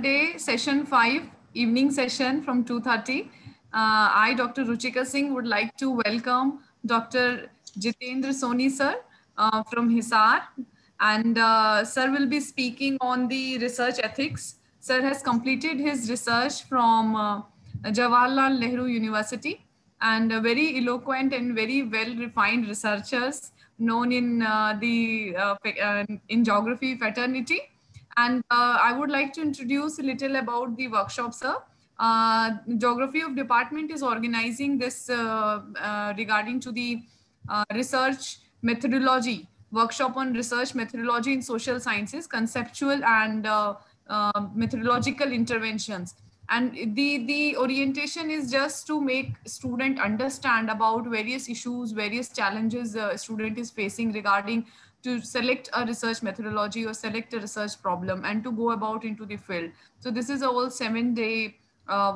day, session 5, evening session from 2:30. I, Dr. Ruchika Singh, would like to welcome Dr. Jitendra Soni sir from Hisar. And sir will be speaking on the research ethics. Sir has completed his research from Jawaharlal Nehru University, and very eloquent and very well refined researchers known in in geography fraternity. And I would like to introduce a little about the workshop, sir. Geography of department is organizing this regarding to the research methodology, workshop on research methodology in social sciences, conceptual and methodological interventions. And the orientation is just to make student understand about various issues, various challenges a student is facing regarding to select a research methodology or select a research problem and to go about into the field. So this is a whole 7-day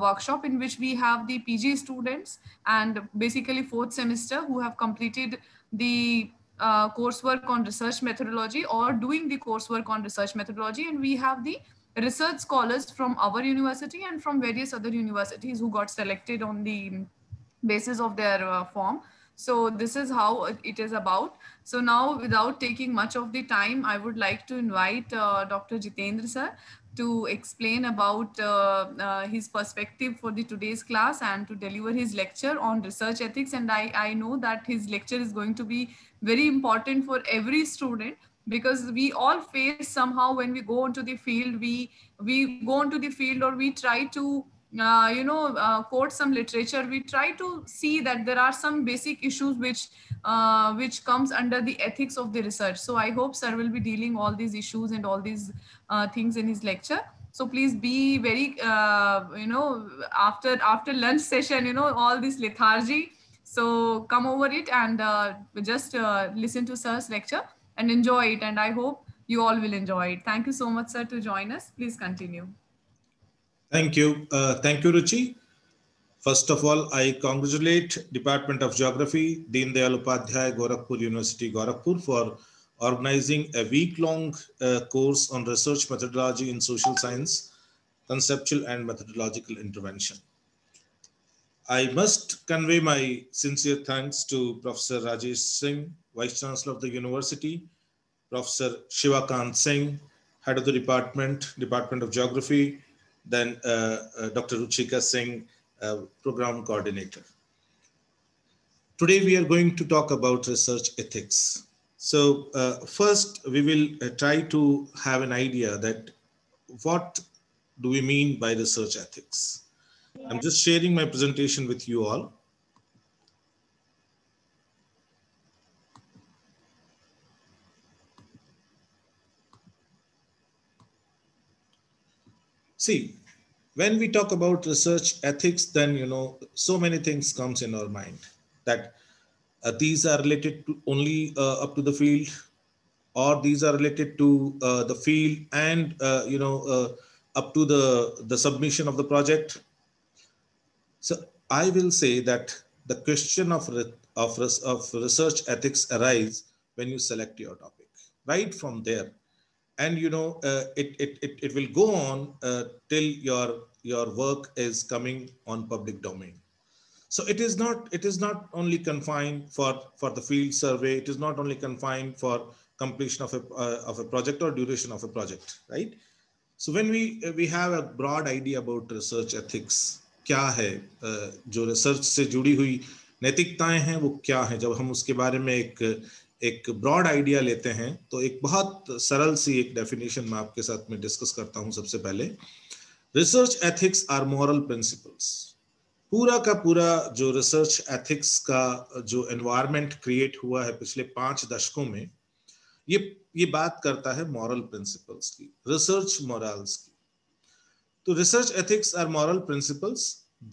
workshop in which we have the PG students and basically 4th semester who have completed the coursework on research methodology or doing the coursework on research methodology. And we have the research scholars from our university and from various other universities who got selected on the basis of their form. So this is how it is about. So now, without taking much of the time, I would like to invite Dr. Jitendra sir to explain about his perspective for the today's class and to deliver his lecture on research ethics. And I know that his lecture is going to be very important for every student, because we all face somehow when we go into the field, we go into the field or we try to quote some literature. We try to see that there are some basic issues which comes under the ethics of the research. So I hope sir will be dealing all these issues and all these things in his lecture. So please be very after lunch session, all this lethargy, so come over it and just listen to sir's lecture and enjoy it. And I hope you all will enjoy it. Thank you so much, sir, to join us. Please continue. Thank you. Thank you, Ruchi. First of all, I congratulate Department of Geography, Deen Dayal Upadhyay, Gorakhpur University, Gorakhpur, for organizing a week-long course on research methodology in social science, conceptual and methodological intervention. I must convey my sincere thanks to Professor Rajesh Singh, Vice Chancellor of the University, Professor Shivakant Singh, Head of the Department of Geography, then Dr. Ruchika Singh, Program Coordinator. Today we are going to talk about research ethics. So first we will try to have an idea that what do we mean by research ethics. I'm just sharing my presentation with you all. See, when we talk about research ethics, then, so many things comes in our mind, that these are related to only up to the field, or these are related to the field and, up to the submission of the project. So I will say that the question of research ethics arise when you select your topic, right from there. And it will go on till your work is coming on public domain. So it is not only confined for the field survey. It is not only confined for completion of a project or duration of a project, right? So when we have a broad idea about research ethics, क्या है जो research से जुड़ी हुई नैतिकताएं हैं वो क्या है, जब हम उसके बारे में एक ब्रॉड आइडिया लेते हैं तो एक बहुत सरल सी एक डेफिनेशन मैं आपके साथ में डिस्कस करता हूं. सबसे पहले, research ethics are moral principles. पूरा का पूरा जो रिसर्च एथिक्स का जो एनवायरनमेंट क्रिएट हुआ है पिछले 5 दशकों में, ये बात करता है मॉरल प्रिंसिपल्स की, रिसर्च मॉरल्स की. तो research ethics are moral principles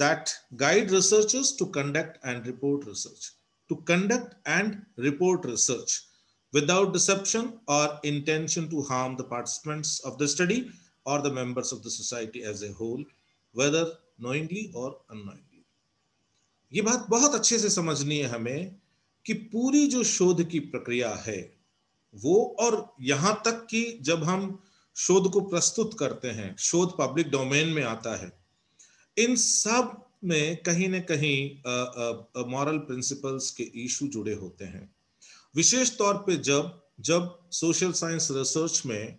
that guide researchers to conduct and report research. To conduct and report research without deception or intention to harm the participants of the study or the members of the society as a whole, whether knowingly or unknowingly. ये बात बहुत अच्छे से समझनी है हमें कि पूरी जो शोध की प्रक्रिया है वो, और यहाँ तक कि जब हम शोध को प्रस्तुत करते हैं, शोध पब्लिक डोमेन में आता है, इन सब में कहीं न कहीं मॉरल प्रिंसिपल्स के इशू जुड़े होते हैं। विशेष तौर पे जब सोशल साइंस रिसर्च में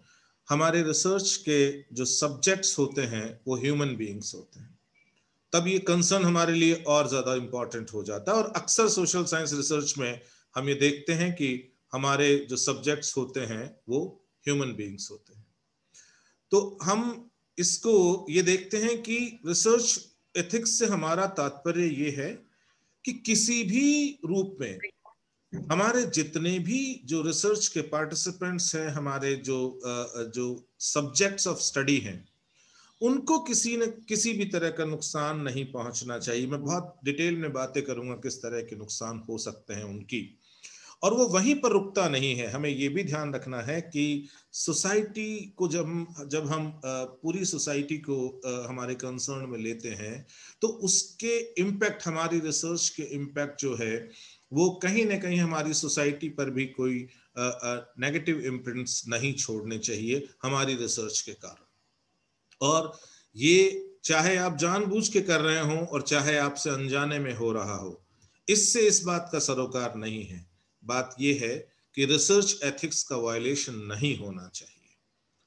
हमारे रिसर्च के जो सब्जेक्ट्स होते हैं वो ह्यूमन बीइंग्स होते हैं, तब ये कंसर्न हमारे लिए और ज्यादा इंपॉर्टेंट हो जाता है। और अक्सर सोशल साइंस रिसर्च में हम ये देखते हैं कि हमारे जो सब्जेक्ट्स होते हैं वो ह्यूमन बीइंग्स होते हैं। तो हम इसको ये देखते हैं कि रिसर्च एथिक्स से हमारा तात्पर्य ये है कि किसी भी रूप में हमारे जितने भी जो रिसर्च के पार्टिसिपेंट्स हैं, हमारे जो सब्जेक्ट्स ऑफ स्टडी हैं, उनको किसी न किसी भी तरह का नुकसान नहीं पहुंचना चाहिए। मैं बहुत डिटेल में बातें करूंगा किस तरह के नुकसान हो सकते हैं उनकी, और वो वहीं पर रुकता नहीं है। हमें ये भी ध्यान रखना है कि सोसाइटी को जब हम पूरी सोसाइटी को हमारे कंसर्न में लेते हैं तो उसके इम्पैक्ट, हमारी रिसर्च के इम्पैक्ट जो है वो कहीं ना कहीं हमारी सोसाइटी पर भी कोई नेगेटिव इम्प्रिंट्स नहीं छोड़ने चाहिए हमारी रिसर्च के कारण। और ये चाहे आप जानबूझ के कर रहे हो और चाहे आपसे अनजाने में हो रहा हो, इससे इस बात का सरोकार नहीं है। बात यह है कि रिसर्च एथिक्स का वायलेशन नहीं होना चाहिए,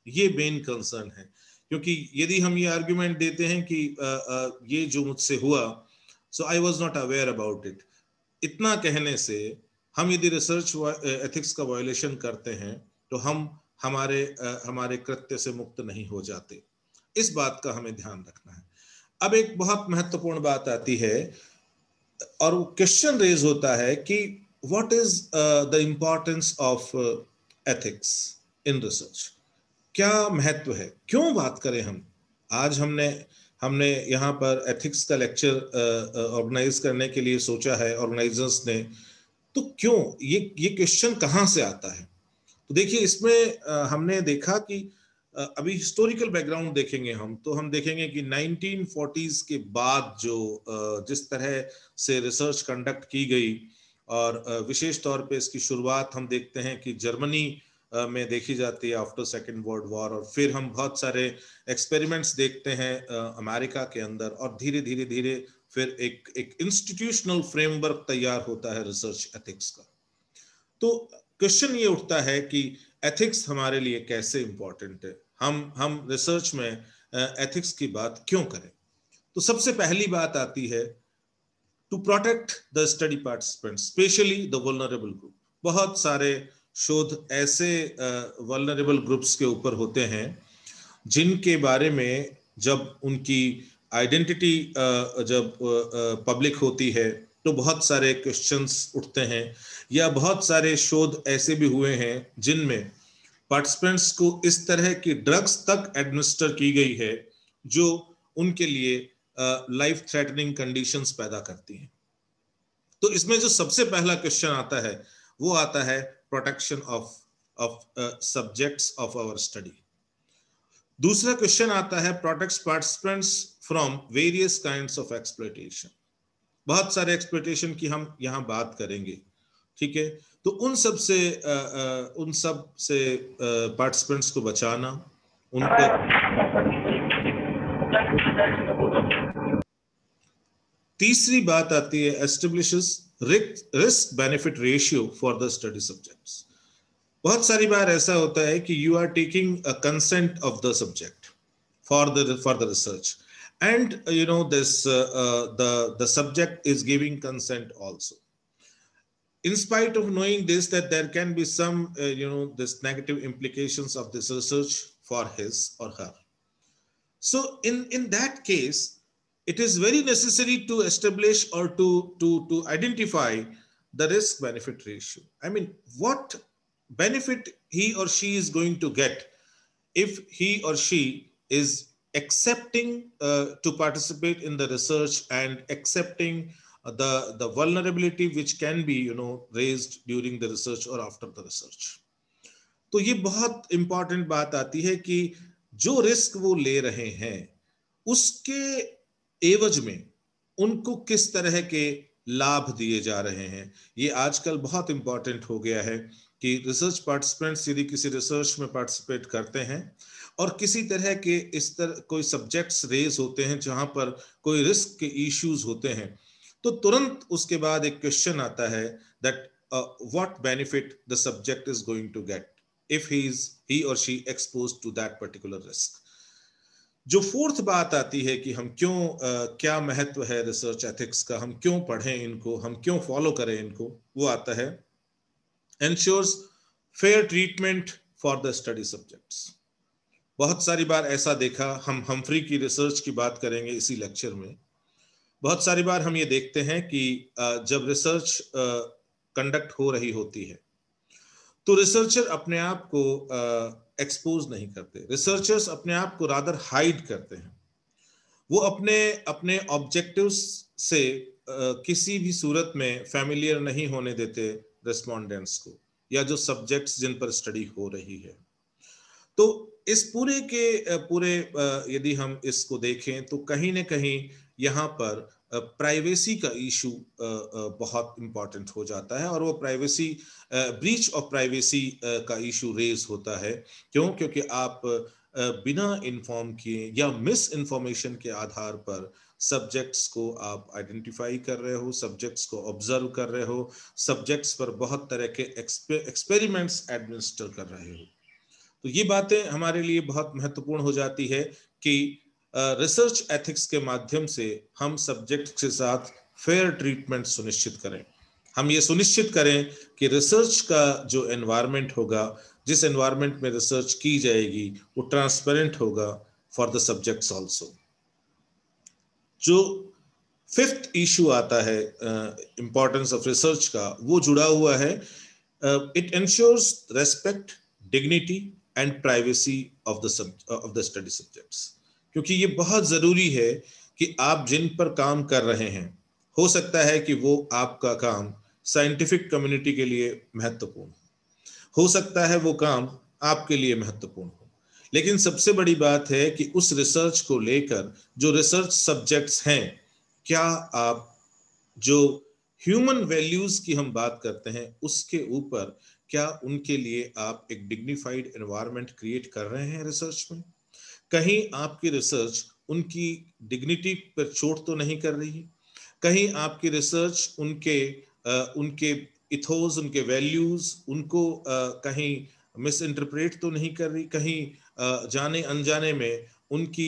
ये मेन कंसर्न है। क्योंकि यदि हम ये आर्गुमेंट देते हैं कि ये जो मुझसे हुआ, so I was not aware about it, इतना कहने से हम यदि रिसर्च एथिक्स का वायलेशन करते हैं तो हम हमारे कृत्य से मुक्त नहीं हो जाते। इस बात का हमें ध्यान रखना है। अब एक बहुत महत्वपूर्ण बात आती है और क्वेश्चन रेज होता है कि what is the importance of ethics in research. क्या महत्व है, क्यों बात करें हम। आज हमने यहाँ पर एथिक्स का लेक्चर ऑर्गेनाइज करने के लिए सोचा है ऑर्गेनाइजर्स ने, तो क्यों ये क्वेश्चन कहाँ से आता है। तो देखिए, इसमें हमने देखा कि अभी हिस्टोरिकल बैकग्राउंड देखेंगे हम, तो हम देखेंगे कि 1940s के बाद जो जिस तरह से रिसर्च कंडक्ट की गई, और विशेष तौर पे इसकी शुरुआत हम देखते हैं कि जर्मनी में देखी जाती है आफ्टर सेकेंड वर्ल्ड वॉर, और फिर हम बहुत सारे एक्सपेरिमेंट्स देखते हैं अमेरिका के अंदर, और धीरे धीरे धीरे फिर एक इंस्टीट्यूशनल फ्रेमवर्क तैयार होता है रिसर्च एथिक्स का। तो क्वेश्चन ये उठता है कि एथिक्स हमारे लिए कैसे इंपॉर्टेंट है, हम रिसर्च में एथिक्स की बात क्यों करें। तो सबसे पहली बात आती है to protect the study participants, specially the vulnerable group. बहुत सारे शोध ऐसे वल्नरेबल ग्रुप्स के ऊपर होते हैं जिनके बारे में जब उनकी आइडेंटिटी जब पब्लिक होती है तो बहुत सारे क्वेश्चंस उठते हैं, या बहुत सारे शोध ऐसे भी हुए हैं जिनमें पार्टिसिपेंट्स को इस तरह की ड्रग्स तक एडमिनिस्टर की गई है जो उनके लिए लाइफ थ्रेटनिंग कंडीशंस पैदा करती हैं। तो इसमें जो सबसे पहला क्वेश्चन आता है वो आता है protection of subjects of our study. दूसरा क्वेश्चन आता है protects participants from various kinds of exploitation. बहुत सारे एक्सप्लॉयटेशन की हम यहाँ बात करेंगे, ठीक है। तो उन सब से पार्टिसिपेंट्स को बचाना, उनको तीसरी बात आती है establishes risk benefit ratio for the study subjects. बहुत सारी बार ऐसा होता है कि you are taking a consent of the subject for the research, and this the subject is giving consent also. In spite of knowing this, that there can be some this negative implications of this research for his or her. So in that case, it is very necessary to establish or to identify the risk benefit ratio. I mean, what benefit he or she is going to get if he or she is accepting to participate in the research and accepting the vulnerability which can be raised during the research or after the research. तो ये बहुत important बात आती है कि जो risk वो ले रहे हैं उसके एवज में उनको किस तरह के लाभ दिए जा रहे हैं। ये आजकल बहुत इंपॉर्टेंट हो गया है कि रिसर्च पार्टिसिपेंट्स यदि किसी रिसर्च में पार्टिसिपेट करते हैं और किसी तरह के इस तरह कोई सब्जेक्ट्स रेज होते हैं जहां पर कोई रिस्क के इश्यूज होते हैं, तो तुरंत उसके बाद एक क्वेश्चन आता है that what benefit the subject is going to get if he और she exposed to that particular risk. जो फोर्थ बात आती है कि हम क्यों क्या महत्व है रिसर्च एथिक्स का, हम क्यों पढ़ें इनको, हम क्यों फॉलो करें इनको, वो आता है ensures fair treatment for the study subjects. बहुत सारी बार ऐसा देखा, हम हम्फ्री की रिसर्च की बात करेंगे इसी लेक्चर में। बहुत सारी बार हम ये देखते हैं कि जब रिसर्च कंडक्ट हो रही होती है तो रिसर्चर अपने आप को एक्सपोज नहीं करते, रिसर्चर्स अपने आप को रादर हाइड करते हैं। वो अपने अपने ऑब्जेक्टिव्स से किसी भी सूरत में फैमिलियर नहीं होने देते रेस्पोंडेंट्स को या जो सब्जेक्ट्स जिन पर स्टडी हो रही है। तो इस पूरे के पूरे यदि हम इसको देखें तो कहीं ना कहीं यहाँ पर प्राइवेसी का इशू बहुत इंपॉर्टेंट हो जाता है, और वो प्राइवेसी ब्रीच ऑफ प्राइवेसी का इशू रेज होता है। क्यों? क्योंकि आप बिना इन्फॉर्म किए या मिस इन्फॉर्मेशन के आधार पर सब्जेक्ट्स को आप आइडेंटिफाई कर रहे हो, सब्जेक्ट्स को ऑब्जर्व कर रहे हो, सब्जेक्ट्स पर बहुत तरह के एक्सपेरिमेंट्स एडमिनिस्टर कर रहे हो। तो ये बातें हमारे लिए बहुत महत्वपूर्ण हो जाती है कि रिसर्च एथिक्स के माध्यम से हम सब्जेक्ट के साथ फेयर ट्रीटमेंट सुनिश्चित करें। हम ये सुनिश्चित करें कि रिसर्च का जो एनवायरनमेंट होगा, जिस एनवायरनमेंट में रिसर्च की जाएगी, वो ट्रांसपेरेंट होगा फॉर द सब्जेक्ट्स आल्सो। जो फिफ्थ इशू आता है इंपॉर्टेंस ऑफ रिसर्च का, वो जुड़ा हुआ है it ensures respect, dignity and privacy of the study subjects. क्योंकि ये बहुत जरूरी है कि आप जिन पर काम कर रहे हैं, हो सकता है कि वो आपका काम साइंटिफिक कम्युनिटी के लिए महत्वपूर्ण हो सकता है, वो काम आपके लिए महत्वपूर्ण हो, लेकिन सबसे बड़ी बात है कि उस रिसर्च को लेकर जो रिसर्च सब्जेक्ट्स हैं, क्या आप जो ह्यूमन वैल्यूज की हम बात करते हैं उसके ऊपर, क्या उनके लिए आप एक डिग्निफाइड एनवायरनमेंट क्रिएट कर रहे हैं रिसर्च में? कहीं आपकी रिसर्च उनकी डिग्निटी पर चोट तो नहीं कर रही? कहीं आपकी रिसर्च उनके इथोस, उनके वैल्यूज, उनको कहीं मिस इंटरप्रेट तो नहीं कर रही? कहीं जाने अनजाने में उनकी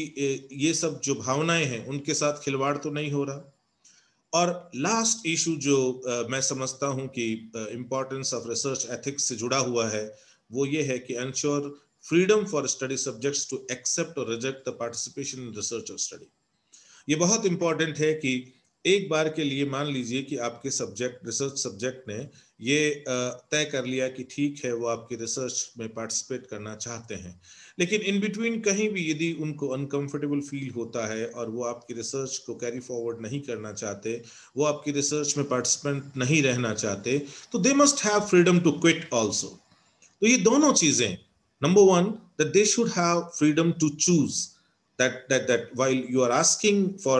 ये सब जो भावनाएं हैं उनके साथ खिलवाड़ तो नहीं हो रहा? और लास्ट इशू जो मैं समझता हूं कि इंपॉर्टेंस ऑफ रिसर्च एथिक्स से जुड़ा हुआ है, वो ये है कि ensure freedom for study subjects to accept और reject the participation in research और स्टडी। ये बहुत इंपॉर्टेंट है कि एक बार के लिए मान लीजिए कि आपके सब्जेक्ट, रिसर्च सब्जेक्ट ने ये तय कर लिया कि ठीक है, वो आपकी रिसर्च में पार्टिसिपेट करना चाहते हैं, लेकिन इन बिटवीन कहीं भी यदि उनको अनकंफर्टेबल फील होता है और वो आपकी रिसर्च को कैरी फॉरवर्ड नहीं करना चाहते, वो आपकी रिसर्च में पार्टिसिपेंट नहीं रहना चाहते, तो they must have freedom to quit also. तो ये दोनों चीजें, number one, that they should have freedom to choose that while you are asking for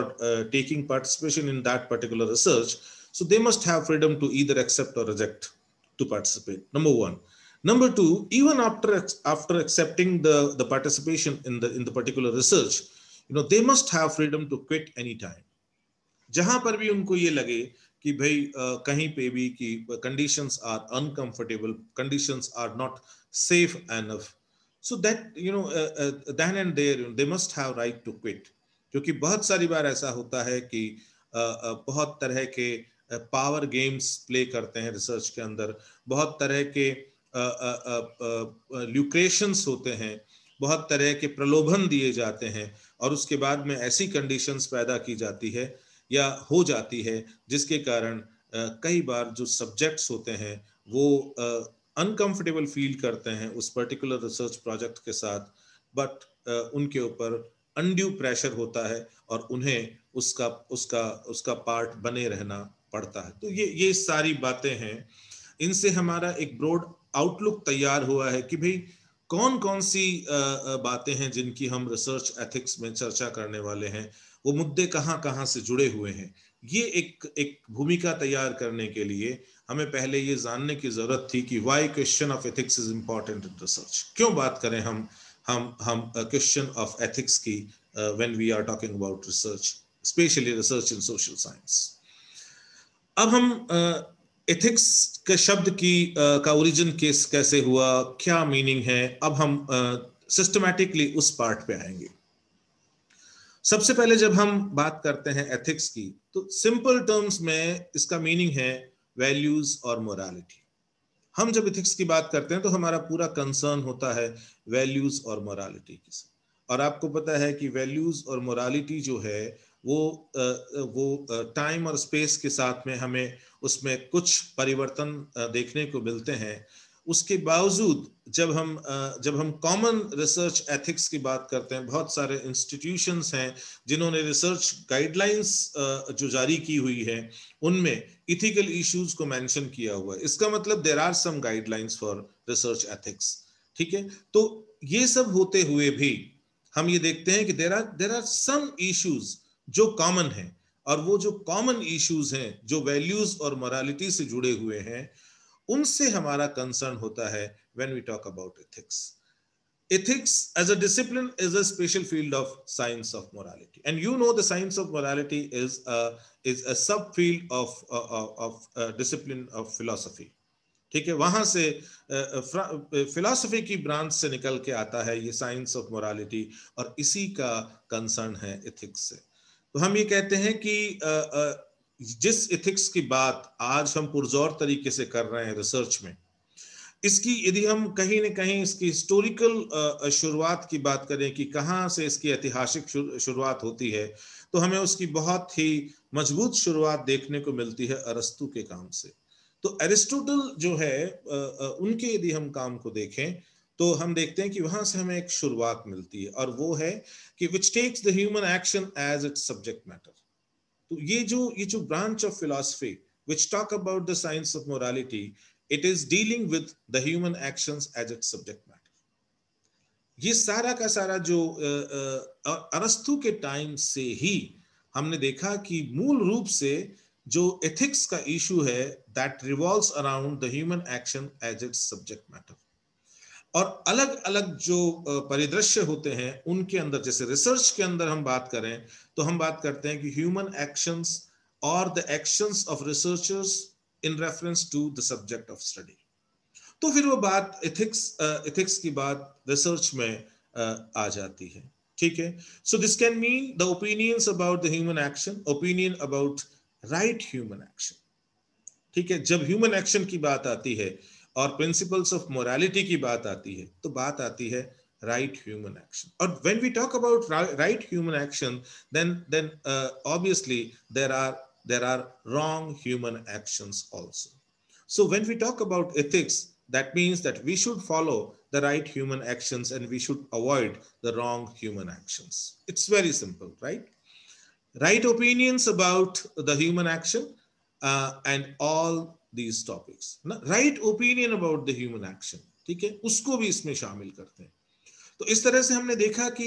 taking participation in that particular research, so they must have freedom to either accept or reject to participate, number one. Number two, even after accepting the participation in the particular research, they must have freedom to quit anytime. जहां पर भी उनको ये लगे कि भाई कहीं पे भी कि conditions are uncomfortable, conditions are not safe enough, so that then and there they must have right to quit. क्योंकि बहुत सारी बार ऐसा होता है कि बहुत तरह के पावर गेम्स प्ले करते हैं रिसर्च के अंदर, बहुत तरह के ल्यूक्रेशंस होते हैं, बहुत तरह के प्रलोभन दिए जाते हैं, और उसके बाद में ऐसी कंडीशंस पैदा की जाती है या हो जाती है जिसके कारण कई बार जो सब्जेक्ट्स होते हैं वो अनकंफर्टेबल फील करते हैं उस पर्टिकुलर रिसर्च प्रोजेक्ट के साथ, बट उनके ऊपर अनड्यू प्रेशर होता है और उन्हें उसका पार्ट बने रहना पड़ता है। तो ये सारी बातें हैं, इनसे हमारा एक ब्रॉड आउटलुक तैयार हुआ है कि भाई कौन कौन सी बातें हैं जिनकी हम रिसर्च एथिक्स में चर्चा करने वाले हैं, वो मुद्दे कहाँ कहाँ से जुड़े हुए हैं। ये एक भूमिका तैयार करने के लिए हमें पहले ये जानने की जरूरत थी कि why question of ethics is important in research. क्यों बात करें हम हम क्वेश्चन ऑफ एथिक्स की when we are talking about research, specially research in social science. अब हम एथिक्स के शब्द की का ओरिजिन कैसे हुआ, क्या मीनिंग है, अब हम सिस्टमैटिकली उस पार्ट पे आएंगे। सबसे पहले जब हम बात करते हैं एथिक्स की, तो सिंपल टर्म्स में इसका मीनिंग है वैल्यूज और मोरालिटी। हम जब एथिक्स की बात करते हैं तो हमारा पूरा कंसर्न होता है वैल्यूज और मोरालिटी की। और आपको पता है कि वैल्यूज और मोरालिटी जो है वो टाइम और स्पेस के साथ में हमें उसमें कुछ परिवर्तन देखने को मिलते हैं। उसके बावजूद जब हम कॉमन रिसर्च एथिक्स की बात करते हैं, बहुत सारे इंस्टीट्यूशंस हैं जिन्होंने रिसर्च गाइडलाइंस जो जारी की हुई है उनमें इथिकल इश्यूज को मेंशन किया हुआ है। इसका मतलब there are some guidelines for research ethics, ठीक है। तो ये सब होते हुए भी हम ये देखते हैं कि देयर आर सम इश्यूज जो कॉमन हैं, और वो जो कॉमन इश्यूज हैं जो वैल्यूज और मोरालिटी से जुड़े हुए हैं, उनसे हमारा कंसर्न होता है when we talk about ethics. Ethics as a discipline is a special field of science of morality, and you know the science of morality is a subfield of discipline of philosophy, ठीक है। वहां से philosophy की branch से निकल के आता है ये साइंस ऑफ मोरालिटी, और इसी का कंसर्न है एथिक्स से। तो हम ये कहते हैं कि जिस एथिक्स की बात आज हम पुरजोर तरीके से कर रहे हैं रिसर्च में, इसकी यदि हम कहीं न कहीं इसकी हिस्टोरिकल शुरुआत की बात करें कि कहाँ से इसकी ऐतिहासिक शुरुआत होती है, तो हमें उसकी बहुत ही मजबूत शुरुआत देखने को मिलती है अरस्तु के काम से। तो अरिस्टोटल जो है उनके यदि हम काम को देखें तो हम देखते हैं कि वहां से हमें एक शुरुआत मिलती है, और वो है कि which takes the human action as its subject matter. तो ये जो branch of philosophy which talk about the science of morality, it is dealing with the human actions as its subject matter. ये सारा का सारा जो अरस्तु के टाइम से ही हमने देखा कि मूल रूप से जो एथिक्स का इशू है that revolves around the human action as its subject matter. और अलग अलग जो परिदृश्य होते हैं उनके अंदर, जैसे रिसर्च के अंदर हम बात करें तो हम बात करते हैं कि ह्यूमन एक्शंस और the actions of researchers in reference to the subject of study. तो फिर वो बात एथिक्स की बात रिसर्च में आ जाती है, ठीक है। So this can mean the opinions about the human action, opinion about right human action, ठीक है। जब ह्यूमन एक्शन की बात आती है और प्रिंसिपल्स ऑफ मोरालिटी की बात आती है तो बात आती है राइट ह्यूमन एक्शन। और when we talk about right human action, then obviously there are wrong human actions also. So when we talk about ethics, that means that we should follow the right human actions and we should avoid the wrong human actions. It's very simple, right? Right opinions about the human action and all these topics ना, right opinion about the human action, ठीक है, उसको भी इसमें शामिल करते हैं। तो इस तरह से हमने देखा कि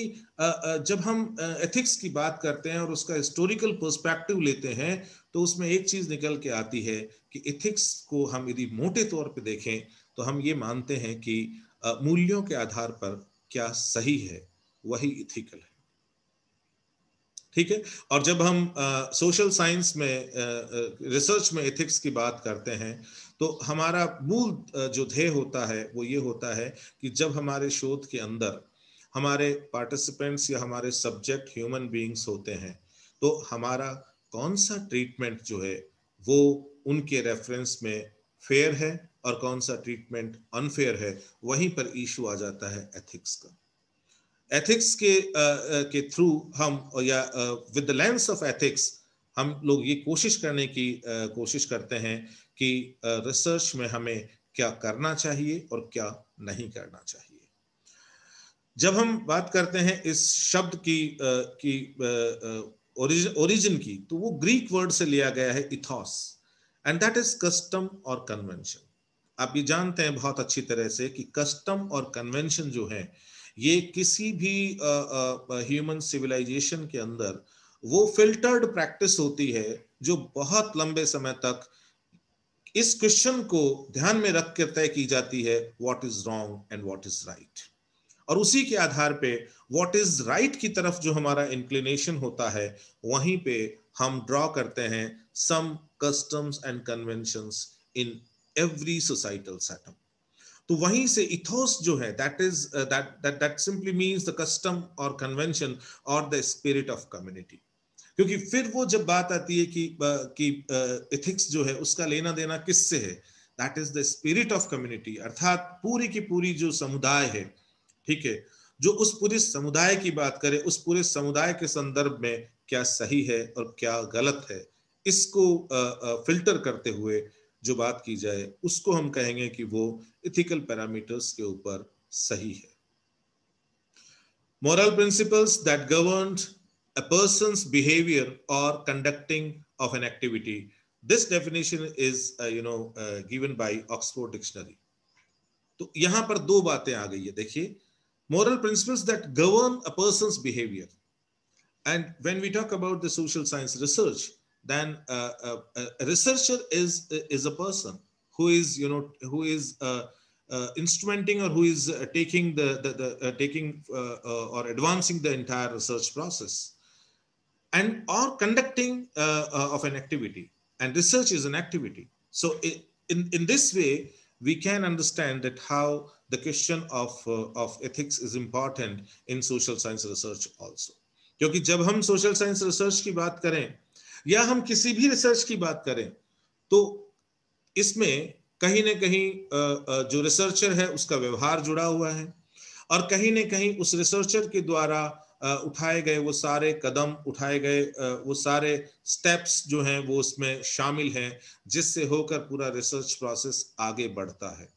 जब हम एथिक्स की बात करते हैं और उसका हिस्टोरिकल पर्सपेक्टिव लेते हैं तो उसमें एक चीज निकल के आती है कि एथिक्स को हम यदि मोटे तौर पे देखें तो हम ये मानते हैं कि मूल्यों के आधार पर क्या सही है वही इथिकल है, ठीक है। और जब हम सोशल साइंस में रिसर्च में एथिक्स की बात करते हैं तो हमारा मूल जो ध्येय होता है वो ये होता है कि जब हमारे शोध के अंदर हमारे पार्टिसिपेंट्स या हमारे सब्जेक्ट ह्यूमन बीइंग्स होते हैं तो हमारा कौन सा ट्रीटमेंट जो है वो उनके रेफरेंस में फेयर है और कौन सा ट्रीटमेंट अनफेयर है, वहीं पर इशू आ जाता है एथिक्स का। एथिक्स के थ्रू हम या with the lens of ethics हम लोग ये कोशिश करने की कोशिश करते हैं कि रिसर्च में हमें क्या करना चाहिए और क्या नहीं करना चाहिए। जब हम बात करते हैं इस शब्द की ओरिजिन की, तो वो ग्रीक वर्ड से लिया गया है ethos, and that is custom और कन्वेंशन। आप ये जानते हैं बहुत अच्छी तरह से कि कस्टम और कन्वेंशन जो है ये किसी भी ह्यूमन सिविलाइजेशन के अंदर वो फिल्टर्ड प्रैक्टिस होती है जो बहुत लंबे समय तक इस क्वेश्चन को ध्यान में रख कर तय की जाती है, what is wrong and what is right. और उसी के आधार पे व्हाट इज राइट की तरफ जो हमारा इंक्लिनेशन होता है, वहीं पे हम ड्रॉ करते हैं some customs and conventions in every societal setup. तो वहीं से इथोस जो है, that is that simply means the custom और कन्वेंशन और द स्पिरिट ऑफ कम्युनिटी। क्योंकि फिर वो जब बात आती है कि एथिक्स जो है उसका लेना देना किससे है, that is the spirit of community, अर्थात पूरी की पूरी जो समुदाय है, ठीक है, जो उस पूरे समुदाय की बात करे, उस पूरे समुदाय के संदर्भ में क्या सही है और क्या गलत है, इसको फिल्टर करते हुए जो बात की जाए, उसको हम कहेंगे कि वो इथिकल पैरामीटर्स के ऊपर सही है। Moral principles that govern a person's behavior or conducting of an activity. This definition is, given by Oxford Dictionary. तो यहां पर दो बातें आ गई है, देखिए, moral principles that govern a person's behavior. And when we talk about the social science research, then a researcher is a person who is, who is instrumenting, or who is taking or advancing the entire research process, and or conducting of an activity. And research is an activity. So in this way, we can understand that how the question of ethics is important in social science research also. क्योंकि जब हम social science research की बात करें या हम किसी भी रिसर्च की बात करें, तो इसमें कहीं ना कहीं जो रिसर्चर है उसका व्यवहार जुड़ा हुआ है, और कहीं ना कहीं उस रिसर्चर के द्वारा उठाए गए वो सारे कदम, उठाए गए वो सारे स्टेप्स जो हैं वो उसमें शामिल हैं, जिससे होकर पूरा रिसर्च प्रोसेस आगे बढ़ता है।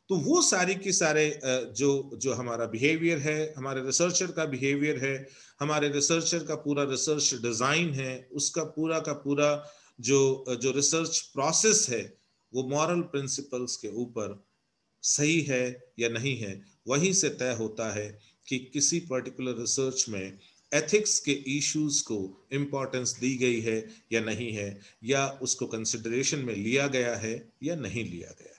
तो वो सारी की सारे जो हमारा बिहेवियर है, हमारे रिसर्चर का बिहेवियर है, हमारे रिसर्चर का पूरा रिसर्च डिजाइन है, उसका पूरा का पूरा जो रिसर्च प्रोसेस है, वो मॉरल प्रिंसिपल्स के ऊपर सही है या नहीं है, वहीं से तय होता है कि किसी पर्टिकुलर रिसर्च में एथिक्स के इश्यूज को इंपॉर्टेंस दी गई है या नहीं है, या उसको कंसिडरेशन में लिया गया है या नहीं लिया गया है।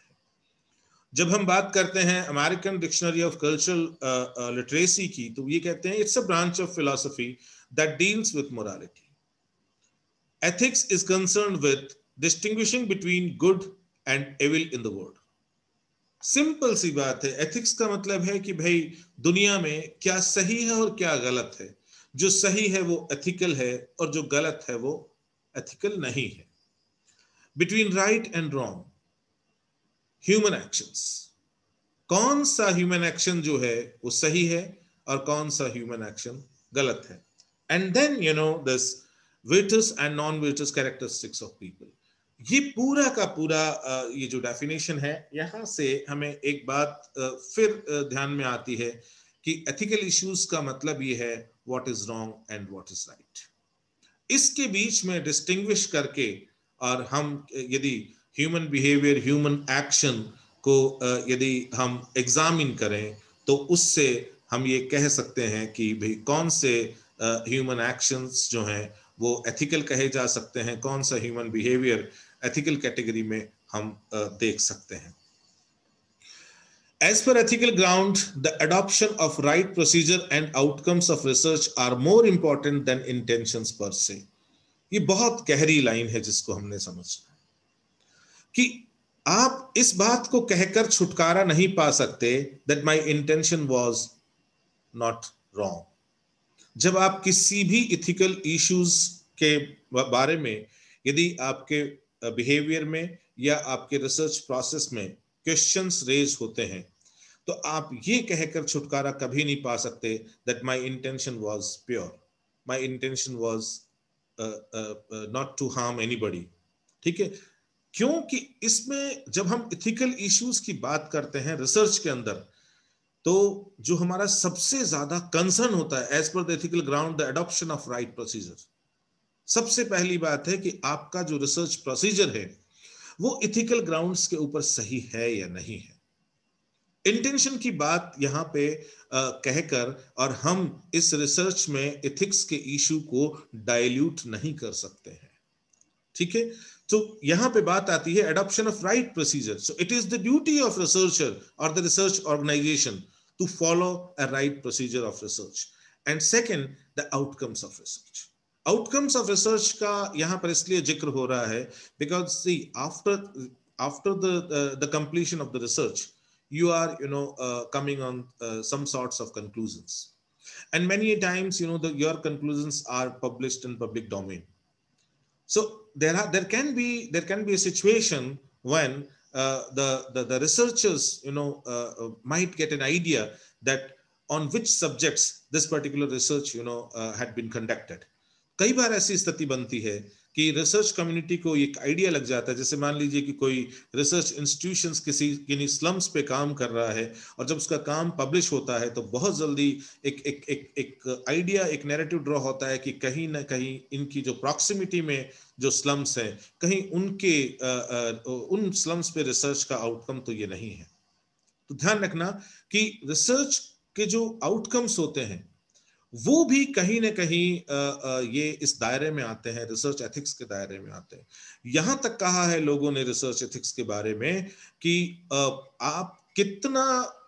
जब हम बात करते हैं American dictionary of cultural literacy की, तो ये कहते हैं it's a branch of philosophy that deals with morality. Ethics is concerned with distinguishing between good and evil in the world. Simple सी बात है, एथिक्स का मतलब है कि भाई दुनिया में क्या सही है और क्या गलत है। जो सही है वो एथिकल है, और जो गलत है वो एथिकल नहीं है। Between right and wrong, human actions, कौन सा ह्यूमन एक्शन जो है वो सही है और कौन सा ह्यूमन एक्शन गलत है। And then this virtuous and non-virtuous characteristics of people। ये पूरा का पूरा ये जो डेफिनेशन है, यहां से हमें एक बात फिर ध्यान में आती है कि एथिकल इश्यूज का मतलब ये है what is wrong and what is right. इसके बीच में डिस्टिंग्विश करके, और हम यदि ह्यूमन बिहेवियर, ह्यूमन एक्शन को यदि हम एग्जामिन करें, तो उससे हम ये कह सकते हैं कि भाई कौन से ह्यूमन एक्शंस जो हैं वो एथिकल कहे जा सकते हैं, कौन सा ह्यूमन बिहेवियर एथिकल कैटेगरी में हम देख सकते हैं। As per ethical ground, the adoption of right procedure and outcomes of research are more important than intentions per se। ये बहुत गहरी लाइन है जिसको हमने समझना है कि आप इस बात को कहकर छुटकारा नहीं पा सकते that my intention was not wrong। जब आप किसी भी इथिकल इश्यूज के बारे में यदि आपके बिहेवियर में या आपके रिसर्च प्रोसेस में क्वेश्चंस रेज होते हैं, तो आप ये कहकर छुटकारा कभी नहीं पा सकते that my intention was pure, my intention was not to harm anybody. ठीक है, क्योंकि इसमें जब हम इथिकल इश्यूज की बात करते हैं रिसर्च के अंदर, तो जो हमारा सबसे ज्यादा कंसर्न होता है as per the ethical ground, the adoption of right procedure. सबसे पहली बात है कि आपका जो रिसर्च प्रोसीजर है वो इथिकल ग्राउंड्स के ऊपर सही है या नहीं है। इंटेंशन की बात यहां पे कहकर और हम इस रिसर्च में एथिक्स के इशू को डाइल्यूट नहीं कर सकते हैं। ठीक है, तो यहां पे बात आती है adoption of right procedure. So it is the duty of researcher और the research organization to follow a right procedure of research. And second, the outcomes of research. Outcomes of research का यहाँ पर इसलिए जिक्र हो रहा है because see after the completion of the research you are coming on some sorts of conclusions, and many times your conclusions are published in public domain. So there can be a situation when the researchers might get an idea that on which subjects this particular research had been conducted. कई बार ऐसी स्थिति बनती है कि research community को एक idea लग जाता है, जैसे मान लीजिए कि कोई रिसर्च इंस्टीट्यूशंस किसी स्लम्स पे काम कर रहा है, और जब उसका काम पब्लिश होता है तो बहुत जल्दी एक आइडिया, एक नैरेटिव ड्रॉ होता है कि कहीं ना कहीं इनकी जो प्रॉक्सिमिटी में जो स्लम्स हैं, कहीं उन स्लम्स पे रिसर्च का आउटकम तो ये नहीं है। तो ध्यान रखना कि रिसर्च के जो आउटकम्स होते हैं वो भी कहीं ना कहीं ये इस दायरे में आते हैं, रिसर्च एथिक्स के दायरे में आते हैं। यहां तक कहा है लोगों ने रिसर्च एथिक्स के बारे में कि आप कितना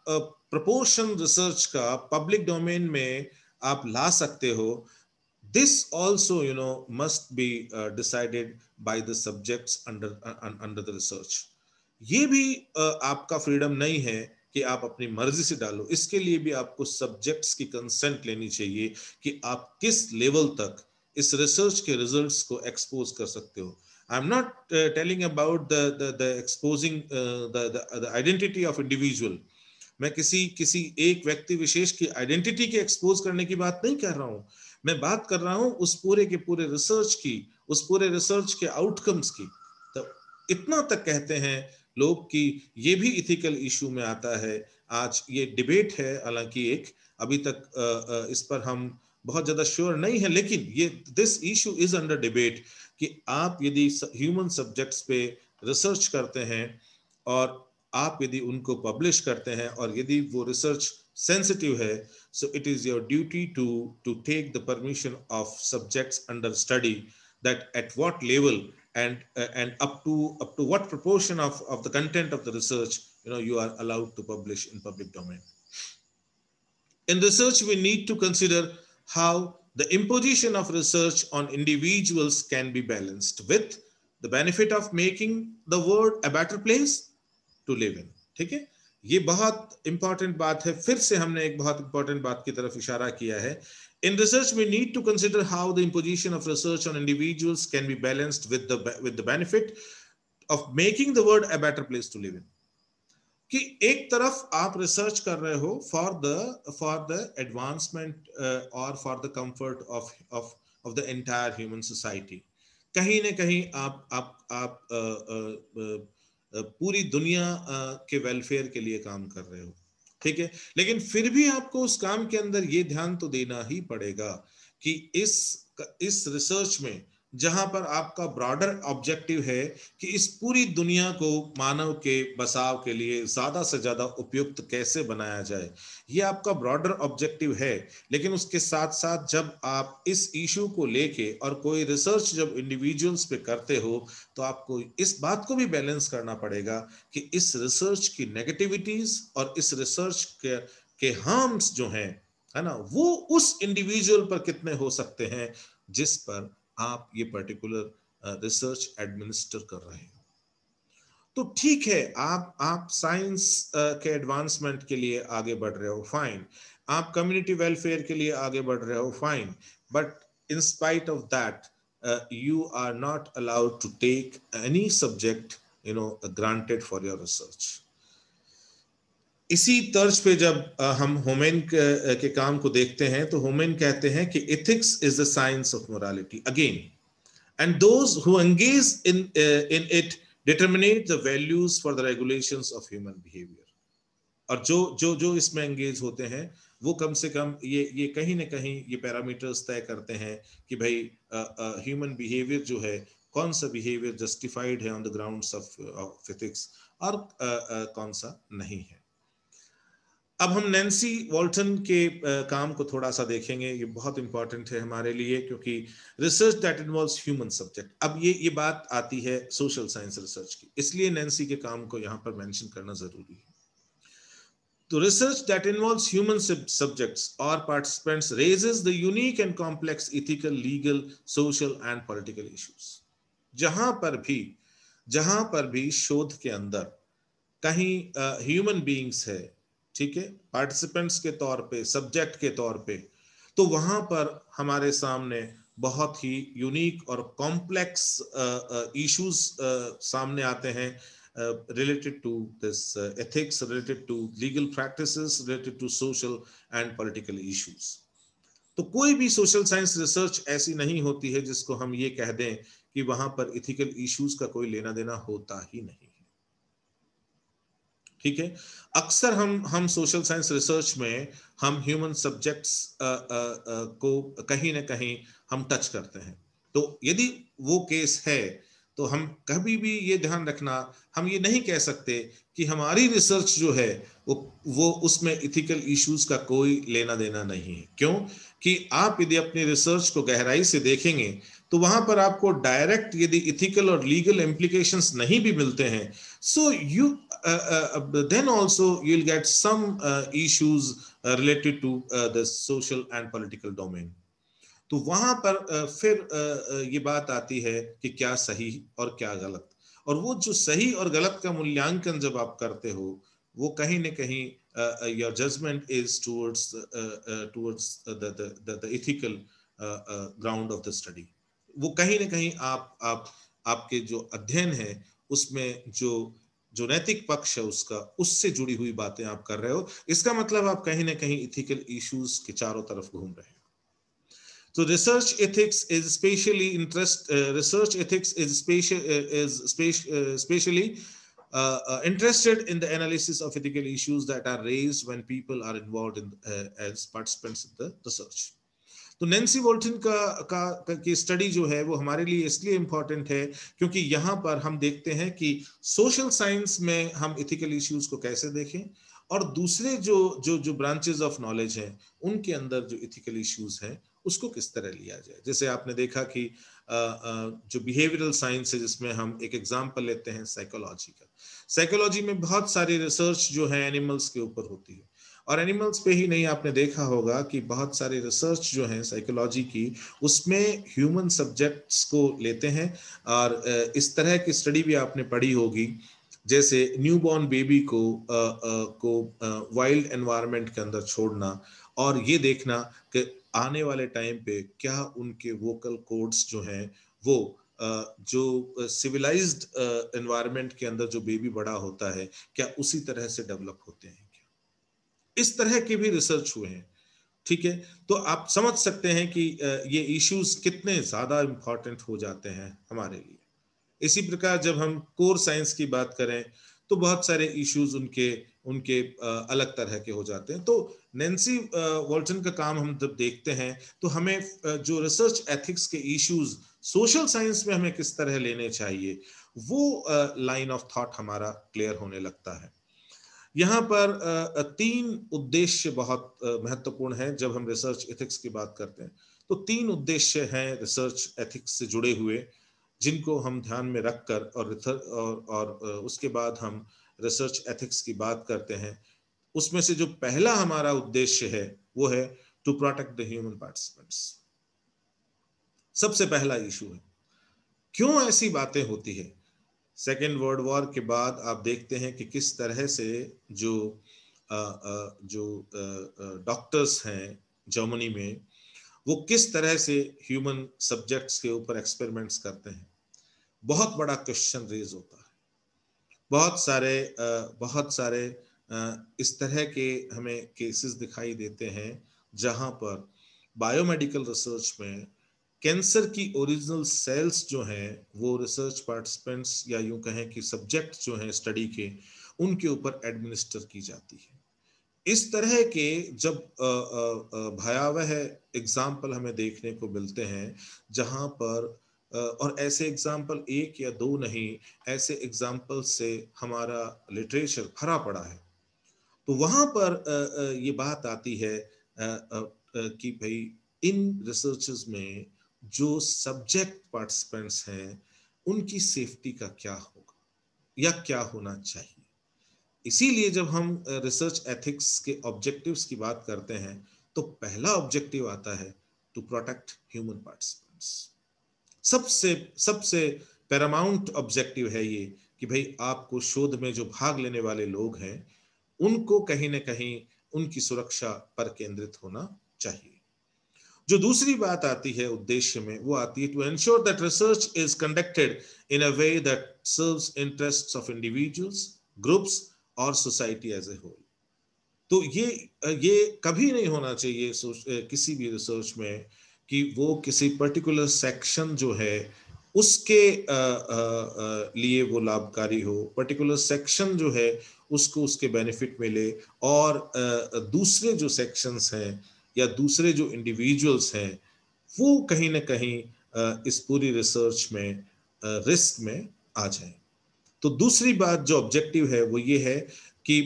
प्रपोर्शन रिसर्च का पब्लिक डोमेन में आप ला सकते हो, this also must be decided by the subjects under the research. ये भी आपका फ्रीडम नहीं है कि आप अपनी मर्जी से डालो, इसके लिए भी आपको सब्जेक्ट्स की कंसेंट लेनी चाहिए कि आप किस लेवल तक इस रिसर्च के रिजल्ट्स को एक्सपोज कर सकते हो। आई am not telling about the exposing the identity of individual. मैं किसी एक व्यक्ति विशेष की आइडेंटिटी के एक्सपोज करने की बात नहीं कर रहा हूं, मैं बात कर रहा हूं उस पूरे के पूरे रिसर्च की, उस पूरे रिसर्च के आउटकम्स की। तो इतना तक कहते हैं लोग कि ये भी इथिकल इशू में आता है। आज ये डिबेट है, हालांकि एक अभी तक इस पर हम बहुत ज्यादा श्योर नहीं है, लेकिन ये this issue is under debate कि आप यदि ह्यूमन सब्जेक्ट्स पे रिसर्च करते हैं और आप यदि उनको पब्लिश करते हैं और यदि वो रिसर्च सेंसिटिव है, so it is your duty to take the permission of subjects under study, that at what level and up to what proportion of the content of the research you are allowed to publish in public domain. In research, we need to consider how the imposition of research on individuals can be balanced with the benefit of making the world a better place to live in. ठीक है, ये बहुत important बात है। फिर से हमने एक बहुत इंपॉर्टेंट बात की तरफ इशारा किया है। In research, we need to consider how the imposition of research on individuals can be balanced with the benefit of making the world a better place to live in. कि एक तरफ आप रिसर्च कर रहे हो फॉर द एडवांसमेंट और for the comfort of the entire human society, कहीं ना कहीं आप पूरी दुनिया के वेलफेयर के लिए काम कर रहे हो, ठीक है। लेकिन फिर भी आपको उस काम के अंदर ये ध्यान तो देना ही पड़ेगा कि इस रिसर्च में जहां पर आपका ब्रॉडर ऑब्जेक्टिव है कि इस पूरी दुनिया को मानव के बसाव के लिए ज्यादा से ज्यादा उपयुक्त कैसे बनाया जाए, ये आपका ब्रॉडर ऑब्जेक्टिव है। लेकिन उसके साथ साथ जब आप इस इशू को लेके और कोई रिसर्च जब इंडिविजुअल्स पे करते हो तो आपको इस बात को भी बैलेंस करना पड़ेगा कि इस रिसर्च की नेगेटिविटीज और इस रिसर्च के हार्म्स जो हैं, है ना, वो उस इंडिविजुअल पर कितने हो सकते हैं जिस पर आप ये पर्टिकुलर रिसर्च एडमिनिस्टर कर रहे हो। तो ठीक है, आप साइंस के एडवांसमेंट के लिए आगे बढ़ रहे हो, फाइन। आप कम्युनिटी वेलफेयर के लिए आगे बढ़ रहे हो, fine. But in spite of that you are not allowed to take any subject granted for your research. इसी तर्ज पे जब हम होमेन के काम को देखते हैं तो होमेन कहते हैं कि ethics is the science of morality again, and those who engage in it determinate the values for the regulations of human behaviour. और जो इसमें एंगेज होते हैं वो कम से कम ये कहीं ना कहीं ये पैरामीटर्स तय करते हैं कि भाई ह्यूमन बिहेवियर जो है, कौन सा बिहेवियर जस्टिफाइड है on the grounds of ethics और कौन सा नहीं है। अब हम नैन्सी वॉल्टन के काम को थोड़ा सा देखेंगे, ये बहुत इंपॉर्टेंट है हमारे लिए क्योंकि research that involves human subject. अब ये बात आती है सोशल साइंस रिसर्च की, इसलिए नैन्सी के काम को यहाँ पर मेंशन करना जरूरी है। तो research that involves human subjects or participants raises the unique and complex ethical, legal, social and political issues. जहां पर भी शोध के अंदर कहीं ह्यूमन बीइंग्स है, ठीक है, पार्टिसिपेंट्स के तौर पे, सब्जेक्ट के तौर पे, तो वहां पर हमारे सामने बहुत ही यूनिक और कॉम्प्लेक्स इश्यूज सामने आते हैं, related to this ethics, related to legal practices, related to social and political issues. तो कोई भी सोशल साइंस रिसर्च ऐसी नहीं होती है जिसको हम ये कह दें कि वहां पर इथिकल इश्यूज का कोई लेना देना होता ही नहीं है, ठीक है। अक्सर हम सोशल साइंस रिसर्च में हम ह्यूमन सब्जेक्ट्स को कहीं ना कहीं हम टच करते हैं। तो यदि वो केस है तो हम कभी भी ये ध्यान रखना, हम ये नहीं कह सकते कि हमारी रिसर्च जो है वो उसमें इथिकल इश्यूज का कोई लेना देना नहीं है। क्यों कि आप यदि अपनी रिसर्च को गहराई से देखेंगे तो वहां पर आपको डायरेक्ट यदि इथिकल और लीगल इम्प्लीकेशंस नहीं भी मिलते हैं, so you then also you'll get some issues related to the social and political domain. तो वहां पर फिर ये बात आती है कि क्या सही और क्या गलत, और वो जो सही और गलत का मूल्यांकन जब आप करते हो, वो कहीं न कहीं your judgment is towards the ethical ground of the study. वो कहीं न कहीं आपके जो अध्ययन है उसमें जो नैतिक पक्ष है उसका, उससे जुड़ी हुई बातें आप कर रहे हो, इसका मतलब आप कहीं ना कहीं इथिकल इश्यूज के चारों तरफ घूम रहे हो। तो research ethics is especially interested in the analysis of ethical issues that are raised when people are involved in as participants in the research. तो नैन्सी वोल्टन की स्टडी जो है वो हमारे लिए इसलिए इंपॉर्टेंट है क्योंकि यहाँ पर हम देखते हैं कि सोशल साइंस में हम इथिकल इश्यूज को कैसे देखें और दूसरे जो ब्रांचेस ऑफ नॉलेज हैं उनके अंदर जो इथिकल इश्यूज हैं उसको किस तरह लिया जाए। जैसे आपने देखा कि जो बिहेवियरल साइंस है जिसमें हम एक एग्जांपल लेते हैं साइकोलॉजी का, साइकोलॉजी में बहुत सारी रिसर्च जो है एनिमल्स के ऊपर होती है, और एनिमल्स पे ही नहीं, आपने देखा होगा कि बहुत सारी रिसर्च जो है साइकोलॉजी की उसमें ह्यूमन सब्जेक्ट्स को लेते हैं, और इस तरह की स्टडी भी आपने पढ़ी होगी, जैसे न्यूबॉर्न बेबी को वाइल्ड एनवायरनमेंट के अंदर छोड़ना और ये देखना कि आने वाले टाइम पे क्या उनके वोकल कोड्स जो हैं वो जो सिविलाइज्ड एनवायरनमेंट के अंदर जो बेबी बड़ा होता है क्या उसी तरह से डेवलप होते हैं। इस तरह के भी रिसर्च हुए हैं, ठीक है। तो आप समझ सकते हैं कि ये इश्यूज कितने ज्यादा इंपॉर्टेंट हो जाते हैं हमारे लिए। इसी प्रकार जब हम कोर साइंस की बात करें तो बहुत सारे इश्यूज उनके अलग तरह के हो जाते हैं। तो नैन्सी वोल्टन का काम हम जब देखते हैं तो हमें जो रिसर्च एथिक्स के इश्यूज सोशल साइंस में हमें किस तरह लेने चाहिए वो लाइन ऑफ थॉट हमारा क्लियर होने लगता है। यहाँ पर तीन उद्देश्य बहुत महत्वपूर्ण हैं जब हम रिसर्च एथिक्स की बात करते हैं। तो तीन उद्देश्य हैं रिसर्च एथिक्स से जुड़े हुए जिनको हम ध्यान में रखकर और उसके बाद हम रिसर्च एथिक्स की बात करते हैं। उसमें से जो पहला हमारा उद्देश्य है वो है to protect the human participants. सबसे पहला इशू है। क्यों ऐसी बातें होती है? सेकेंड वर्ल्ड वॉर के बाद आप देखते हैं कि किस तरह से जो डॉक्टर्स हैं जर्मनी में वो किस तरह से ह्यूमन सब्जेक्ट्स के ऊपर एक्सपेरिमेंट्स करते हैं। बहुत बड़ा क्वेश्चन रेज होता है। बहुत सारे इस तरह के हमें केसेस दिखाई देते हैं जहां पर बायोमेडिकल रिसर्च में कैंसर की ओरिजिनल सेल्स जो हैं वो रिसर्च पार्टिसिपेंट्स या यूं कहें कि सब्जेक्ट जो हैं स्टडी के उनके ऊपर एडमिनिस्टर की जाती है। इस तरह के जब भयावह एग्जाम्पल हमें देखने को मिलते हैं जहां पर और ऐसे एग्जाम्पल एक या दो नहीं, ऐसे एग्जाम्पल से हमारा लिटरेचर भरा पड़ा है। तो वहां पर ये बात आती है कि भाई इन रिसर्चेस में जो सब्जेक्ट पार्टिसिपेंट्स हैं उनकी सेफ्टी का क्या होगा या क्या होना चाहिए। इसीलिए जब हम रिसर्च एथिक्स के ऑब्जेक्टिव्स की बात करते हैं तो पहला ऑब्जेक्टिव आता है टू प्रोटेक्ट ह्यूमन पार्टिसिपेंट्स। सबसे सबसे पैरामाउंट ऑब्जेक्टिव है ये कि भाई आपको शोध में जो भाग लेने वाले लोग हैं उनको कहीं ना कहीं उनकी सुरक्षा पर केंद्रित होना चाहिए। जो दूसरी बात आती है उद्देश्य में, वो आती है to ensure that research is conducted in a way that serves interests of individuals, groups और सोसाइटी एज ए होल। तो ये कभी नहीं होना चाहिए किसी भी रिसर्च में कि वो किसी पर्टिकुलर सेक्शन जो है उसके लिए वो लाभकारी हो, पर्टिकुलर सेक्शन जो है उसको उसके बेनिफिट मिले, और दूसरे जो सेक्शंस हैं या दूसरे जो इंडिविजुअल्स हैं वो कहीं ना कहीं इस पूरी रिसर्च में रिस्क में आ जाए। तो दूसरी बात जो ऑब्जेक्टिव है वो ये है कि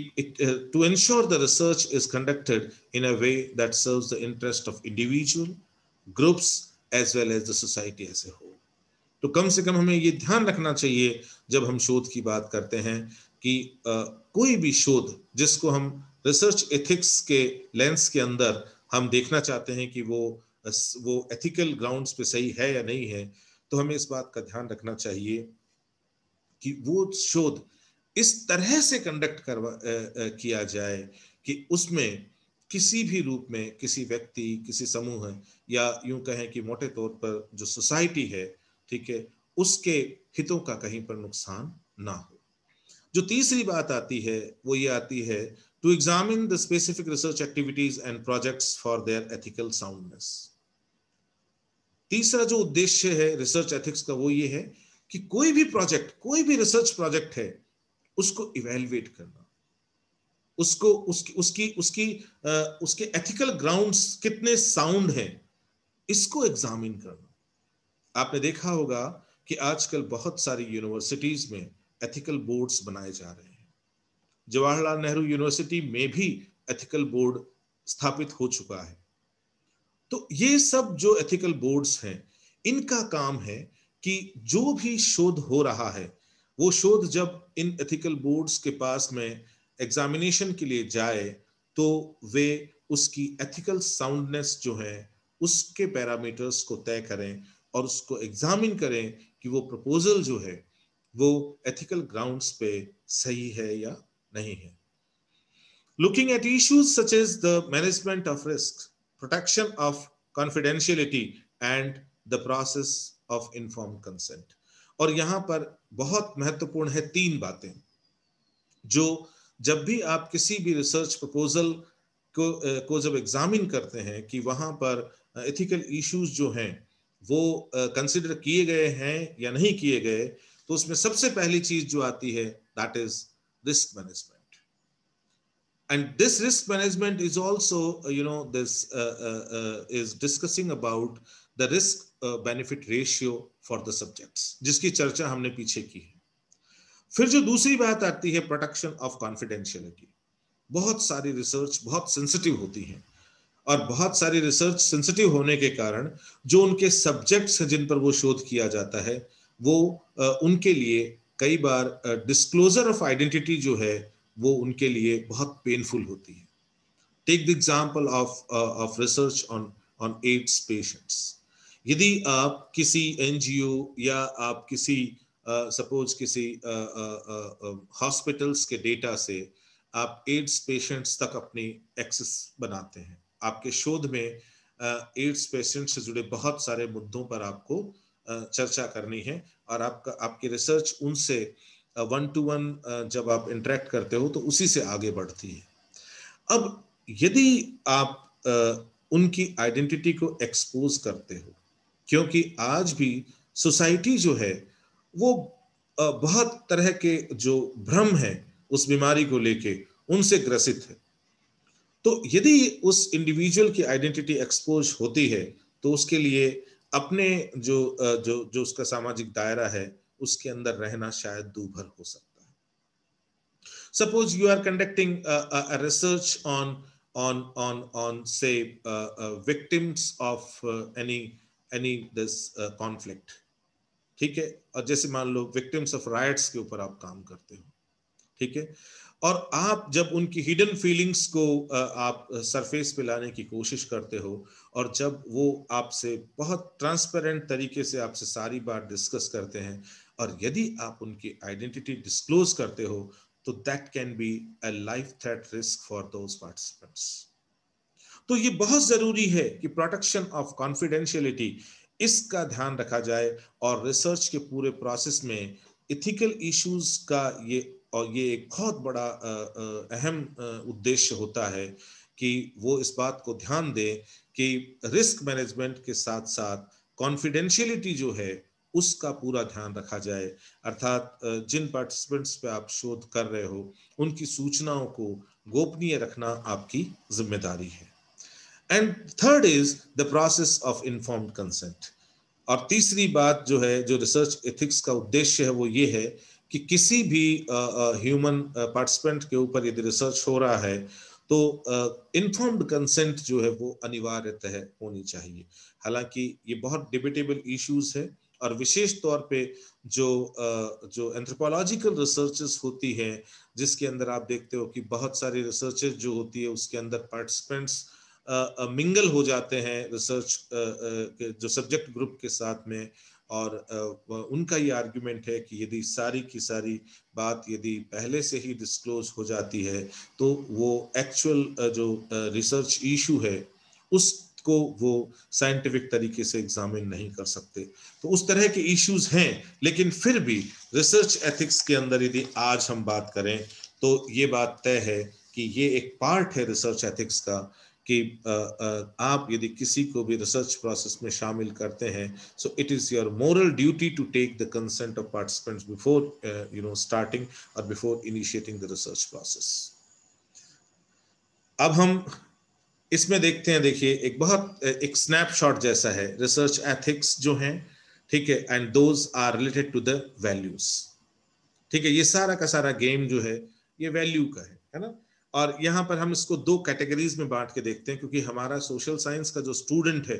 to ensure the research is conducted in a way that serves the interest of individual, groups as well as the society as a whole. तो कम से कम हमें ये ध्यान रखना चाहिए जब हम शोध की बात करते हैं कि कोई भी शोध जिसको हम रिसर्च एथिक्स के लेंस के अंदर हम देखना चाहते हैं कि वो एथिकल ग्राउंड्स पे सही है या नहीं है, तो हमें इस बात का ध्यान रखना चाहिए कि वो शोध इस तरह से कंडक्ट किया जाए कि उसमें किसी भी रूप में किसी व्यक्ति, किसी समूह या यूं कहें कि मोटे तौर पर जो सोसाइटी है, ठीक है, उसके हितों का कहीं पर नुकसान ना हो। जो तीसरी बात आती है वो ये आती है to examine the specific research activities and projects for their ethical soundness. तीसरा जो उद्देश्य है रिसर्च एथिक्स का वो ये है कि कोई भी प्रोजेक्ट, कोई भी रिसर्च प्रोजेक्ट है, उसको इवेल्युएट करना, उसको उसके एथिकल ग्राउंड्स कितने साउंड हैं इसको एग्जामिन करना। आपने देखा होगा कि आजकल बहुत सारी यूनिवर्सिटीज में एथिकल बोर्ड्स बनाए जा रहे हैं। जवाहरलाल नेहरू यूनिवर्सिटी में भी एथिकल बोर्ड स्थापित हो चुका है। तो ये सब जो एथिकल बोर्ड्स हैं, इनका काम है कि जो भी शोध हो रहा है वो शोध जब इन एथिकल बोर्ड्स के पास में एग्जामिनेशन के लिए जाए तो वे उसकी एथिकल साउंडनेस जो है उसके पैरामीटर्स को तय करें और उसको एग्जामिन करें कि वो प्रपोजल जो है वो एथिकल ग्राउंड्स पे सही है या नहीं है। Looking at issues such as the management of risk, protection of confidentiality, and the process of informed consent. और यहां पर बहुत महत्वपूर्ण है तीन बातें जो जब भी आप किसी भी रिसर्च प्रपोजल को जब एग्जामिन करते हैं कि वहां पर एथिकल इश्यूज जो हैं वो कंसिडर किए गए हैं या नहीं किए गए, तो उसमें सबसे पहली चीज जो आती है that is risk management. And this risk management is also this is discussing about the risk benefit ratio for the subjects, जिसकी चर्चा हमने पीछे की है। फिर जो दूसरी बात आती है प्रोटेक्शन ऑफ कॉन्फिडेंशियलिटी। बहुत सारी रिसर्च बहुत सेंसिटिव होती है और बहुत सारी रिसर्च सेंसिटिव होने के कारण जो उनके सब्जेक्ट्स हैं जिन पर वो शोध किया जाता है वो उनके लिए कई बार डिस्क्लोजर ऑफ आइडेंटिटी जो है वो उनके लिए बहुत पेनफुल होती है। Take the example of research on AIDS patients. यदि आप किसी एनजीओ या आप किसी सपोज किसी हॉस्पिटल्स के डेटा से आप एड्स पेशेंट्स तक अपनी एक्सेस बनाते हैं, आपके शोध में एड्स पेशेंट से जुड़े बहुत सारे मुद्दों पर आपको चर्चा करनी है और आपकी रिसर्च उनसे वन टू वन जब आप इंटरेक्ट करते हो तो उसी से आगे बढ़ती है। अब यदि आप उनकी आइडेंटिटी को एक्सपोज करते हो, क्योंकि आज भी सोसाइटी जो है वो बहुत तरह के जो भ्रम है उस बीमारी को लेके उनसे ग्रसित है, तो यदि उस इंडिविजुअल की आइडेंटिटी एक्सपोज होती है तो उसके लिए अपने जो उसका सामाजिक दायरा है उसके अंदर रहना शायद दूभर हो सकता है। Suppose you are conducting a research on say victims of any this conflict, ठीक है, और जैसे मान लो victims of riots के ऊपर आप काम करते हो, ठीक है। और आप जब उनकी हिडन फीलिंग्स को आप सरफेस पे लाने की कोशिश करते हो, और जब वो आपसे बहुत ट्रांसपेरेंट तरीके से आपसे सारी बात डिस्कस करते हैं, और यदि आप उनकी आइडेंटिटी डिस्क्लोज करते हो, तो that can be a life threat risk for those participants. तो ये बहुत जरूरी है कि प्रोटेक्शन ऑफ कॉन्फिडेंशियलिटी, इसका ध्यान रखा जाए, और रिसर्च के पूरे प्रोसेस में इथिकल इश्यूज का ये एक बहुत बड़ा अहम उद्देश्य होता है कि वो इस बात को ध्यान दे कि रिस्क मैनेजमेंट के साथ साथ कॉन्फिडेंशियलिटी जो है उसका पूरा ध्यान रखा जाए। अर्थात जिन पार्टिसिपेंट्स पे आप शोध कर रहे हो, उनकी सूचनाओं को गोपनीय रखना आपकी जिम्मेदारी है। And third is the process of informed consent. और तीसरी बात जो है, जो रिसर्च एथिक्स का उद्देश्य है, वो ये है कि किसी भी ह्यूमन पार्टिसिपेंट के ऊपर यदि रिसर्च हो रहा है, तो इन्फॉर्म्ड कंसेंट जो है वो अनिवार्यतः होनी चाहिए। हालांकि ये बहुत डिबेटेबल इश्यूज है, और विशेष तौर पे जो एंथ्रोपोलॉजिकल रिसर्चेस होती है, जिसके अंदर आप देखते हो कि बहुत सारी रिसर्चेस जो होती है उसके अंदर पार्टिसिपेंट्स मिंगल हो जाते हैं रिसर्च के जो सब्जेक्ट ग्रुप के साथ में, और उनका ये आर्ग्यूमेंट है कि यदि सारी की सारी बात यदि पहले से ही डिस्क्लोज हो जाती है, तो वो एक्चुअल जो रिसर्च इशू है उसको वो साइंटिफिक तरीके से एग्जामिन नहीं कर सकते। तो उस तरह के इश्यूज हैं, लेकिन फिर भी रिसर्च एथिक्स के अंदर यदि आज हम बात करें, तो ये बात तय है कि ये एक पार्ट है रिसर्च एथिक्स का कि आप यदि किसी को भी रिसर्च प्रोसेस में शामिल करते हैं, so it is your moral duty to take the consent of participants before starting और before initiating the research process. अब हम इसमें देखते हैं, देखिए एक स्नैपशॉट जैसा है रिसर्च एथिक्स जो हैं, ठीक है, and those are related to the values. ठीक है, ये सारा का सारा गेम जो है ये वैल्यू का है ना। और यहाँ पर हम इसको दो कैटेगरीज में बांट के देखते हैं, क्योंकि हमारा सोशल साइंस का जो स्टूडेंट है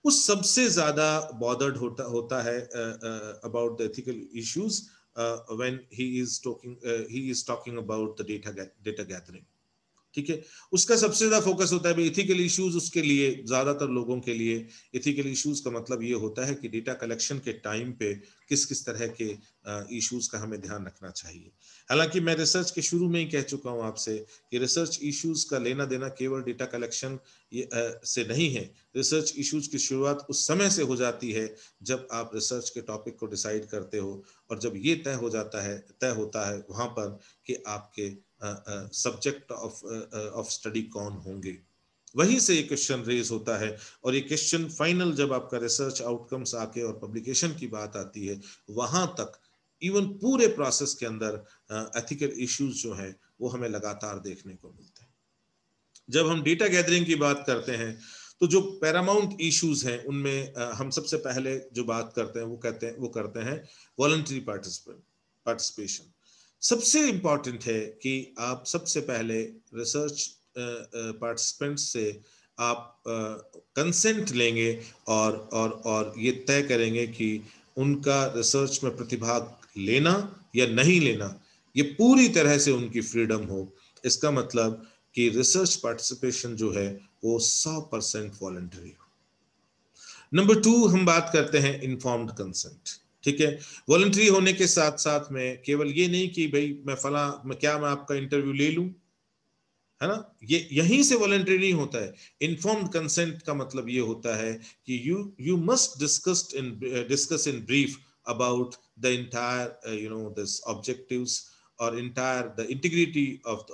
वो सबसे ज्यादा बॉदर्ड होता है about the ethical issues when he is talking about the data gathering. ठीक है, उसका सबसे ज्यादा फोकस होता है इथिकल इश्यूज। उसके लिए, ज्यादातर लोगों के लिए इथिकल इश्यूज का मतलब ये होता है कि डेटा कलेक्शन के टाइम पे किस किस तरह के इश्यूज का हमें ध्यान रखना चाहिए। हालांकि मैं रिसर्च के शुरू में ही कह चुका हूं आपसे कि रिसर्च इश्यूज का लेना देना केवल डेटा कलेक्शन से नहीं है। रिसर्च इश्यूज की शुरुआत उस समय से हो जाती है जब आप रिसर्च के टॉपिक को डिसाइड करते हो, और जब ये तय होता है वहां पर कि आपके सब्जेक्ट ऑफ स्टडी कौन होंगे। वहीं से ये क्वेश्चन रेज होता है, और ये क्वेश्चन फाइनल जब आपका रिसर्च आउटकम्स आके और पब्लिकेशन की बात आती है, वहां तक इवन पूरे प्रोसेस के अंदर एथिकल इश्यूज जो है वो हमें लगातार देखने को मिलते हैं। जब हम डेटा गैदरिंग की बात करते हैं, तो जो पैरामाउंट इश्यूज हैं उनमें हम सबसे पहले जो बात करते हैं वो करते हैं वॉलंटरी पार्टिसिपेशन। सबसे इंपॉर्टेंट है कि आप सबसे पहले रिसर्च पार्टिसिपेंट्स से आप कंसेंट लेंगे, और ये तय करेंगे कि उनका रिसर्च में प्रतिभाग लेना या नहीं लेना, ये पूरी तरह से उनकी फ्रीडम हो। इसका मतलब कि रिसर्च पार्टिसिपेशन जो है वो 100% वॉलंटरी हो। नंबर 2 हम बात करते हैं इन्फॉर्म्ड कंसेंट। ठीक है, वॉलंटरी होने के साथ साथ में केवल ये नहीं कि भाई मैं आपका इंटरव्यू ले लूं, है ना, ये यहीं से वॉलंटरी नहीं होता है। इन्फॉर्म्ड कंसेंट का मतलब ये होता है कि you must discuss in brief about the entire this objectives और entire the integrity of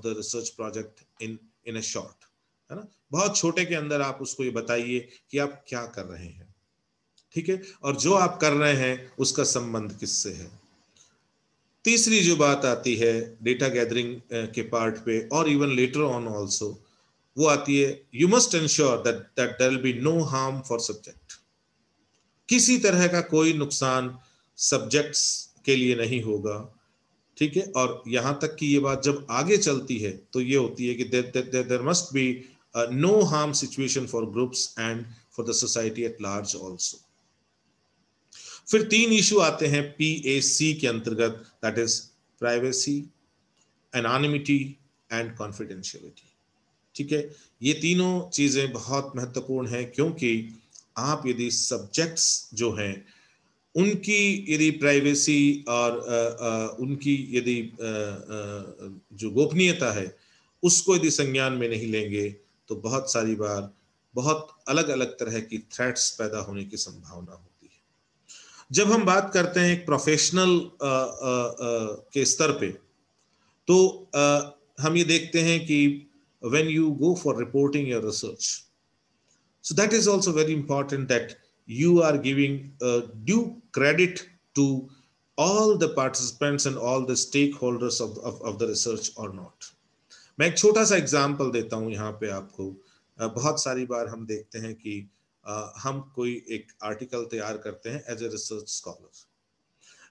the research project in a short, है ना। बहुत छोटे के अंदर आप उसको ये बताइए कि आप क्या कर रहे हैं, ठीक है, और जो आप कर रहे हैं उसका संबंध किससे है। तीसरी जो बात आती है डेटा गैदरिंग के पार्ट पे, और इवन लेटर ऑन आल्सो, वो आती है you must ensure that there will be no harm for subject. किसी तरह का कोई नुकसान सब्जेक्ट्स के लिए नहीं होगा, ठीक है। और यहां तक कि ये बात जब आगे चलती है तो ये होती है कि there must be no harm situation for groups and for the society at large also. फिर 3 इशू आते हैं PAC के अंतर्गत, that is privacy, anonymity and confidentiality. ठीक है, ये तीनों चीजें बहुत महत्वपूर्ण हैं, क्योंकि आप यदि सब्जेक्ट्स जो हैं उनकी यदि प्राइवेसी और उनकी यदि जो गोपनीयता है उसको यदि संज्ञान में नहीं लेंगे तो बहुत सारी बार बहुत अलग अलग तरह की थ्रेट्स पैदा होने की संभावना होती है। जब हम बात करते हैं एक प्रोफेशनल के स्तर पे, तो हम ये देखते हैं कि when you go for reporting your research, so that is also very important that you are giving due credit to all the participants and all the stakeholders of the research or not. मैं एक छोटा सा example देता हूं यहाँ पे आपको। बहुत सारी बार हम देखते हैं कि हम कोई एक आर्टिकल तैयार करते हैं as a research scholar,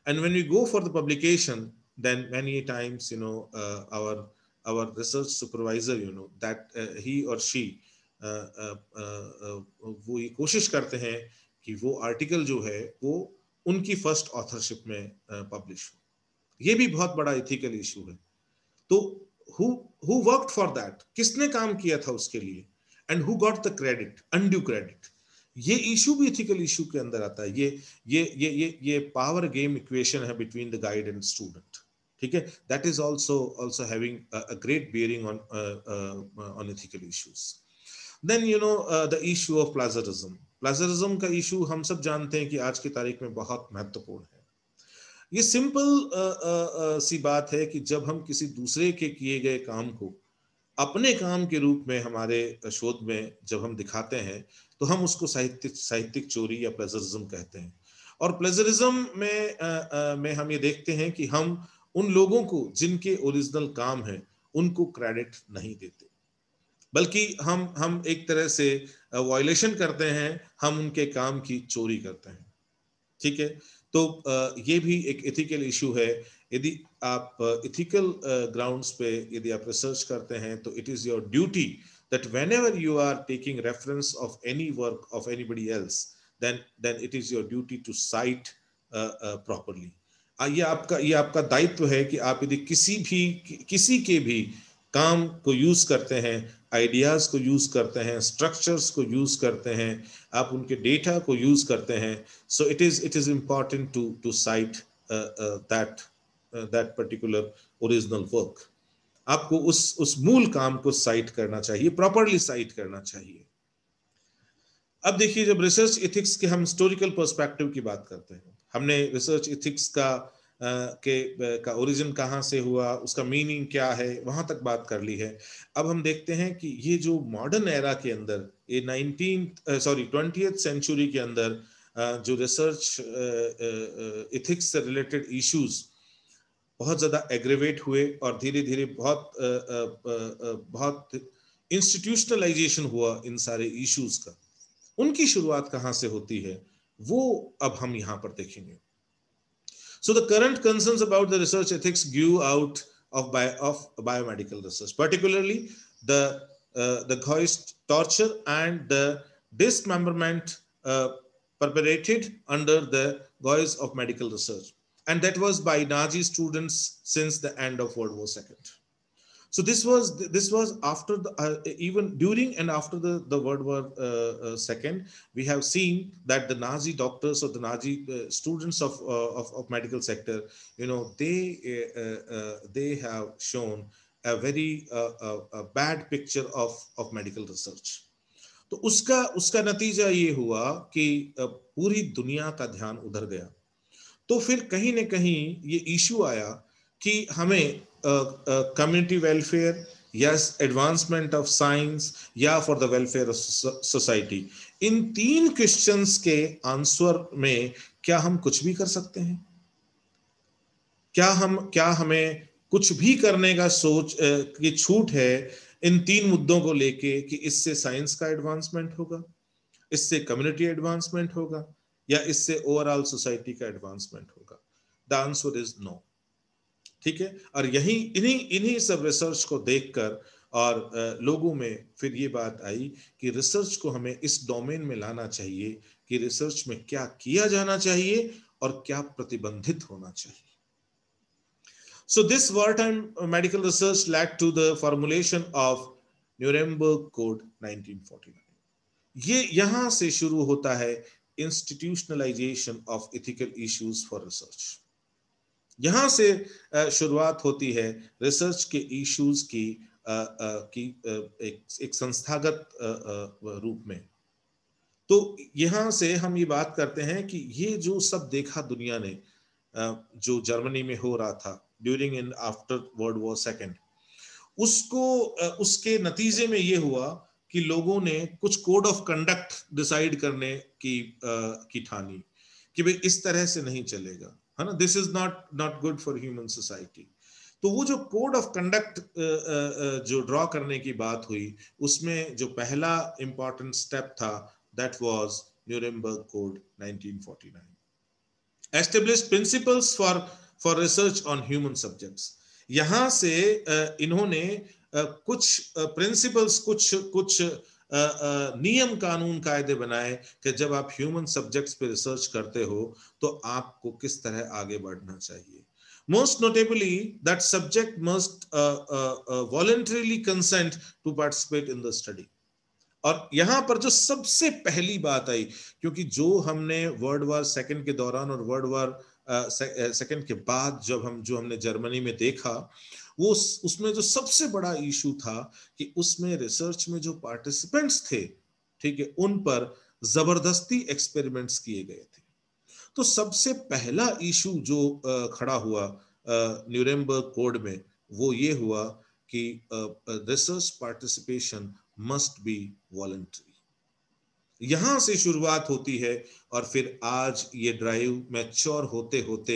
and when we go for the publication, then many times our research supervisor, that he or she वो ये कोशिश करते हैं कि वो आर्टिकल जो है वो उनकी फर्स्ट ऑथरशिप में पब्लिश हो। ये भी बहुत बड़ा इथिकल इशू है। तो who worked for that, किसने काम किया था उसके लिए, and who got the credit, undue credit, ये इशू भी इथिकल इशू के अंदर आता है। ये पावर गेम इक्वेशन है between the guide and student. ठीक है, that is also having a great bearing on ethical issues. Then the issue of plagiarism का इशू हम सब जानते हैं कि आज की तारीख में बहुत महत्वपूर्ण है। ये सिंपल सी बात है कि जब हम किसी दूसरे के किए गए काम को अपने काम के रूप में हमारे शोध में जब हम दिखाते हैं तो हम उसको साहित्यिक चोरी या प्लेजरिज्म कहते हैं। और प्लेजरिज्म में हम ये देखते हैं कि हम उन लोगों को जिनके ओरिजिनल काम है उनको क्रेडिट नहीं देते, बल्कि हम एक तरह से वायलेशन करते हैं, हम उनके काम की चोरी करते हैं। ठीक है, तो ये भी एक एथिकल इशू है। यदि आप इथिकल ग्राउंड्स पे यदि आप रिसर्च करते हैं तो it is your duty that whenever you are taking reference of any work of anybody else, then it is your duty to cite properly. ये आपका दायित्व है कि आप यदि किसी के भी काम को यूज करते हैं, आइडियाज को यूज करते हैं, स्ट्रक्चर्स को यूज करते हैं, आप उनके डेटा को यूज करते हैं, so it is important to cite that particular original work. आपको उस मूल काम को साइट करना चाहिए, प्रॉपरली साइट करना चाहिए। अब देखिए, जब रिसर्च एथिक्स के हम हिस्टोरिकल पर्सपेक्टिव की बात करते हैं, हमने रिसर्च एथिक्स का ओरिजिन कहाँ से हुआ, उसका मीनिंग क्या है, वहां तक बात कर ली है। अब हम देखते हैं कि ये जो मॉडर्न एरा के अंदर, ये 20th सेंचुरी के अंदर जो रिसर्च एथिक्स से रिलेटेड इश्यूज बहुत ज्यादा एग्रेवेट हुए और धीरे धीरे बहुत इंस्टीट्यूशनलाइजेशन हुआ इन सारे इश्यूज का। उनकी शुरुआत कहां से होती है वो अब हम यहां पर देखेंगे। So the current concerns about the research ethics grew out of biomedical research, particularly the Ghost torture and the dismemberment perpetrated under the guise of medical research, and that was by Nazi students since the end of World War II. So this was after even during and after the World War II, we have seen that the Nazi doctors or the Nazi students of medical sector, they have shown a very bad picture of medical research. तो उसका नतीजा ये हुआ कि पूरी दुनिया का ध्यान उधर गया। तो फिर कहीं न कहीं ये इशू आया कि हमें कम्युनिटी वेलफेयर या एडवांसमेंट ऑफ साइंस या for the welfare of society, in 3 questions के आंसर में क्या हम कुछ भी कर सकते हैं? क्या हमें कुछ भी करने का सोच की छूट है इन 3 मुद्दों को लेके कि इससे साइंस का एडवांसमेंट होगा, इससे कम्युनिटी एडवांसमेंट होगा या इससे ओवरऑल सोसाइटी का एडवांसमेंट होगा? The answer is no. ठीक है, और इन्हीं सब रिसर्च को देखकर और लोगों में फिर ये बात आई कि रिसर्च को हमें इस डोमेन में लाना चाहिए कि रिसर्च में क्या किया जाना चाहिए और क्या प्रतिबंधित होना चाहिए। So this wartime medical research led to the formulation of Nuremberg code 1949. ये यहां से शुरू होता है institutionalisation of ethical issues for research. यहां से शुरुआत होती है रिसर्च के इश्यूज की एक संस्थागत रूप में। तो यहां से हम ये बात करते हैं कि ये जो सब देखा दुनिया ने, जो जर्मनी में हो रहा था during and after world war second, उसको उसके नतीजे में ये हुआ कि लोगों ने कुछ कोड ऑफ कंडक्ट डिसाइड करने की ठानी कि भाई इस तरह से नहीं चलेगा, है ना, this is not good for human society. तो वो जो कोड ऑफ कंडक्ट जो ड्रॉ करने की बात हुई, उसमें जो पहला इंपॉर्टेंट स्टेप था that was Nuremberg code 1949, established principles for research on human subjects. यहां से इन्होंने कुछ प्रिंसिपल्स, कुछ नियम कानून कायदे बनाए कि जब आप ह्यूमन सब्जेक्ट्स पे रिसर्च करते हो तो आपको किस तरह आगे बढ़ना चाहिए। Most notably, that subject must voluntarily consent to participate in the study. और यहां पर जो सबसे पहली बात आई, क्योंकि जो हमने वर्ल्ड वॉर सेकंड के दौरान और वर्ल्ड वॉर सेकंड के बाद जो हमने जर्मनी में देखा, वो उसमें जो सबसे बड़ा इशू था कि उसमें रिसर्च में जो पार्टिसिपेंट्स थे, ठीक है, उन पर जबरदस्ती एक्सपेरिमेंट्स किए गए थे। तो सबसे पहला इशू जो खड़ा हुआ न्यूरेमबर्ग कोड में, वो ये हुआ कि research participation must be voluntary. यहां से शुरुआत होती है और फिर आज ये ड्राइव मैच्योर होते होते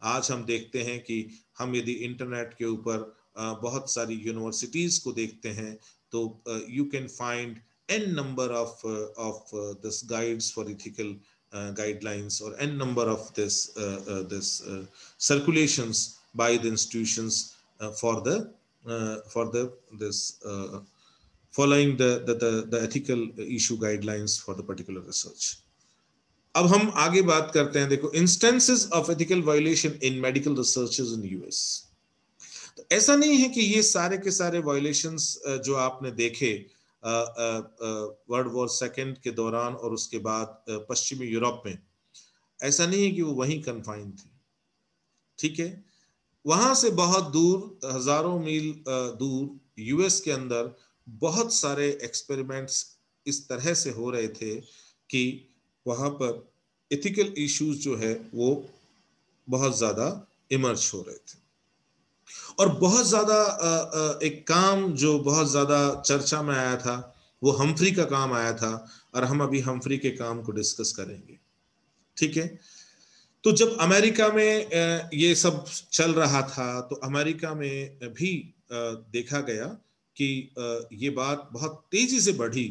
आज हम देखते हैं कि हम यदि इंटरनेट के ऊपर बहुत सारी यूनिवर्सिटीज को देखते हैं तो you can find n number of this guides for ethical guidelines, or n number of this circulations by the institutions for this following the ethical issue guidelines for the particular research. अब हम आगे बात करते हैं, देखो, instances of ethical violation in medical researches in US. तो ऐसा नहीं है कि ये सारे के सारे वायलेशंस जो आपने देखे वर्ल्ड वॉर सेकेंड के दौरान और उसके बाद पश्चिमी यूरोप में, ऐसा नहीं है कि वो वहीं कन्फाइन थी, ठीक है। वहां से बहुत दूर, हजारों मील दूर यूएस के अंदर बहुत सारे एक्सपेरिमेंट्स इस तरह से हो रहे थे कि वहां पर एथिकल इश्यूज जो है वो बहुत ज्यादा इमर्ज हो रहे थे। और बहुत ज्यादा एक काम जो बहुत ज्यादा चर्चा में आया था, वो हम्फ्री का काम आया था, और हम अभी हम्फ्री के काम को डिस्कस करेंगे, ठीक है। तो जब अमेरिका में ये सब चल रहा था तो अमेरिका में भी देखा गया कि ये बात बहुत तेजी से बढ़ी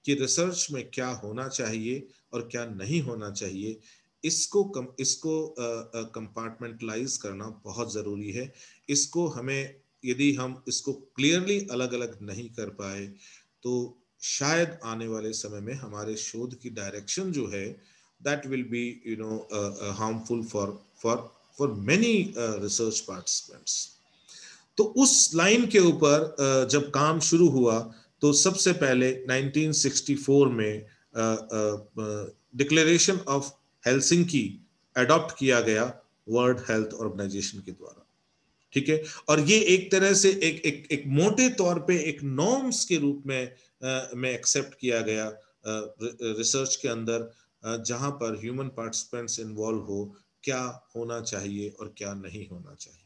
कि रिसर्च में क्या होना चाहिए और क्या नहीं होना चाहिए। इसको कंपार्टमेंटलाइज करना बहुत जरूरी है। इसको हमें, यदि हम इसको क्लियरली अलग अलग नहीं कर पाए तो शायद आने वाले समय में हमारे शोध की डायरेक्शन जो है that will be harmful for many research participants. तो उस लाइन के ऊपर जब काम शुरू हुआ तो सबसे पहले 1964 में डिक्लेरेशन ऑफ हेलसिंकी अडॉप्ट किया गया वर्ल्ड हेल्थ ऑर्गेनाइजेशन के द्वारा, ठीक है। और ये एक तरह से एक मोटे तौर पे एक नॉर्म्स के रूप में एक्सेप्ट किया गया रिसर्च के अंदर, जहां पर ह्यूमन पार्टिसिपेंट्स इन्वॉल्व हो, क्या होना चाहिए और क्या नहीं होना चाहिए।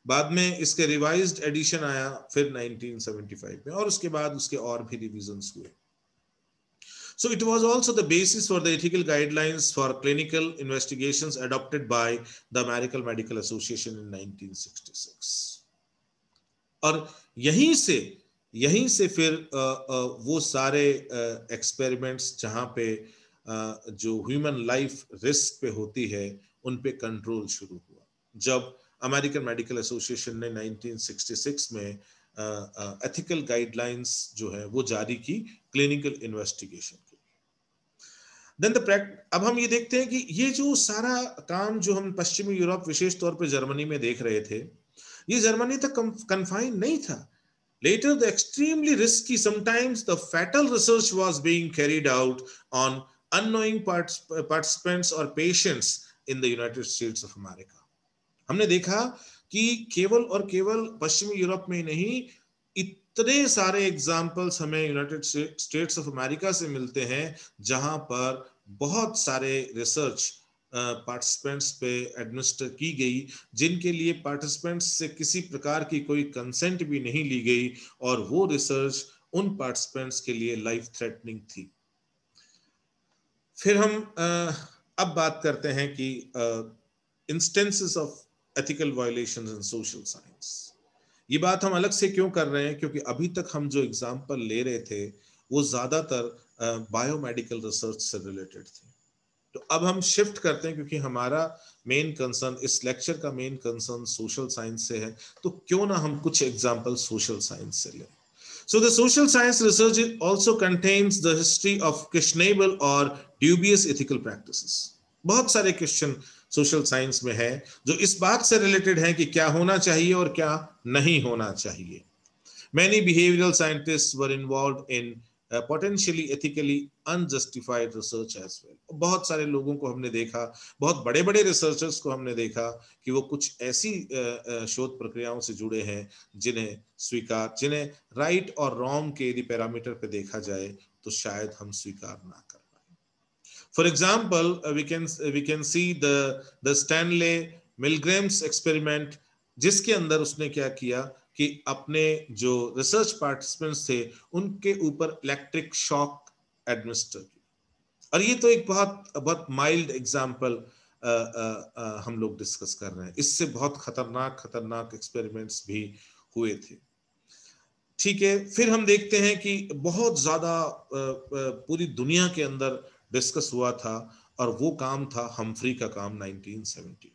बाद में इसके रिवाइज्ड एडिशन आया फिर 1975 में, और उसके बाद उसके और भी रिवीजन्स हुए। So it was also the basis for the ethical guidelines for clinical investigations adopted by the American Medical Association in 1966. और यहीं से फिर वो सारे एक्सपेरिमेंट्स जहां पे जो ह्यूमन लाइफ रिस्क पे होती है उन पे कंट्रोल शुरू हुआ, जब अमेरिकन मेडिकल एसोसिएशन ने 1966 में एथिकल गाइडलाइंस जो है वो जारी की क्लिनिकल इन्वेस्टिगेशन के। देन अब हम ये देखते हैं कि ये जो सारा काम जो हम पश्चिमी यूरोप, विशेष तौर पे जर्मनी में देख रहे थे, ये जर्मनी तक कन्फाइन नहीं था. Later, the extremely risky, sometimes the fatal research was being carried out on unknowing participants or patients in the United States of America. हमने देखा कि केवल और केवल पश्चिमी यूरोप में नहीं, इतने सारे एग्जाम्पल्स हमें यूनाइटेड स्टेट्स ऑफ अमेरिका से मिलते हैं जहां पर बहुत सारे रिसर्च पार्टिसिपेंट्स पे एडमिनिस्टर की गई, जिनके लिए पार्टिसिपेंट्स से किसी प्रकार की कोई कंसेंट भी नहीं ली गई, और वो रिसर्च उन पार्टिसिपेंट्स के लिए लाइफ थ्रेटनिंग थी. फिर हम अब बात करते हैं कि instances of ethical violations in social science. ये बात हम अलग से क्यों कर रहे हैं? क्योंकि अभी तक हम जो एग्जाम्पल ले रहे थे वो ज्यादातर बायोमेडिकल रिसर्च से रिलेटेड थे. तो अब हम शिफ्ट करते हैं, क्योंकि हमारा मेन कंसर्न, इस लेक्चर का मेन कंसर्न सोशल साइंस से है, तो क्यों ना हम कुछ एग्जांपल सोशल साइंस से लें. So the social science research also contains the history of questionable or dubious ethical practices. बहुत सारे क्वेश्चन सोशल साइंस में है जो इस बात से रिलेटेड है कि क्या होना चाहिए और क्या नहीं होना चाहिए. Many behavioral scientists were involved in potentially ethically unjustified research as well. बहुत सारे लोगों को हमने देखा, बहुत बड़े बड़े रिसर्चर्स को हमने देखा कि वो कुछ ऐसी शोध प्रक्रियाओं से जुड़े हैं जिन्हें राइट और रॉन्ग के यदि पैरामीटर पे देखा जाए तो शायद हम स्वीकार ना कर पाए. For example we can see the Stanley Milgram's experiment, जिसके अंदर उसने क्या किया कि अपने जो रिसर्च पार्टिसिपेंट्स थे उनके ऊपर इलेक्ट्रिक शॉक एडमिनिस्टर की. और ये तो एक बहुत माइल्ड एग्जांपल हम लोग डिस्कस कर रहे हैं. इससे बहुत खतरनाक एक्सपेरिमेंट्स भी हुए थे. ठीक है, फिर हम देखते हैं कि बहुत ज्यादा पूरी दुनिया के अंदर डिस्कस हुआ था, और वो काम था हम्फ्री का काम 1970.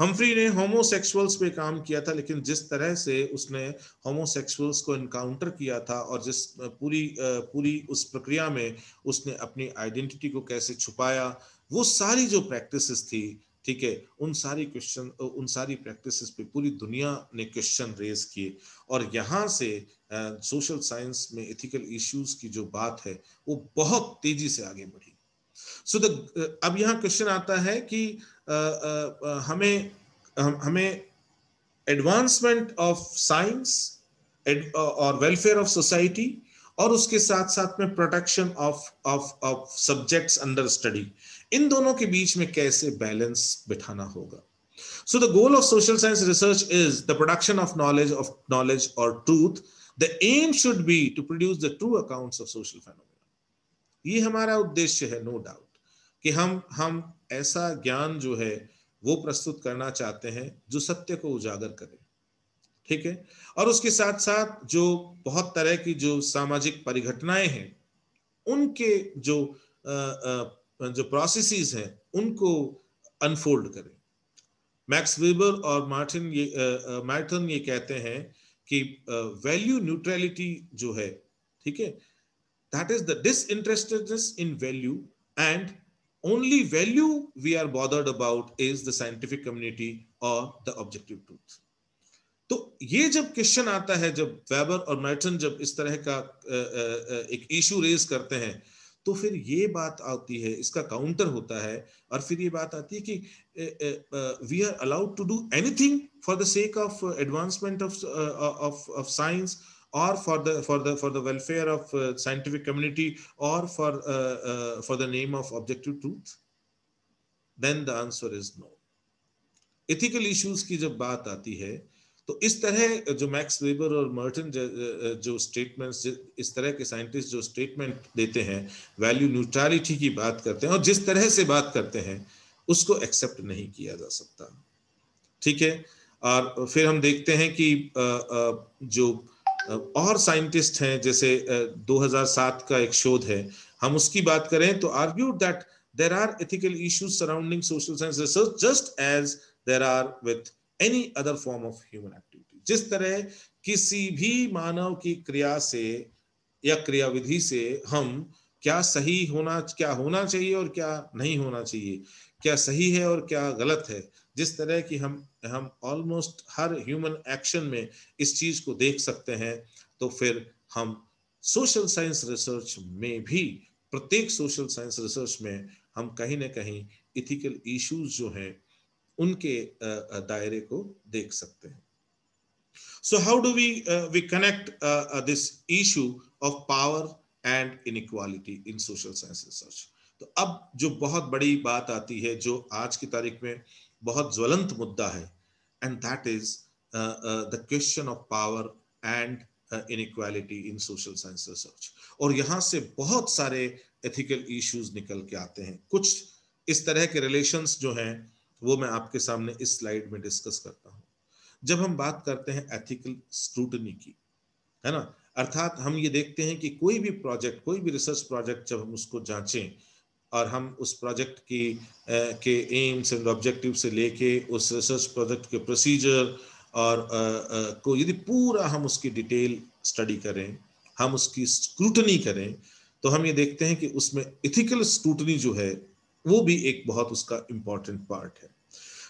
हम्फ्री ने होमोसेक्सुअल्स पे काम किया था, लेकिन जिस तरह से उसने होमोसेक्सुअल्स को एनकाउंटर किया था और जिस पूरी उस प्रक्रिया में उसने अपनी आइडेंटिटी को कैसे छुपाया, वो सारी जो प्रैक्टिसेस थी, ठीक है, उन सारी प्रैक्टिसेस पे पूरी दुनिया ने क्वेश्चन रेज किए. और यहाँ से सोशल साइंस में एथिकल इश्यूज की जो बात है वो बहुत तेजी से आगे बढ़ी. अब यहाँ क्वेश्चन आता है कि हमें एडवांसमेंट ऑफ साइंस और वेलफेयर ऑफ सोसाइटी और उसके साथ साथ में protection of subjects under study, इन दोनों के बीच में कैसे बैलेंस बिठाना होगा. So the goal of social science research is the production of knowledge or truth. The aim should be to produce the true accounts of social phenomena. ये हमारा उद्देश्य है, नो डाउट, कि हम ऐसा ज्ञान जो है वो प्रस्तुत करना चाहते हैं जो सत्य को उजागर करे. ठीक है, और उसके साथ साथ जो बहुत तरह की जो सामाजिक परिघटनाएं हैं उनके जो प्रोसेसेस हैं उनको अनफोल्ड करें. मैक्स वेबर और मार्टिन ये कहते हैं कि वैल्यू न्यूट्रलिटी जो है, ठीक है, that is the disinterestedness in value, and only value we are bothered about is the scientific community or the objective truth. तो ये जब क्वेश्चन आता है, जब वेबर और मार्टिन जब इस तरह का एक इशू रेज करते हैं, तो फिर ये बात आती है, इसका काउंटर होता है, और फिर ये बात आती है कि we are allowed to do anything for the sake of advancement of science, or for the welfare of scientific community, or for the name of objective truth. Then the answer is no. Ethical issues की जब बात आती है तो इस तरह जो max weber और मार्टिन जो स्टेटमेंट्स, इस तरह के साइंटिस्ट जो स्टेटमेंट देते हैं, वैल्यू न्यूट्रलिटी की बात करते हैं और जिस तरह से बात करते हैं उसको एक्सेप्ट नहीं किया जा सकता. ठीक है, और फिर हम देखते हैं कि जो और साइंटिस्ट हैं, जैसे 2007 का एक शोध है, हम उसकी बात करें तो argued that there are ethical issues surrounding social science research just as there are with any other form of human activity. जिस तरह किसी भी मानव की क्रिया से या क्रियाविधि से हम क्या सही होना, क्या होना चाहिए और क्या नहीं होना चाहिए, क्या सही है और क्या गलत है, जिस तरह की हम ऑलमोस्ट हर ह्यूमन एक्शन में इस चीज को देख सकते हैं, तो फिर हम सोशल साइंस रिसर्च में भी, प्रत्येक सोशल साइंस रिसर्च में हम कहीं ना कहीं इथिकल इश्यूज जो हैं उनके दायरे को देख सकते हैं. So how do we connect this issue of power and inequality in social science research? तो अब जो बहुत बड़ी बात आती है, जो आज की तारीख में बहुत ज्वलंत मुद्दा है, and that is the question of power and inequality in social science research. और यहाँ से बहुत सारे ethical issues निकल के आते हैं. कुछ इस तरह के relations जो हैं वो मैं आपके सामने इस स्लाइड में डिस्कस करता हूँ. जब हम बात करते हैं एथिकल स्क्रूटनी की, है ना, अर्थात हम ये देखते हैं कि कोई भी प्रोजेक्ट, कोई भी रिसर्च प्रोजेक्ट जब हम उसको जांचें और हम उस प्रोजेक्ट की के एम्स एंड ऑब्जेक्टिव से लेके उस रिसर्च प्रोजेक्ट के प्रोसीजर और को यदि पूरा हम उसकी डिटेल स्टडी करें, हम उसकी स्क्रूटनी करें, तो हम ये देखते हैं कि उसमें इथिकल स्क्रूटनी जो है वो भी एक बहुत उसका इंपॉर्टेंट पार्ट है.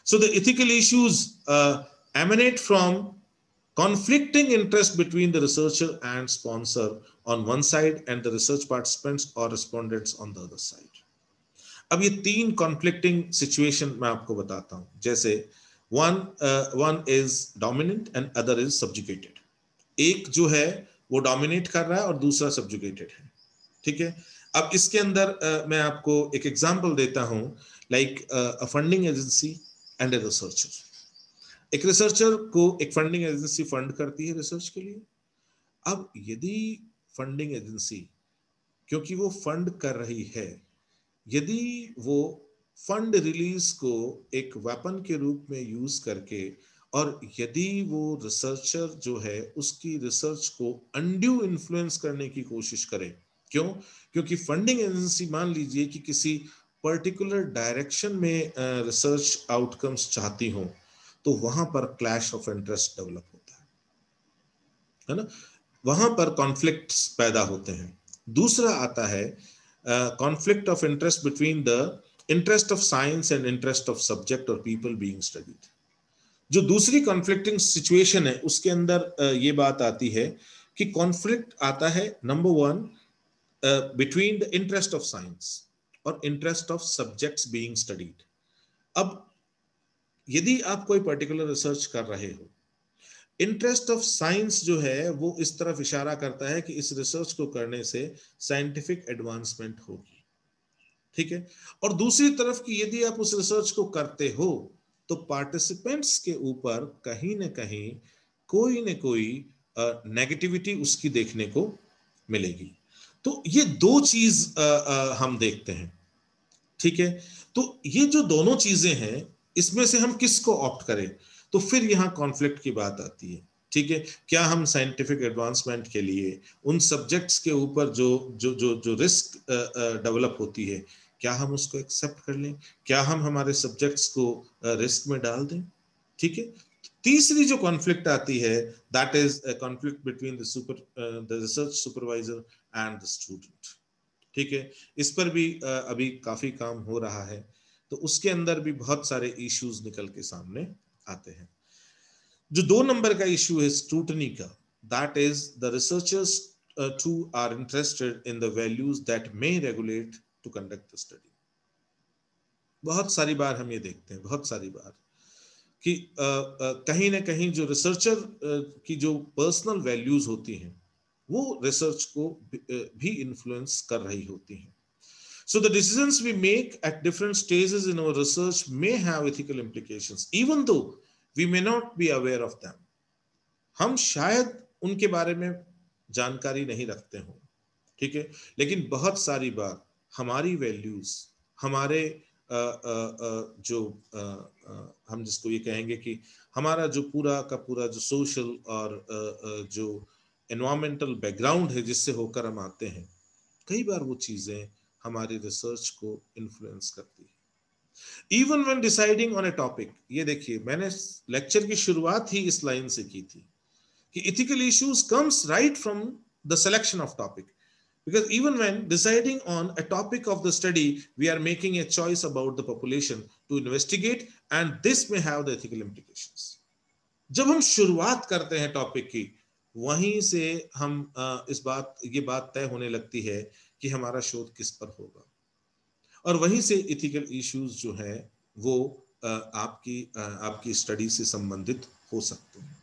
So the ethical issues emanate from conflicting interest between the researcher and sponsor on one side and the research participants or respondents on the other side. अब ये तीन conflicting situation मैं आपको बताता हूं. जैसे one is dominant and other is subjugated. एक जो है वो dominate कर रहा है और दूसरा subjugated है. ठीक है. अब इसके अंदर मैं आपको एक एग्जांपल देता हूं, like a funding agency and a researcher. एक रिसर्चर को एक फंडिंग एजेंसी फंड करती है रिसर्च के लिए. अब यदि फंडिंग एजेंसी, क्योंकि वो फंड कर रही है, यदि वो फंड रिलीज को एक वेपन के रूप में यूज करके, और यदि वो रिसर्चर जो है उसकी रिसर्च को अनड्यू इन्फ्लुएंस करने की कोशिश करे, क्यों? क्योंकि फंडिंग एजेंसी मान लीजिए कि किसी पर्टिकुलर डायरेक्शन में रिसर्च आउटकम्स चाहती हो, तो वहां पर क्लैश ऑफ इंटरेस्ट डेवलप होता है ना, वहां पर कॉन्फ्लिक्ट्स पैदा होते हैं. दूसरा आता है conflict of interest between the interest of science and interest of subject और पीपल बीइंग स्टडीड. जो दूसरी कॉन्फ्लिक्टिंग सिचुएशन है उसके अंदर ये बात आती है कि कॉन्फ्लिक्ट आता है number one between the interest of science और interest of subjects being studied. अब यदि आप कोई पर्टिकुलर रिसर्च कर रहे हो, इंटरेस्ट ऑफ साइंस जो है वो इस तरफ इशारा करता है कि इस रिसर्च को करने से साइंटिफिक एडवांसमेंट होगी, ठीक है. और दूसरी तरफ की यदि आप उस रिसर्च को करते हो तो पार्टिसिपेंट्स के ऊपर कहीं ना कहीं कोई ना कोई नेगेटिविटी उसकी देखने को मिलेगी. तो ये दो चीज हम देखते हैं, ठीक है. तो ये जो दोनों चीजें हैं, इसमें से हम किसको ऑप्ट करें, तो फिर यहां कॉन्फ्लिक्ट की बात आती है, ठीक है. क्या हम साइंटिफिक एडवांसमेंट के लिए उन सब्जेक्ट्स के ऊपर जो जो जो जो रिस्क डेवलप होती है, क्या हम उसको एक्सेप्ट कर लें, क्या हम हमारे सब्जेक्ट्स को रिस्क में डाल दें, ठीक है. तीसरी जो कॉन्फ्लिक्ट आती है, that is a conflict between the research supervisor and the student, ठीक है. इस पर भी अभी काफी काम हो रहा है, तो उसके अंदर भी बहुत सारे इश्यूज निकल के सामने आते हैं. जो 2 नंबर का इश्यू है स्क्रूटनी का, that is the researchers too are interested in the values that may regulate to conduct the study. बहुत सारी बार हम ये देखते हैं, बहुत सारी बार कि कहीं ना कहीं जो रिसर्चर की जो पर्सनल वैल्यूज होती हैं वो रिसर्च को भी इन्फ्लुएंस कर रही होती हैं. So the decisions we make at different stages in our research may have ethical implications, even though we may not be aware of them. हम शायद उनके बारे में जानकारी नहीं रखते हो, ठीक है, लेकिन बहुत सारी बार हमारी वैल्यूज, हमारे जो हम जिसको ये कहेंगे कि हमारा जो पूरा का पूरा जो सोशल और जो एनवायरमेंटल बैकग्राउंड है जिससे होकर हम आते हैं, कई बार वो चीजें हमारी रिसर्च को इन्फ्लुएंस करती है. Even when deciding on A topic, ये देखिए मैंने लेक्चर की शुरुआत ही इस लाइन से की थी कि ethical issues comes right from the selection of topic. Because even when deciding on a topic of the study, we are making a choice about the population to investigate, and this may have the ethical implications. जब हम शुरुआत करते हैं topic की, वहीं से हम ये बात तय होने लगती है कि हमारा शोध किस पर होगा, और वहीं से इथिकल इश्यूज जो है वो आपकी स्टडी से संबंधित हो सकते हैं.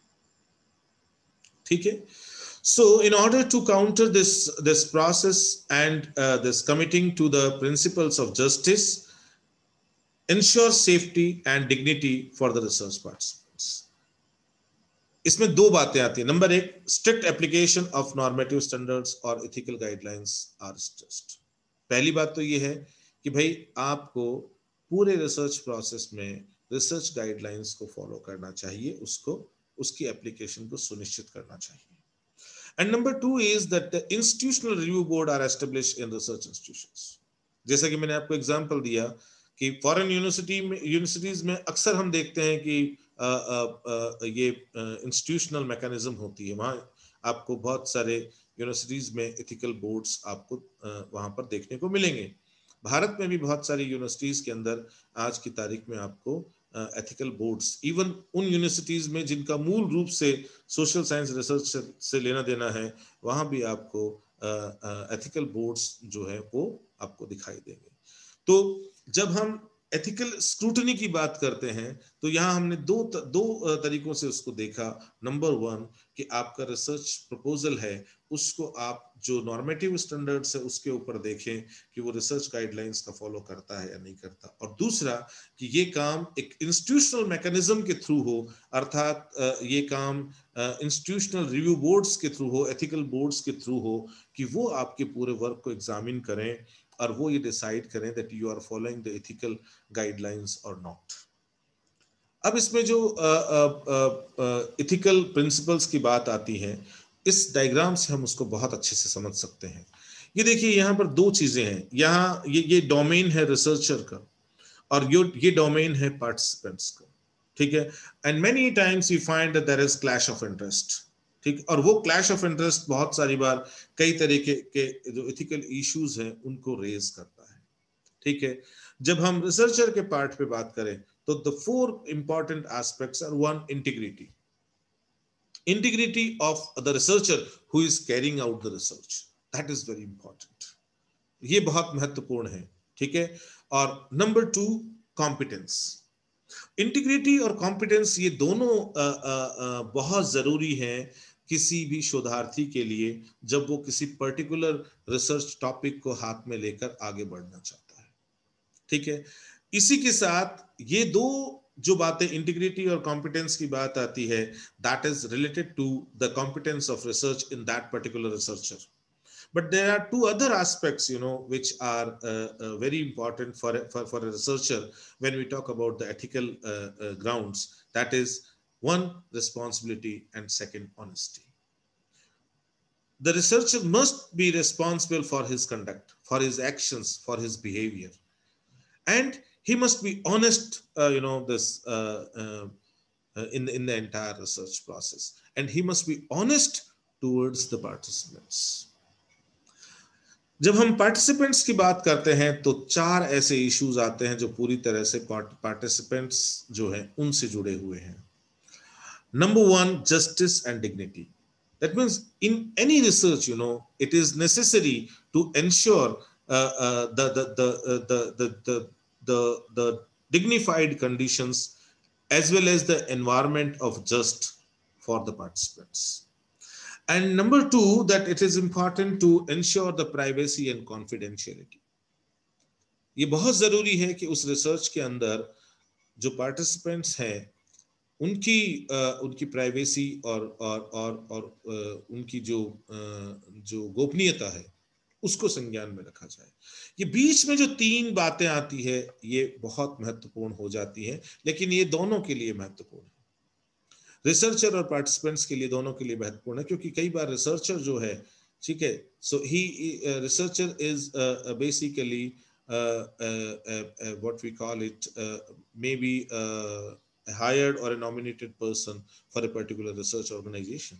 ठीक है. So in order to counter this process and this committing to the principles of justice, ensure safety and dignity for the research participants. इसमें दो बातें आती हैं. नंबर एक, strict application of normative standards और एथिकल गाइडलाइंस आर स्ट्रेस्ड. पहली बात तो ये है कि भाई आपको पूरे रिसर्च प्रोसेस में रिसर्च गाइडलाइंस को फॉलो करना चाहिए, उसकी एप्लीकेशन को सुनिश्चित करना चाहिए. And number two is that the institutional review board are established in research institutions. जैसा कि मैंने आपको एग्जांपल दिया कि फॉरेन यूनिवर्सिटीज में अक्सर हम देखते हैं कि ये इंस्टीट्यूशनल मैकेनिज्म होती है. वहाँ आपको बहुत सारे यूनिवर्सिटीज में एथिकल बोर्ड्स आपको वहाँ पर देखने को मिलेंगे. भारत में भी बहुत सारी यूनिवर्सिटीज के अंदर आज की तारीख में आपको एथिकल बोर्ड्स, इवन उन यूनिवर्सिटीज में जिनका मूल रूप से सोशल साइंस रिसर्च से लेना देना है, वहां भी आपको एथिकल बोर्ड्स जो है वो आपको दिखाई देंगे. तो जब हम एथिकल स्क्रूटनी की बात करते हैं तो यहाँ हमने दो तरीकों से उसको देखा. नंबर वन कि आपका रिसर्च प्रपोजल है उसको आप जो नॉर्मेटिव स्टैंडर्ड्स है उसके ऊपर देखें कि वो रिसर्च गाइडलाइंस का फॉलो करता है या नहीं करता. और दूसरा कि ये काम एक इंस्टीट्यूशनल मैकेनिज्म के थ्रू हो, अर्थात ये काम इंस्टीट्यूशनल रिव्यू बोर्ड्स के थ्रू हो, एथिकल बोर्ड्स के थ्रू हो, कि वो आपके पूरे वर्क को एग्जामिन करें और वो ये डिसाइड करें that you are following the ethical guidelines और नॉट. अब इसमें जो एथिकल प्रिंसिपल्स की बात आती है, इस डायग्राम से हम उसको बहुत अच्छे से समझ सकते हैं. ये देखिए यहाँ पर दो चीजें हैं. यहाँ ये डोमेन है रिसर्चर का और ये डोमेन है पार्टिसिपेंट्स का. ठीक है. And many times you find that there is clash of interest. ठीक. और वो क्लैश ऑफ इंटरेस्ट बहुत सारी बार कई तरीके के जो एथिकल इश्यूज हैं उनको रेज करता है. ठीक है. जब हम रिसर्चर के पार्ट पे बात करें तो the four important aspects are one, integrity of the researcher who is carrying out the research. That is very important. ये बहुत महत्वपूर्ण है. ठीक है. और नंबर टू, कॉम्पिटेंस. इंटीग्रिटी और कॉम्पिटेंस ये दोनों बहुत जरूरी है किसी भी शोधार्थी के लिए जब वो किसी पर्टिकुलर रिसर्च टॉपिक को हाथ में लेकर आगे बढ़ना चाहता है. ठीक है. इसी के साथ ये दो जो बातें इंटीग्रिटी और कॉम्पिटेंस की बात आती है, that is related to the competence of research in that particular researcher. But there are two other aspects, which are very important for a researcher when we talk about the ethical grounds. That is, one, responsibility, and second, honesty. The researcher must be responsible for his conduct, for his actions, for his behavior, and he must be honest. In the entire research process, and he must be honest towards the participants. जब हम participants की बात करते हैं तो चार ऐसे issues आते हैं जो पूरी तरह से पार्टिसिपेंट्स जो हैं उनसे जुड़े हुए हैं. Number one, justice and dignity. That means in any research it is necessary to ensure the dignified conditions as well as the environment of just for the participants. And number two, that it is important to ensure the privacy and confidentiality. ये बहुत जरूरी है कि उस research के अंदर जो participants हैं उनकी प्राइवेसी और उनकी जो गोपनीयता है उसको संज्ञान में रखा जाए. ये बीच में जो तीन बातें आती है ये बहुत महत्वपूर्ण हो जाती हैं, लेकिन ये दोनों के लिए महत्वपूर्ण है. रिसर्चर और पार्टिसिपेंट्स के लिए दोनों के लिए महत्वपूर्ण है, क्योंकि कई बार रिसर्चर जो है, ठीक है, so he researcher is basically what we call it may be hired or a nominated person for a particular research organization.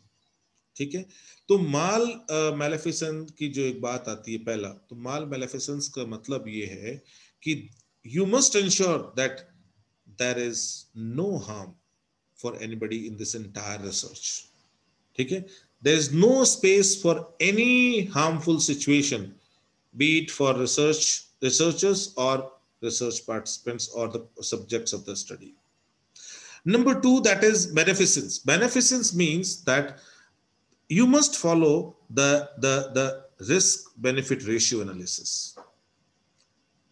ठीक है। तो माल मैलेफिसेंस की जो एक बात आती है, पहला तो माल मैलेफिसेंस का मतलब ये है कि you must ensure that there is no harm for anybody in this entire research. ठीक है, there is no space for any harmful situation, be it for researchers or research participants or the subjects of the study. Number two, that is beneficence. Beneficence means that you must follow the risk benefit ratio analysis,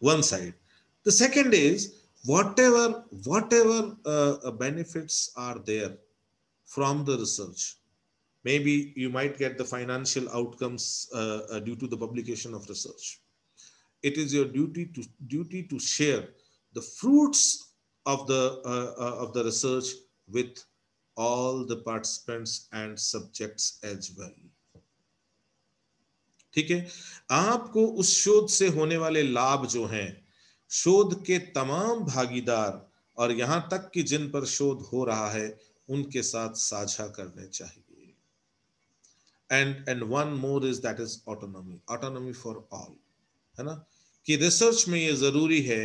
one side. The second is whatever benefits are there from the research. Maybe you might get the financial outcomes due to the publication of research. It is your duty to share the fruits of the research with all the participants and subjects as well. ठीक है, आपको उस शोध से होने वाले लाभ जो हैं, शोध के तमाम भागीदार और यहां तक कि जिन पर शोध हो रहा है उनके साथ साझा करने चाहिए. And one more is that is autonomy for all, है ना, कि रिसर्च में ये जरूरी है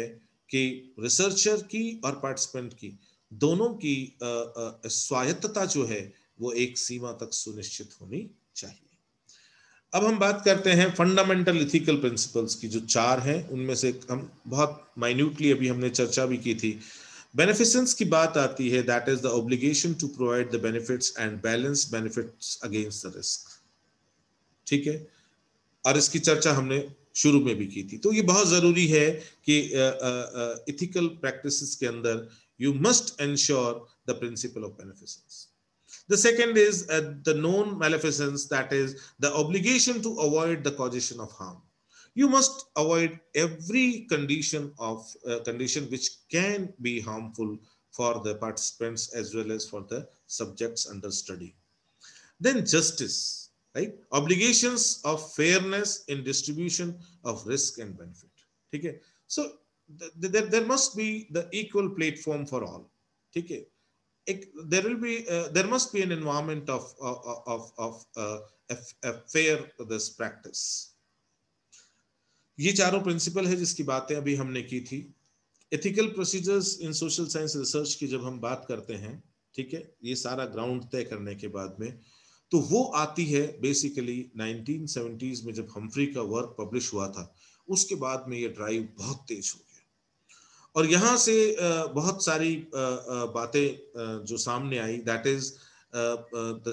कि रिसर्चर की और पार्टिसिपेंट की दोनों की स्वायत्तता जो है वो एक सीमा तक सुनिश्चित होनी चाहिए. अब हम बात करते हैं फंडामेंटल इथिकल प्रिंसिपल्स की, जो 4 हैं उनमें से हम बहुत माइन्यूटली अभी हमने चर्चा भी की थी. बेनिफिसेंस की बात आती है, that is the obligation to provide the benefits and balance benefits against the risk. ठीक है, और इसकी चर्चा हमने शुरू में भी की थी. तो ये बहुत जरूरी है कि इथिकल प्रैक्टिसेस के अंदर you must ensure the principle of beneficence. The second is the known maleficence, that is the obligation to avoid the causation of harm. You must avoid every condition which can be harmful for the participants as well as for the subjects under study. Then justice, right? Obligations of fairness in distribution of risk and benefit. Okay, so there must be the equal platform for all. Okay, there must be an environment of a fair this practice. ये चारों principal है जिसकी बातें अभी हमने की थी. Ethical procedures इन social science research की जब हम बात करते हैं, ठीक है, ये सारा ग्राउंड तय करने के बाद में तो वो आती है बेसिकली 1970s में जब हम्फ्री का वर्क पब्लिश हुआ था. उसके बाद में ये ड्राइव बहुत तेज हो गया और यहां से बहुत सारी बातें जो सामने आई. That is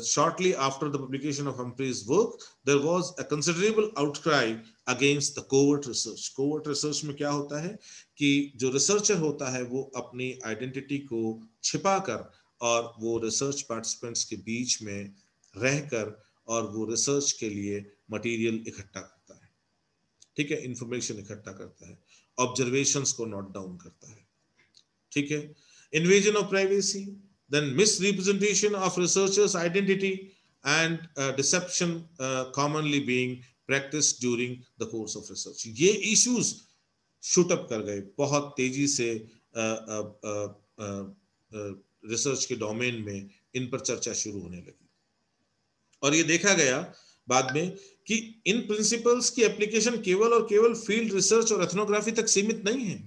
shortly after the publication of Humphrey's work, there was a considerable outcry against the covert research. Covert research में क्या होता है कि जो रिसर्चर होता है वो अपनी आइडेंटिटी को छिपाकर और वो रिसर्च पार्टिसिपेंट्स के बीच में रहकर और वो रिसर्च के लिए मटेरियल इकट्ठा करता है. ठीक है, इंफॉर्मेशन इकट्ठा करता है, ऑब्जर्वेशंस को नोट डाउन करता है. ठीक है, invasion of privacy, then misrepresentation of researchers' identity and deception commonly being practiced during the course of research. ये issues shoot up कर गए बहुत तेजी से रिसर्च के डोमेन में. इन पर चर्चा शुरू होने लगी और ये देखा गया बाद में कि इन प्रिंसिपल्स की एप्लीकेशन केवल और केवल फील्ड रिसर्च और एथनोग्राफी तक सीमित नहीं है.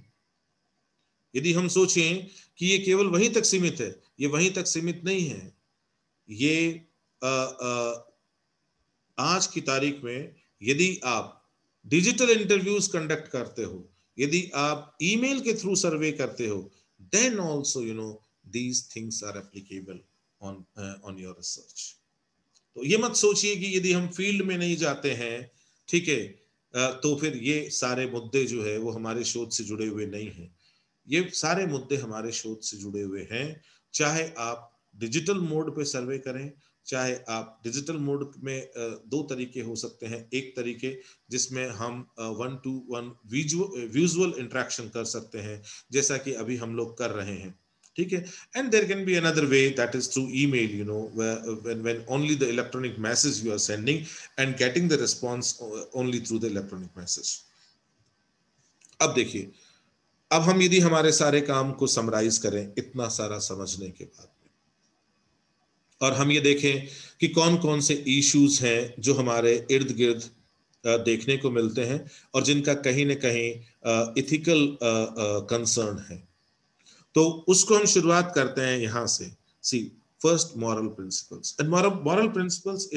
यदि हम सोचें कि ये केवल वहीं तक सीमित है, ये वहीं तक सीमित नहीं है. ये आज की तारीख में यदि आप डिजिटल इंटरव्यूज कंडक्ट करते हो, यदि आप ईमेल के थ्रू सर्वे करते हो, then also you know these things are applicable on your research. तो ये मत सोचिए कि यदि हम फील्ड में नहीं जाते हैं, ठीक है, तो फिर ये सारे मुद्दे जो है वो हमारे शोध से जुड़े हुए नहीं हैं. ये सारे मुद्दे हमारे शोध से जुड़े हुए हैं. चाहे आप डिजिटल मोड पे सर्वे करें, चाहे आप डिजिटल मोड में 2 तरीके हो सकते हैं. एक तरीके जिसमें हम 1-to-1 विजुअल इंटरेक्शन कर सकते हैं जैसा कि अभी हम लोग कर रहे हैं. ठीक है, and there can be another way, that is through email, you know, when only the electronic message you are sending and getting the response only through the electronic message. अब देखिए, अब हम यदि हमारे सारे काम को समराइज करें इतना सारा समझने के बाद में, और हम ये देखें कि कौन कौन से इश्यूज हैं जो हमारे इर्द गिर्द देखने को मिलते हैं और जिनका कहीं न कहीं इथिकल कंसर्न है। तो उसको हम शुरुआत करते हैं यहाँ से। See first moral principles, and moral principles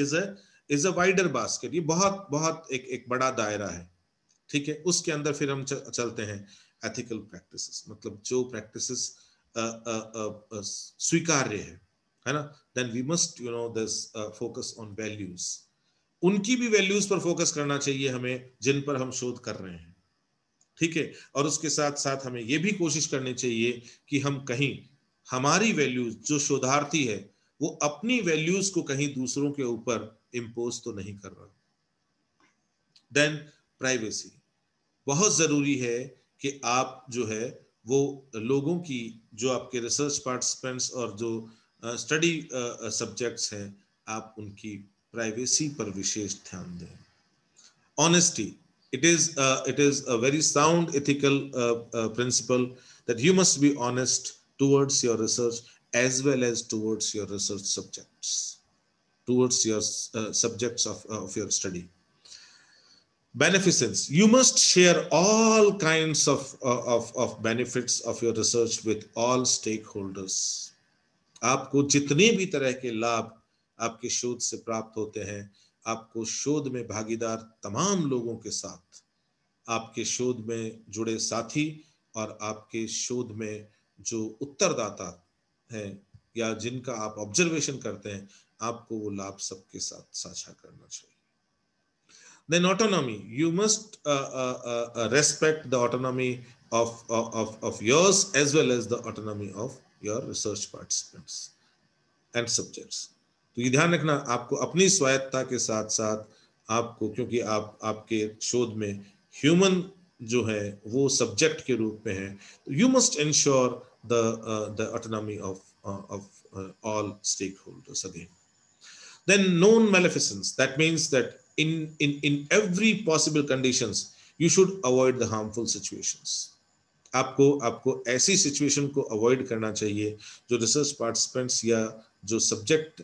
is a wider basket. ये बहुत बहुत एक बड़ा दायरा है, ठीक है। उसके अंदर फिर हम चलते हैं एथिकल प्रैक्टिसेस, मतलब जो प्रैक्टिसेस स्वीकार्य है ना। Then we must this focus on values. उनकी भी वैल्यूज पर फोकस करना चाहिए हमें जिन पर हम शोध कर रहे हैं, ठीक है। और उसके साथ साथ हमें यह भी कोशिश करनी चाहिए कि हम कहीं हमारी वैल्यूज, जो शोधार्थी है वो अपनी वैल्यूज को कहीं दूसरों के ऊपर इम्पोज तो नहीं कर रहा। देन प्राइवेसी, बहुत जरूरी है कि आप जो है वो लोगों की, जो आपके रिसर्च पार्टिसिपेंट्स और जो स्टडी सब्जेक्ट्स हैं, आप उनकी प्राइवेसी पर विशेष ध्यान दें। Honesty, it is a very sound ethical principle that you must be honest towards your research as well as towards your research subjects, towards your subjects of your study. Beneficence, you must share all kinds of benefits of your research with all stakeholders. आपको जितने भी तरह के लाभ आपके शोध से प्राप्त होते हैं, आपको शोध में भागीदार तमाम लोगों के साथ, आपके शोध में जुड़े साथी और आपके शोध में जो उत्तरदाता हैं या जिनका आप ऑब्जर्वेशन करते हैं, आपको वो लाभ सबके साथ साझा करना चाहिए। Then autonomy, you must respect the autonomy of yours as well as the autonomy of your research participants and subjects. तो ये ध्यान रखना, आपको अपनी स्वायत्ता के साथ साथ आपको, क्योंकि आप आपके शोध में ह्यूमन जो है वो सब्जेक्ट के रूप में है, तो you must ensure the autonomy of all stakeholders again. Then known maleficence, that means that in every possible conditions you should avoid the harmful situations. आपको ऐसी सिचुएशन को अवॉइड करना चाहिए जो रिसर्च पार्टिसिपेंट्स या जो सब्जेक्ट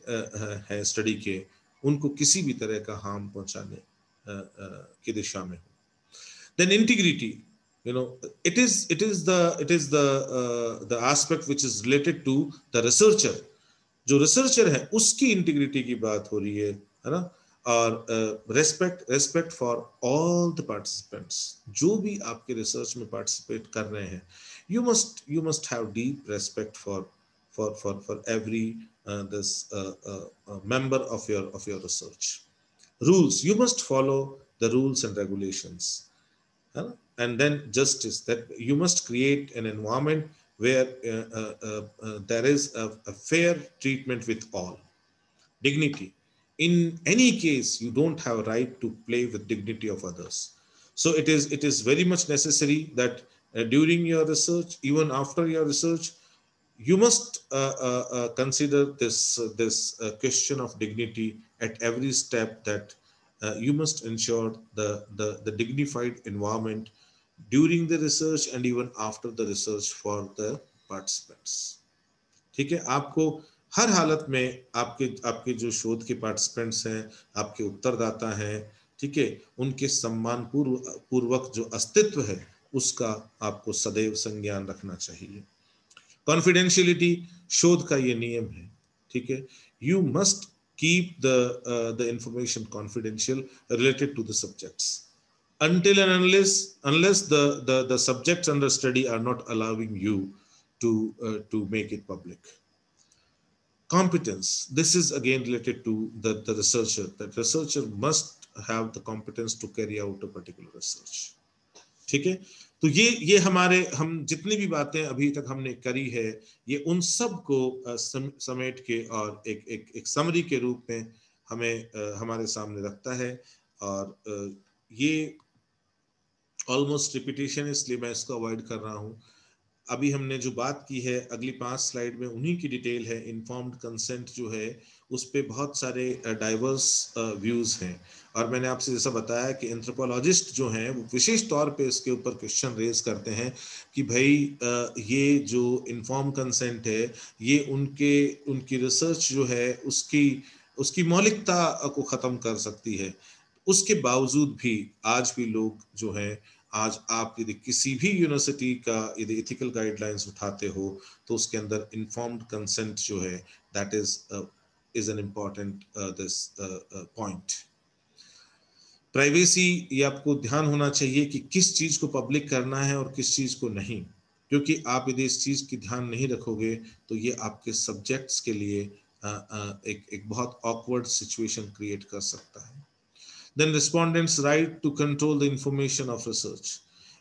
है study के, उनको किसी भी तरह का हार्म पहुंचाने की दिशा में हो। Then integrity, it is the aspect which is related to the researcher. जो रिसर्चर है उसकी इंटीग्रिटी की बात हो रही है ना। और respect for all the participants, जो भी आपके रिसर्च में पार्टिसिपेट कर रहे हैं, you must have deep respect for every this member of your research. Rules, you must follow the rules and regulations, है ना। And then justice, that you must create an environment where there is a fair treatment with all. Dignity, in any case you don't have a right to play with dignity of others. So it is very much necessary that during your research, even after your research, you must consider this question of dignity at every step, that you must ensure the dignified environment during the research and even after the research for the participants. ठीक है, आपको हर हालत में आपके जो शोध के participants हैं, आपके उत्तरदाता हैं, ठीक है, उनके सम्मान पूर्वक जो अस्तित्व है उसका आपको सदैव संज्ञान रखना चाहिए। कॉन्फिडेंशियलिटी, शोध का ये नियम है, ठीक है। You must keep the information confidential related to the subjects until and unless the subjects under study are not allowing you to make it public. Competence, this is again related to the researcher, that researcher must have the competence to carry out a particular research. ठीक है, तो ये हम जितनी भी बातें अभी तक हमने करी है, ये उन सब को समेट के और एक समरी के रूप में हमें हमारे सामने रखता है। और ये ऑलमोस्ट रिपीटिशन, इसलिए मैं इसको अवॉइड कर रहा हूँ। अभी हमने जो बात की है अगली 5 स्लाइड में उन्हीं की डिटेल है। इन्फॉर्म्ड कंसेंट जो है उस पे बहुत सारे डाइवर्स व्यूज हैं, और मैंने आपसे जैसा बताया कि एंथ्रोपोलॉजिस्ट जो हैं वो विशेष तौर पे इसके ऊपर क्वेश्चन रेज करते हैं कि भाई ये जो इन्फॉर्म कंसेंट है ये उनकी रिसर्च जो है उसकी उसकी मौलिकता को ख़त्म कर सकती है। उसके बावजूद भी आज भी लोग जो है, आज आप यदि किसी भी यूनिवर्सिटी का यदि एथिकल गाइडलाइंस उठाते हो तो उसके अंदर इन्फॉर्म्ड कंसेंट जो है that is an important this point. Privacy, ये आपको ध्यान होना चाहिए कि किस चीज को पब्लिक करना है और किस चीज को नहीं, क्योंकि आप यदि इस चीज की ध्यान नहीं रखोगे तो ये आपके सब्जेक्ट्स के लिए एक बहुत ऑकवर्ड सिचुएशन क्रिएट कर सकता है। Then respondents' right to control the information of research.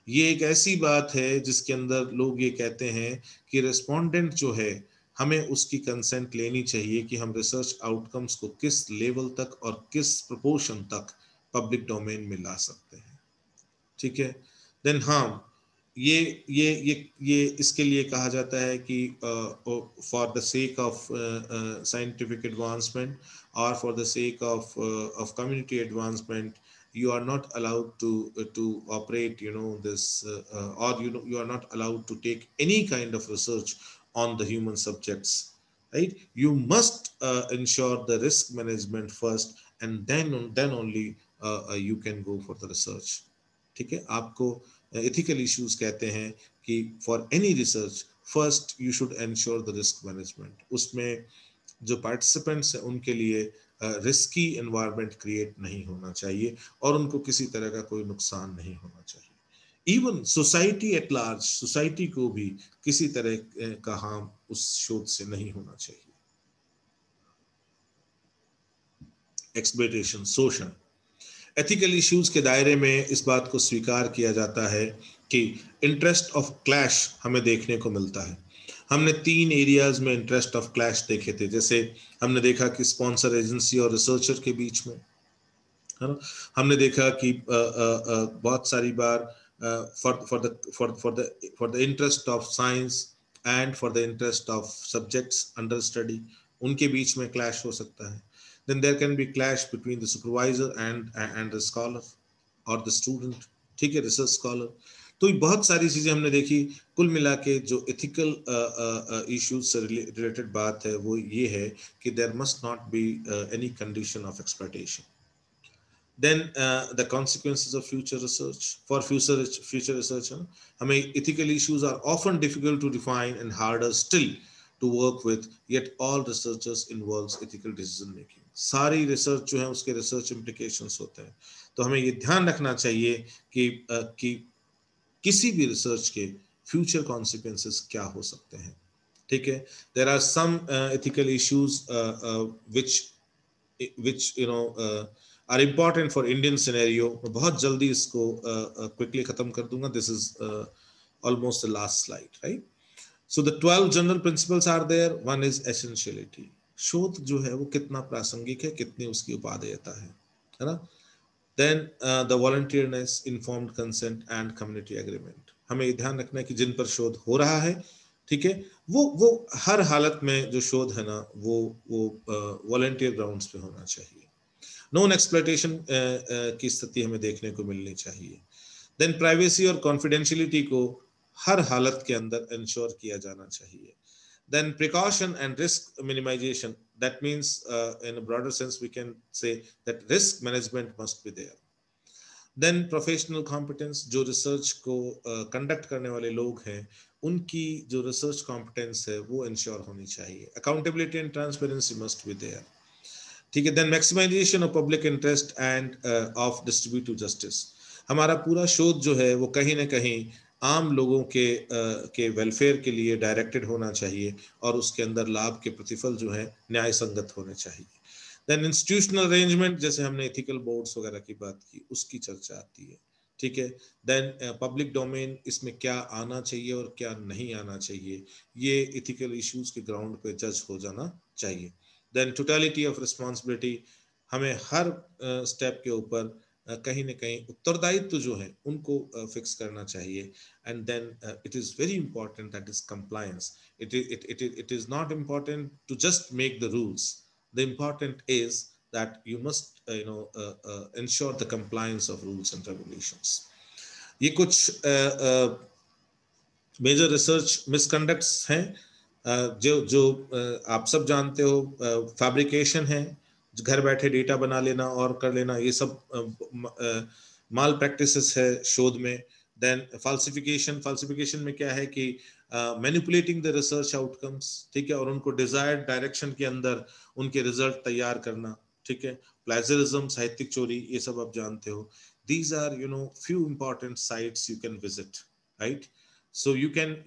ये एक ऐसी बात है जिसके अंदर लोग ये कहते हैं कि रेस्पोंडेंट जो है हमें उसकी कंसेंट लेनी चाहिए कि हम रिसर्च आउटकम्स को किस लेवल तक और किस प्रोपोर्शन तक पब्लिक डोमेन में ला सकते हैं। ठीक है, देन हाँ, ये इसके लिए कहा जाता है कि for the sake of scientific advancement or for the sake of community advancement, you are not allowed to operate, this or you are not allowed to take any kind of research on the human subjects, right? You must ensure the risk management first, and then only you can go for the research. ठीक है, आपको ethical issues कहते हैं कि for any research first you should ensure the risk management. उसमें जो participants हैं उनके लिए रिस्की एनवायरनमेंट क्रिएट नहीं होना चाहिए और उनको किसी तरह का कोई नुकसान नहीं होना चाहिए। Even society at large, society को भी किसी तरह का हार्म उस शोध से नहीं होना चाहिए। एक्सप्लॉयटेशन, शोषण, एथिकल इश्यूज के दायरे में इस बात को स्वीकार किया जाता है कि इंटरेस्ट ऑफ क्लैश हमें देखने को मिलता है। हमने 3 एरियाज में इंटरेस्ट ऑफ क्लैश देखे थे। जैसे हमने देखा कि स्पॉन्सर एजेंसी और रिसर्चर के बीच में, है ना। हमने देखा कि बहुत सारी बार for the interest of science and for the interest of subjects under study, उनके बीच में क्लैश हो सकता है। Then there can be clash between the supervisor and the scholar or the student, ठीक है, research scholar। तो ये बहुत सारी चीजें हमने देखी। कुल मिला के जो एथिकल इश्यूज से रिलेटेड बात है वो ये है कि there must not be any condition of exploitation. Then the consequences of future research, for future research, हमें ethical issues are often difficult to define and harder still to work with, yet all researchers involves ethical decision making। सारी research जो है उसके research implications होते हैं, तो हमें ये ध्यान रखना चाहिए कि किसी भी रिसर्च के फ्यूचर कॉन्सिक्वेंसेस क्या हो सकते हैं। ठीक है, there are some ethical issues which are important for Indian scenario। मैं बहुत जल्दी इसको quickly खत्म कर दूंगा। This is almost the last slide, right? So the 12 general principles are there. One is essentiality, शोध जो है वो कितना प्रासंगिक है, कितनी उसकी उपादेयता है ना। Then the volunteerness, informed consent and community agreement। हमें ये ध्यान रखना है कि जिन पर शोध हो रहा है, ठीक है, वो हर हालत में जो शोध है ना वो वॉलंटियर ग्राउंड्स पे होना चाहिए। नॉन एक्सप्लॉयटेशन की स्थिति हमें देखने को मिलनी चाहिए। देन प्राइवेसी और कॉन्फिडेंशियलिटी को हर हालत के अंदर इंश्योर किया जाना चाहिए। Then precaution and risk minimization, that means in a broader sense we can say that risk management must be there। Then professional competence, जो रिसर्च को कंडक्ट करने वाले लोग हैं उनकी जो रिसर्च कॉम्पिटेंस है वो इंश्योर होनी चाहिए। Accountability and transparency must be there. ठीक है, then maximisation of public interest and of distributive justice. हमारा पूरा शोध जो है वो कहीं ना कहीं आम लोगों के वेलफेयर के लिए डायरेक्टेड होना चाहिए और उसके अंदर लाभ के प्रतिफल जो है न्याय संगत होने चाहिए। देन इंस्टीट्यूशनल अरेंजमेंट, जैसे हमने एथिकल बोर्ड्स वगैरह की बात की उसकी चर्चा आती है। ठीक है, देन पब्लिक डोमेन, इसमें क्या आना चाहिए और क्या नहीं आना चाहिए, ये एथिकल इश्यूज के ग्राउंड पे जज हो जाना चाहिए। देन टोटलिटी ऑफ रिस्पॉन्सिबिलिटी, हमें हर स्टेप के ऊपर कहीं ना कहीं उत्तरदायित्व जो है उनको फिक्स करना चाहिए. And then it is very important that is compliance. It is not important to just make the rules. The important is that you must ensure the compliance of rules and regulations. ये कुछ major research मिसकंडक्ट्स हैं जो जो आप सब जानते हो. Fabrication है, घर बैठे डेटा बना लेना और कर लेना, ये सब माल प्रैक्टिसेस है शोध में. देन फाल्सिफिकेशन में क्या है कि मैनिपुलेटिंग द रिसर्च आउटकम्स, ठीक है, और उनको डिजायर्ड डायरेक्शन के अंदर उनके रिजल्ट तैयार करना, ठीक है. प्लेजरिज्म, साहित्यिक चोरी, ये सब आप जानते हो. These are few important sites you can visit, right? So you can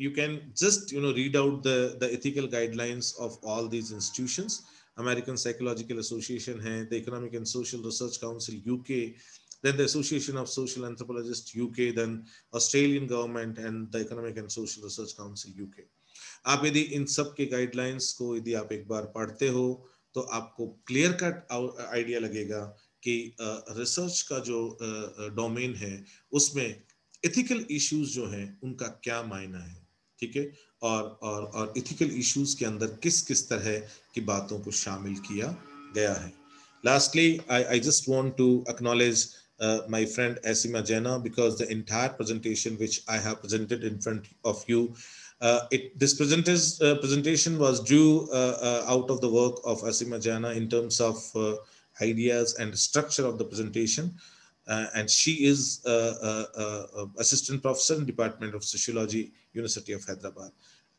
just read out the ethical guidelines of all these institutions. American Psychological Association hai, the Economic and Social Research Council UK, then the Association of Social Anthropologists UK, then Australian government and the Economic and Social Research Council UK. आप यदि इन सब के guidelines को यदि आप एक बार पढ़ते हो तो आपको क्लियर कट आइडिया लगेगा कि रिसर्च का जो डोमेन है उसमें एथिकल इश्यूज जो हैं उनका क्या मायना है, ठीक है, और एथिकल इश्यूज के अंदर किस किस तरह की बातों को शामिल किया गया है. Lastly, I just want to acknowledge my friend Asima Jaina, because the entire presentation which I have presented in front of you, this presentation was due out of the work of Asima Jaina in terms of ideas and structure of the presentation. And she is assistant professor in Department of Sociology, University of Hyderabad.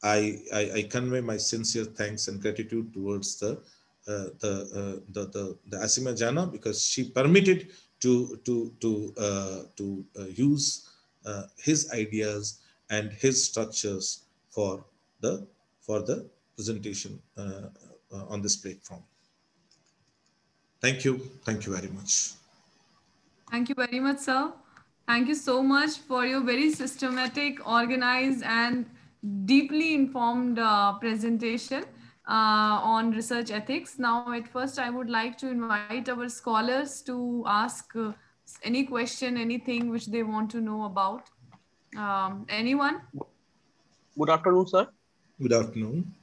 I convey my sincere thanks and gratitude towards the Asima Jaina, because she permitted to use his ideas and his structures for the presentation on this platform. Thank you very much. Thank you very much, sir. Thank you so much for your very systematic, organized, and deeply informed presentation on research ethics. Now, at first, I would like to invite our scholars to ask any question, anything which they want to know about. Anyone? Good afternoon, sir. Good afternoon.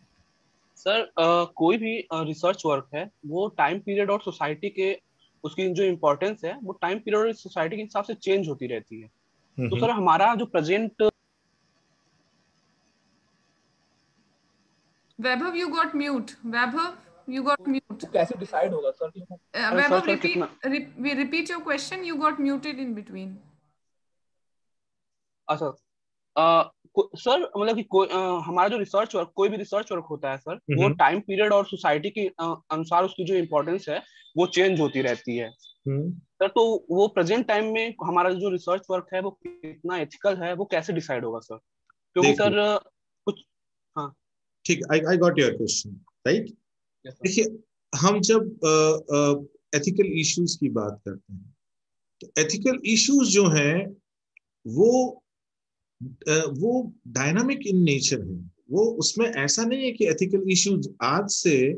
Sir कोई भी research work है वो time period और society के उसकी जो importance है वो टाइम पीरियड और सोसाइटी के हिसाब से चेंज होती रहती है. तो सर हमारा जो present Vaibhav, you got mute. Vaibhav, you got mute. कैसे डिसाइड होगा sir? Vaibhav, repeat your question. You got muted in between. अच्छा सर, मतलब कि हमारा जो रिसर्च वर्क, कोई भी रिसर्च वर्क होता है सर, वो टाइम पीरियड और सोसाइटी के अनुसार उसकी जो इम्पोर्टेंस है वो चेंज होती रहती है. सर तो वो प्रेजेंट टाइम में हमारा जो रिसर्च वर्क है वो कितना एथिकल है वो कैसे डिसाइड होगा सर? क्योंकि सर कुछ ठीक, I got your question, right. देखिए, हम जब एथिकल इश्यूज की बात करते हैं तो एथिकल इश्यूज जो हैं वो डायनामिक इन नेचर है. वो उसमें ऐसा नहीं है कि एथिकल इश्यूज आज से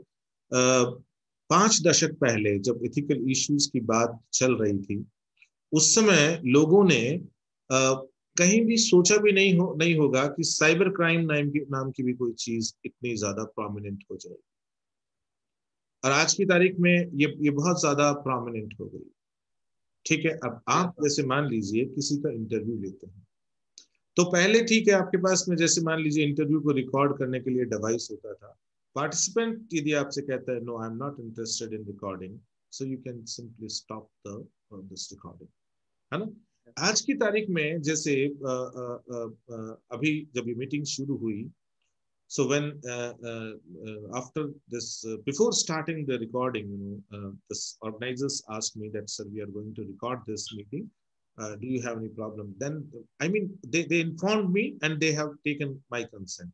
5 दशक पहले जब एथिकल इश्यूज की बात चल रही थी उस समय लोगों ने कहीं भी सोचा भी नहीं होगा कि साइबर क्राइम नाम की भी कोई चीज इतनी ज्यादा प्रोमिनेंट हो जाएगी. और आज की तारीख में ये बहुत ज्यादा प्रोमिनेंट हो गई, ठीक है. अब आप जैसे मान लीजिए किसी का इंटरव्यू लेते हैं तो पहले ठीक है आपके पास में जैसे मान लीजिए इंटरव्यू को रिकॉर्ड करने के लिए डिवाइस होता था. पार्टिसिपेंट यदि आपसे कहता है no I am not interested in recording, so you can simply stop this recording, है ना. आज की तारीख में जैसे अभी जब ये मीटिंग शुरू हुई, so when after this before starting the recording, this organizers asked me that sir, we are going to record this meeting, do you have any problem? Then I mean they informed me and they have taken my consent,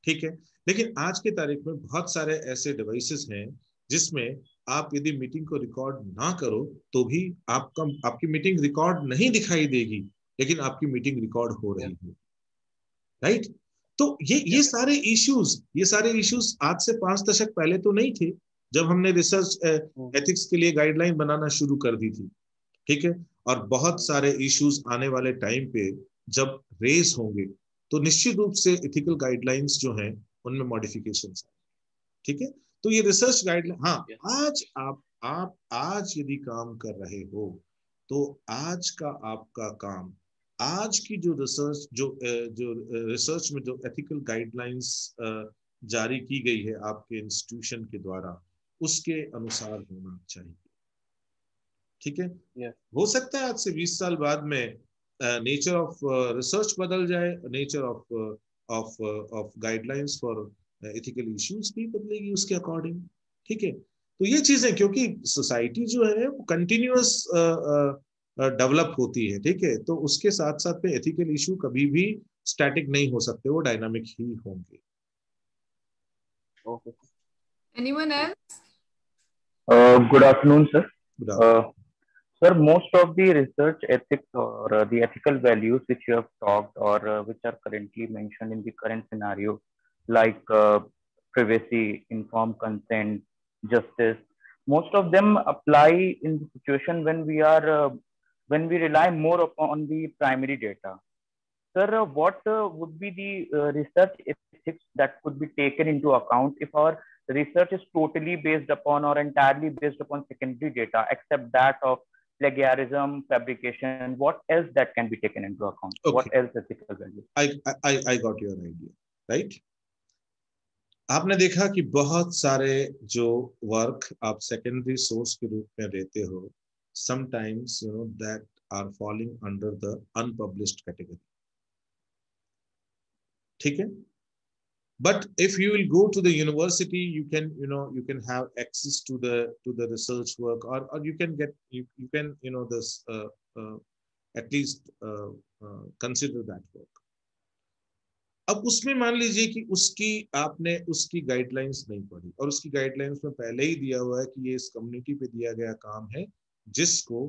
ठीक है. लेकिन आज की तारीख में बहुत सारे ऐसे डिवाइसेस हैं जिसमें आप यदि मीटिंग को रिकॉर्ड ना करो तो भी आपकी मीटिंग रिकॉर्ड नहीं दिखाई देगी, लेकिन आपकी मीटिंग रिकॉर्ड हो रही है, राइट. तो ये सारे इश्यूज आज से 5 दशक पहले तो नहीं थे जब हमने रिसर्च एथिक्स के लिए गाइडलाइन बनाना शुरू कर दी थी, ठीक है. और बहुत सारे इश्यूज आने वाले टाइम पे जब रेज होंगे तो निश्चित रूप से एथिकल गाइडलाइंस जो हैं उनमें मॉडिफिकेशंस। ठीक है, तो ये रिसर्च गाइडलाइन, हाँ, आज आप आज यदि काम कर रहे हो तो आज का आपका काम, आज की जो रिसर्च जो रिसर्च में जो एथिकल गाइडलाइंस जारी की गई है आपके इंस्टीट्यूशन के द्वारा, उसके अनुसार होना चाहिए। ठीक है, हो सकता है आज से 20 साल बाद में नेचर ऑफ रिसर्च बदल जाए, nature of guidelines for ethical issues भी बदलेगी उसके अकॉर्डिंग। ठीक है, तो ये चीजें, क्योंकि सोसाइटी जो है वो कंटिन्यूअस डेवलप होती है। ठीक है, तो उसके साथ साथ में एथिकल इशू कभी भी स्टैटिक नहीं हो सकते, वो डायनामिक ही होंगे। Anyone else? Good afternoon, sir. Good afternoon. Sir, most of the research ethics or the ethical values which you have talked or which are currently mentioned in the current scenario, like privacy, informed consent, justice, most of them apply in the situation when we rely more upon the primary data. Sir, what would be the research ethics that could be taken into account if our research is totally based upon or entirely based upon secondary data, except that of plagiarism, fabrication? What else that can be taken into account? Okay. What else ethical values? I got your idea, right? आपने देखा कि बहुत सारे जो work आप secondary source के रूप में लेते हो, sometimes you know that are falling under the unpublished category. ठीक है, but if you will go to the university, you can have access to the research work, or you can get you can this at least consider that work. अब उसमें मान लीजिए कि आपने उसकी guidelines नहीं पढ़ी, और उसकी गाइडलाइंस में पहले ही दिया हुआ है कि ये इस कम्युनिटी पे दिया गया काम है, जिसको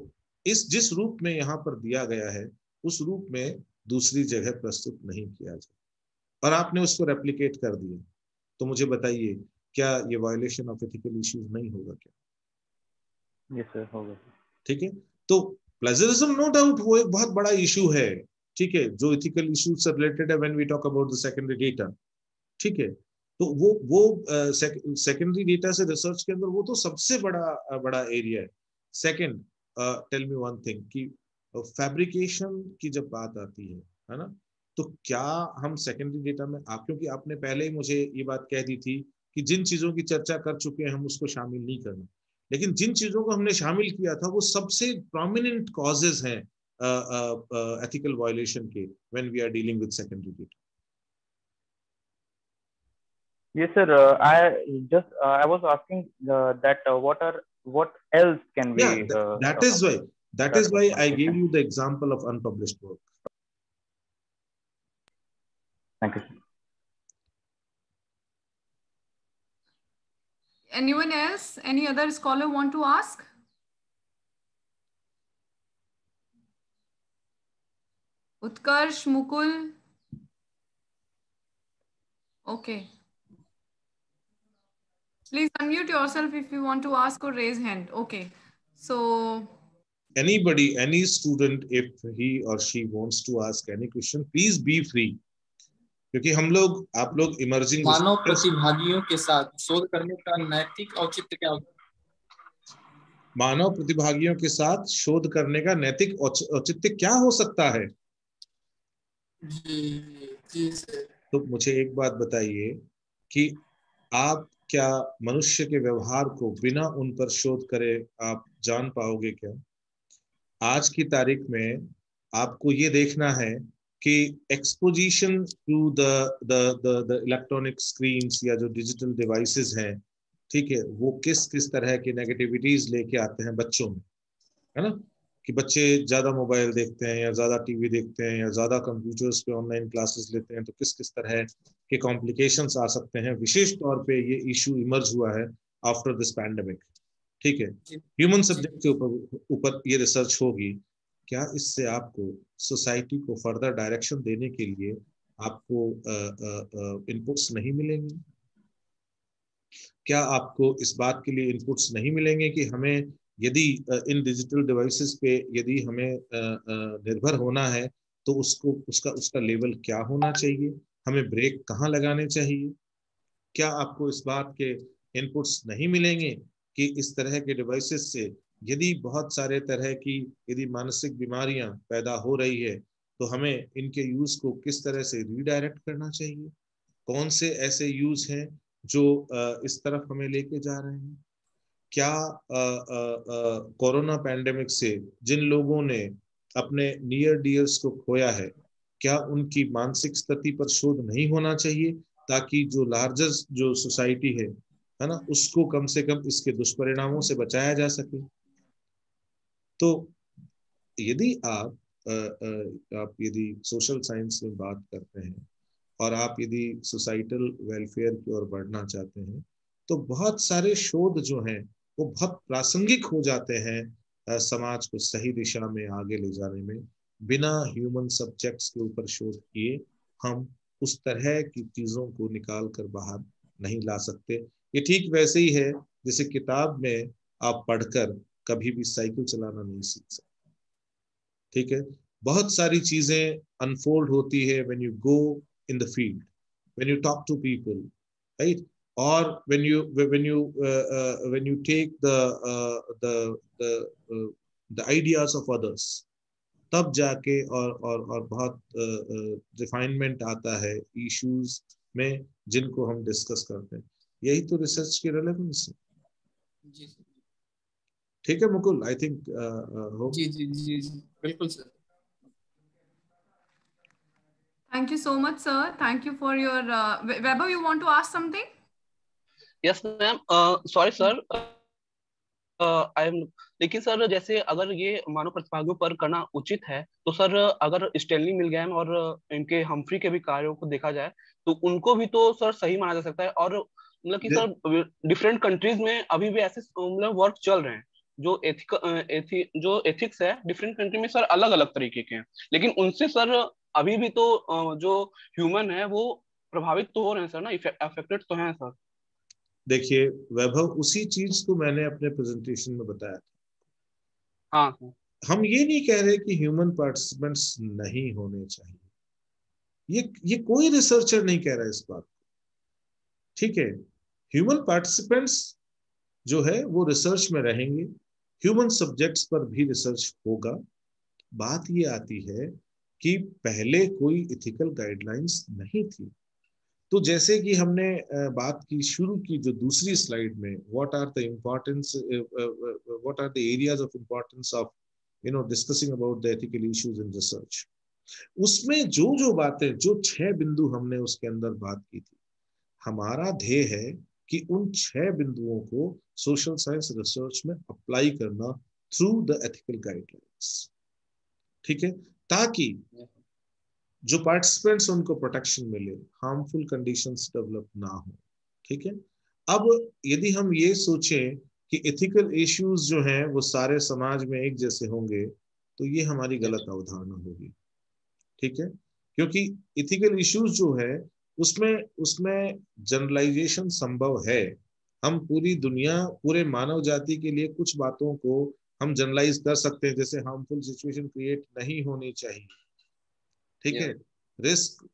जिस रूप में यहाँ पर दिया गया है उस रूप में दूसरी जगह प्रस्तुत नहीं किया जाए, और आपने उसको रेप्लिकेट कर दिया, तो मुझे बताइए क्या ये वायलेशन ऑफ एथिकल इश्यूज नहीं होगा क्या? यस सर, होगा। ठीक है, तो प्लेजरिज्म नो डाउट वो एक बहुत बड़ा इशू है। ठीक है, जो एथिकल इश्यूज से रिलेटेड है when we talk about the secondary data. ठीक है, तो वो सेकेंडरी डेटा से रिसर्च के अंदर वो तो सबसे बड़ा एरिया है। Second, tell me one thing कि फैब्रिकेशन की जब बात आती है ना, तो क्या हम सेकेंडरी डेटा में क्योंकि आपने पहले ही मुझे ये बात कह दी थी कि जिन चीजों की चर्चा कर चुके हैं हम उसको शामिल नहीं करना, लेकिन जिन चीजों को हमने शामिल किया था वो सबसे प्रोमिनेंट कॉजेज हैं ethical violation के when we are dealing with secondary data. Yes sir, I was asking that what else can we that is why I gave you the example of unpublished work. Thank you. Anyone else? Any other scholar want to ask? Utkarsh, Mukul. Okay. Please unmute yourself if you want to ask or raise hand. Okay. So anybody, any student, if he or she wants to ask any question, please be free. क्योंकि आप लोग emerging मानव प्रतिभागियों के साथ शोध करने का नैतिक औचित्य क्या होगा? मानव प्रतिभागियों के साथ शोध करने का नैतिक औचित्य क्या हो सकता है? जी सर। तो मुझे एक बात बताइए कि आप क्या मनुष्य के व्यवहार को बिना उन पर शोध करे आप जान पाओगे क्या? आज की तारीख में आपको ये देखना है कि exposition to the electronic screens या जो डिजिटल डिवाइसेस हैं, ठीक है, वो किस तरह के नेगेटिविटीज लेके आते हैं बच्चों में, है ना, कि बच्चे ज्यादा मोबाइल देखते हैं या ज्यादा टीवी देखते हैं या ज्यादा कंप्यूटर्स पे ऑनलाइन क्लासेस लेते हैं, तो किस तरह के कॉम्प्लिकेशंस आ सकते हैं। विशेष तौर पे ये इशू इमर्ज हुआ है आफ्टर दिस पैंडेमिक। ठीक है, ह्यूमन सब्जेक्ट के ऊपर ये रिसर्च होगी। क्या इससे आपको सोसाइटी को फर्दर डायरेक्शन देने के लिए आपको इनपुट्स नहीं मिलेंगे? क्या आपको इस बात के लिए इनपुट्स नहीं मिलेंगे कि हमें यदि इन डिजिटल डिवाइसेस पे यदि हमें निर्भर होना है तो उसका लेवल क्या होना चाहिए, हमें ब्रेक कहाँ लगाने चाहिए। क्या आपको इस बात के इनपुट्स नहीं मिलेंगे कि इस तरह के डिवाइसेस से यदि बहुत सारे तरह की यदि मानसिक बीमारियां पैदा हो रही है तो हमें इनके यूज को किस तरह से रीडायरेक्ट करना चाहिए, कौन से ऐसे यूज हैं जो इस तरफ हमें लेके जा रहे हैं। क्या कोरोना पैंडेमिक से जिन लोगों ने अपने नियर डियर्स को खोया है, क्या उनकी मानसिक स्थिति पर शोध नहीं होना चाहिए ताकि जो लार्जर जो सोसाइटी है ना, उसको कम से कम इसके दुष्परिणामों से बचाया जा सके। तो यदि आप यदि सोशल साइंस में बात करते हैं और आप यदि सोसाइटल वेलफेयर की ओर बढ़ना चाहते हैं तो बहुत सारे शोध जो हैं वो बहुत प्रासंगिक हो जाते हैं समाज को सही दिशा में आगे ले जाने में। बिना ह्यूमन सब्जेक्ट्स के ऊपर शोध किए हम उस तरह की चीजों को निकाल कर बाहर नहीं ला सकते। ये ठीक वैसे ही है जैसे किताब में आप पढ़कर कभी भी साइकिल चलाना नहीं सीख सकते। ठीक है, बहुत सारी चीजें अनफोल्ड होती है when you go in the field, when you talk to people, right, और when you take the ideas of others, तब जाके और बहुत रिफाइनमेंट आता है इश्यूज में जिनको हम डिस्कस करते हैं। यही तो रिसर्च की रेलेवेंस है। ठीक है मुकुल, आई थिंक जी जी जी जी बिल्कुल sir. Thank you so much, sir. Thank you for your Vaibhav, you want to ask something? Yes ma'am, sorry sir, लेकिन सर जैसे अगर ये मानव प्रतिभागियों पर करना उचित है तो सर अगर स्टैनली मिलग्रैम और इनके हम्फ्री के भी कार्यों को देखा जाए तो उनको भी तो सर सही माना जा सकता है। और मतलब कि सर डिफरेंट कंट्रीज में अभी भी ऐसे मतलब वर्क चल रहे हैं जो जो एथिक्स है डिफरेंट कंट्री में सर अलग अलग तरीके के हैं, लेकिन उनसे सर अभी भी तो जो ह्यूमन है वो प्रभावित तो हो रहे हैं सर ना, अफेक्टेड तो हैं सर। देखिए वैभव, उसी चीज को मैंने अपने प्रेजेंटेशन में बताया था। हाँ, हम ये नहीं कह रहे कि ह्यूमन पार्टिसिपेंट्स नहीं होने चाहिए, ये कोई रिसर्चर नहीं कह रहा है इस बात को। ठीक है, ह्यूमन पार्टिसिपेंट्स जो है वो रिसर्च में रहेंगे, ह्यूमन सब्जेक्ट्स पर भी रिसर्च होगा। बात ये आती है कि पहले कोई एथिकल गाइडलाइंस नहीं थी। तो जैसे कि हमने बात की शुरू की जो दूसरी स्लाइड में, what are the importance, what are the areas of importance of discussing about the ethical issues in research, उसमें जो बातें, जो 6 बिंदु हमने उसके अंदर बात की थी, हमारा ध्येय है कि उन 6 बिंदुओं को सोशल साइंस रिसर्च में अप्लाई करना थ्रू द एथिकल गाइडलाइंस। ठीक है, ताकि जो पार्टिसिपेंट्स उनको प्रोटेक्शन मिले, हार्मफुल कंडीशंस डेवलप ना हो। ठीक है, अब यदि हम ये सोचें कि एथिकल इश्यूज जो हैं वो सारे समाज में एक जैसे होंगे तो ये हमारी गलत अवधारणा होगी। ठीक है, क्योंकि एथिकल इश्यूज जो है उसमें जनरलाइजेशन संभव है। हम पूरी दुनिया, पूरे मानव जाति के लिए कुछ बातों को हम जनरलाइज कर सकते हैं, जैसे हार्मफुल सिचुएशन क्रिएट नहीं होनी चाहिए। ठीक है, रिस्क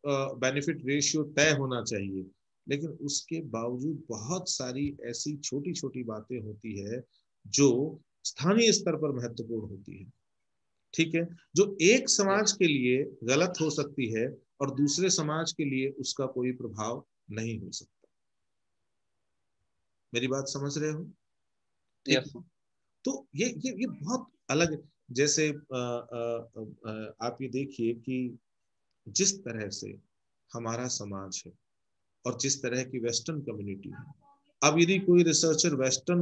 बेनिफिट रेशियो तय होना चाहिए, लेकिन उसके बावजूद बहुत सारी ऐसी छोटी छोटी बातें होती है जो स्थानीय स्तर पर महत्वपूर्ण होती है। ठीक है, जो एक समाज के लिए गलत हो सकती है और दूसरे समाज के लिए उसका कोई प्रभाव नहीं हो सकता। मेरी बात समझ रहे हो? ठीक है, तो ये बहुत अलग, जैसे आप ये देखिए कि जिस तरह से हमारा समाज है और जिस तरह की वेस्टर्न कम्युनिटी है, अब यदि कोई रिसर्चर वेस्टर्न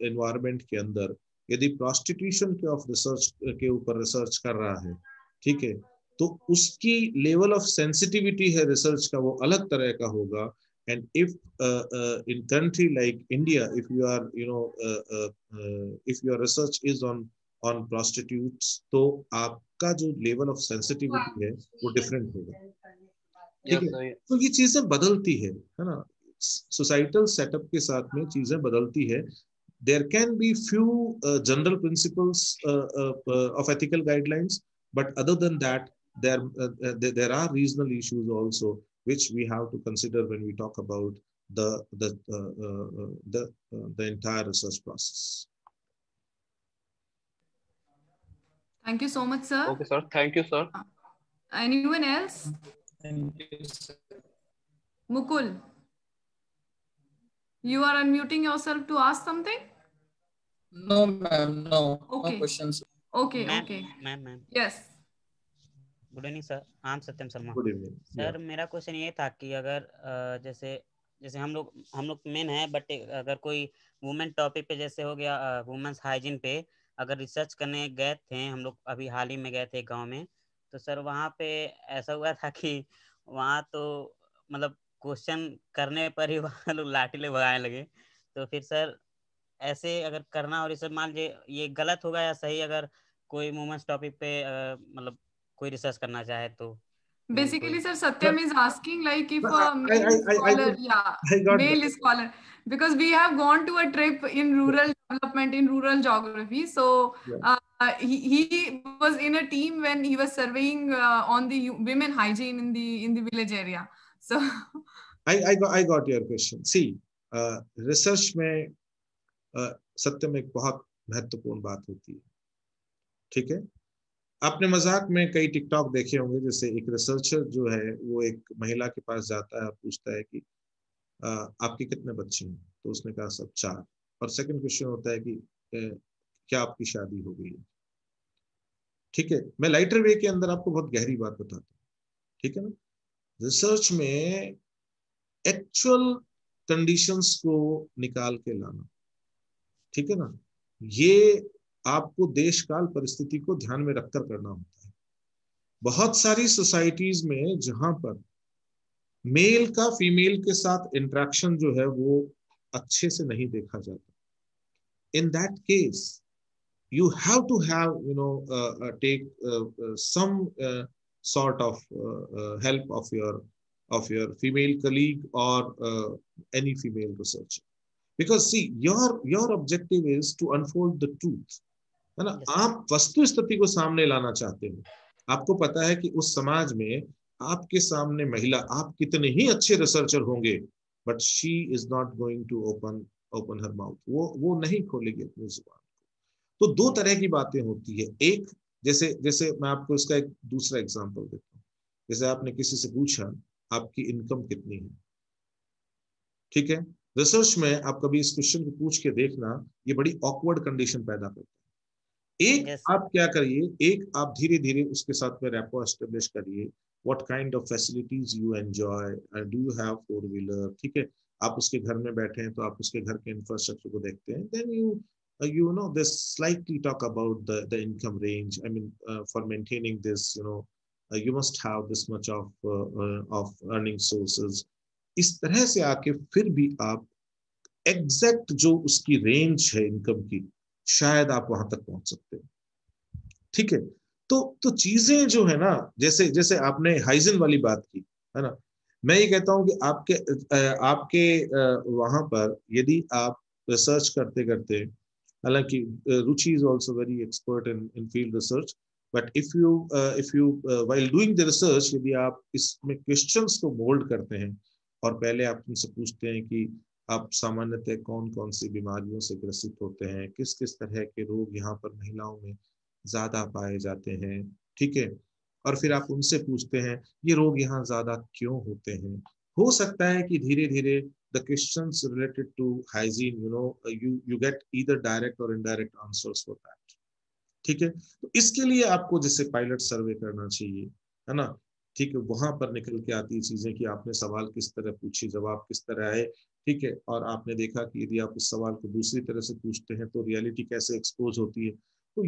एनवायरनमेंट के अंदर यदि प्रोस्टिट्यूशन के ऑफ रिसर्च के ऊपर रिसर्च कर रहा है, ठीक है, तो उसकी लेवल ऑफ सेंसिटिविटी है रिसर्च का वो अलग तरह का होगा। And if in country like India, if you are if your research is on prostitutes, तो आपका जो लेवल ऑफ सेंसिटिविटी है वो डिफरेंट होगा। ठीक है, तो ये चीजें बदलती है ना, सोसाइटल सेटअप के साथ में चीजें बदलती है। there can be few general principles of ethical guidelines, but other than that, there are regional issues also which we have to consider when we talk about the entire research process. Thank you so much, sir. Okay, sir. Thank you, sir. Anyone else? Thank you, sir. Mukul, you are unmuting yourself to ask something? No, ma'am. No. Okay. No questions. Okay. Ma'am Okay. Ma'am Yes. Good evening sir, आम सत्यम Sharma. Good evening sir मेरा question ये था कि अगर जैसे हम लोग main है, बट अगर कोई वुमेन टॉपिक पे जैसे हो गया वुमेन्स हाइजीन पे अगर रिसर्च करने गए थे, हम लोग अभी हाल ही में गए थे गांव में, तो सर वहाँ पे ऐसा हुआ था कि वहाँ तो मतलब क्वेश्चन करने पर ही वहाँ लोग लाठी ले भगाने लगे। तो फिर सर ऐसे अगर करना और रिसर्च, मान लीजिए ये गलत होगा या सही, अगर कोई वुमेन्स टॉपिक पे मतलब कोई रिसर्च करना चाहे तो? Basically, sir, Satyam is asking like if a I male scholar, because we have gone to a trip in rural development, in rural geography. So he was in a team when he was surveying on the women hygiene in the village area. So I got your question. See, research में सत्यम एक बहुत महत्वपूर्ण बात होती है, ठीक है। आपने मजाक में कई टिकटॉक देखे होंगे, जैसे एक रिसर्चर जो है वो एक महिला के पास जाता है और पूछता है कि आपके कितने बच्चे हैं, तो उसने कहा सब 4, और सेकंड क्वेश्चन होता है कि क्या आपकी शादी हो गई है, ठीक है। मैं लाइटर वे के अंदर आपको बहुत गहरी बात बताता हूँ, ठीक है ना। रिसर्च में एक्चुअल कंडीशंस को निकाल के लाना, ठीक है ना, ये आपको देश काल परिस्थिति को ध्यान में रखकर करना होता है। बहुत सारी सोसाइटीज में जहां पर मेल का फीमेल के साथ इंटरेक्शन जो है वो अच्छे से नहीं देखा जाता, in that case you have to have take some sort of help of your female colleague or any female researcher, because see your objective is to unfold the truth, है ना। आप वस्तु स्थिति को सामने लाना चाहते हो। आपको पता है कि उस समाज में आपके सामने महिला, आप कितने ही अच्छे रिसर्चर होंगे, but she is not going to open her mouth, वो नहीं खोलेगी अपनी जुबान। तो 2 तरह की बातें होती है। एक, जैसे मैं आपको इसका एक दूसरा एग्जांपल देता हूँ। जैसे आपने किसी से पूछा आपकी इनकम कितनी है, ठीक है। रिसर्च में आप कभी इस क्वेश्चन को पूछ के देखना, ये बड़ी ऑकवर्ड कंडीशन पैदा करता है। एक आप क्या करिए, एक आप धीरे धीरे उसके साथ में रैपो एस्टेब्लिश करिए, what kind of facilities you enjoy, do you have 4 wheeler, ठीक है। आप उसके घर में बैठे हैं तो आप उसके घर के इंफ्रास्ट्रक्चर को देखते हैं, then they slightly talk about the income range. I mean, for maintaining this, you must have this much of earning sources. इस तरह से आके फिर भी आप एग्जैक्ट जो उसकी रेंज है इनकम की, शायद आप वहां तक पहुंच सकते हो, ठीक है। तो चीजें जो है ना, जैसे आपने हाइजीन वाली बात की, है ना। मैं ये कहता हूं कि आपके वहां पर यदि आप रिसर्च करते करते, हालांकि Ruchi is also very expert in field research, but if you while doing the research, यदि आप इसमें क्वेश्चंस को मोल्ड करते हैं और पहले आप उनसे पूछते हैं कि आप सामान्यतः कौन कौन सी बीमारियों से ग्रसित होते हैं, किस किस तरह के रोग यहाँ पर महिलाओं में ज्यादा पाए जाते हैं, ठीक है, और फिर आप उनसे पूछते हैं ये रोग यहाँ ज्यादा क्यों होते हैं, हो सकता है कि धीरे धीरे the questions related to hygiene, you get either direct or indirect answers for that, ठीक है। तो इसके लिए आपको जैसे पायलट सर्वे करना चाहिए, है ना, ठीक है। वहां पर निकल के आती है चीजें कि आपने सवाल किस तरह पूछे, जवाब किस तरह आए, ठीक है, और आपने देखा कि यदि आप उस सवाल को दूसरी तरह से पूछते हैं तो रियलिटी कैसे एक्सपोज होती है। तो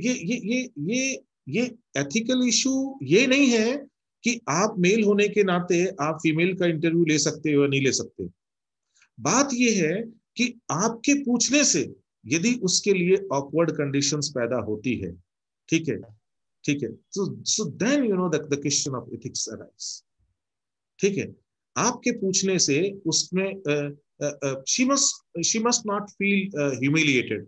ये एथिकल इशू ये नहीं है कि आप मेल होने के नाते आप फीमेल का इंटरव्यू ले सकते हो या नहीं ले सकते। बात यह है कि आपके पूछने से यदि उसके लिए ऑकवर्ड कंडीशंस पैदा होती है, ठीक है, so then the question of ethics arise, ठीक है। आपके पूछने से उसमें she must not feel humiliated,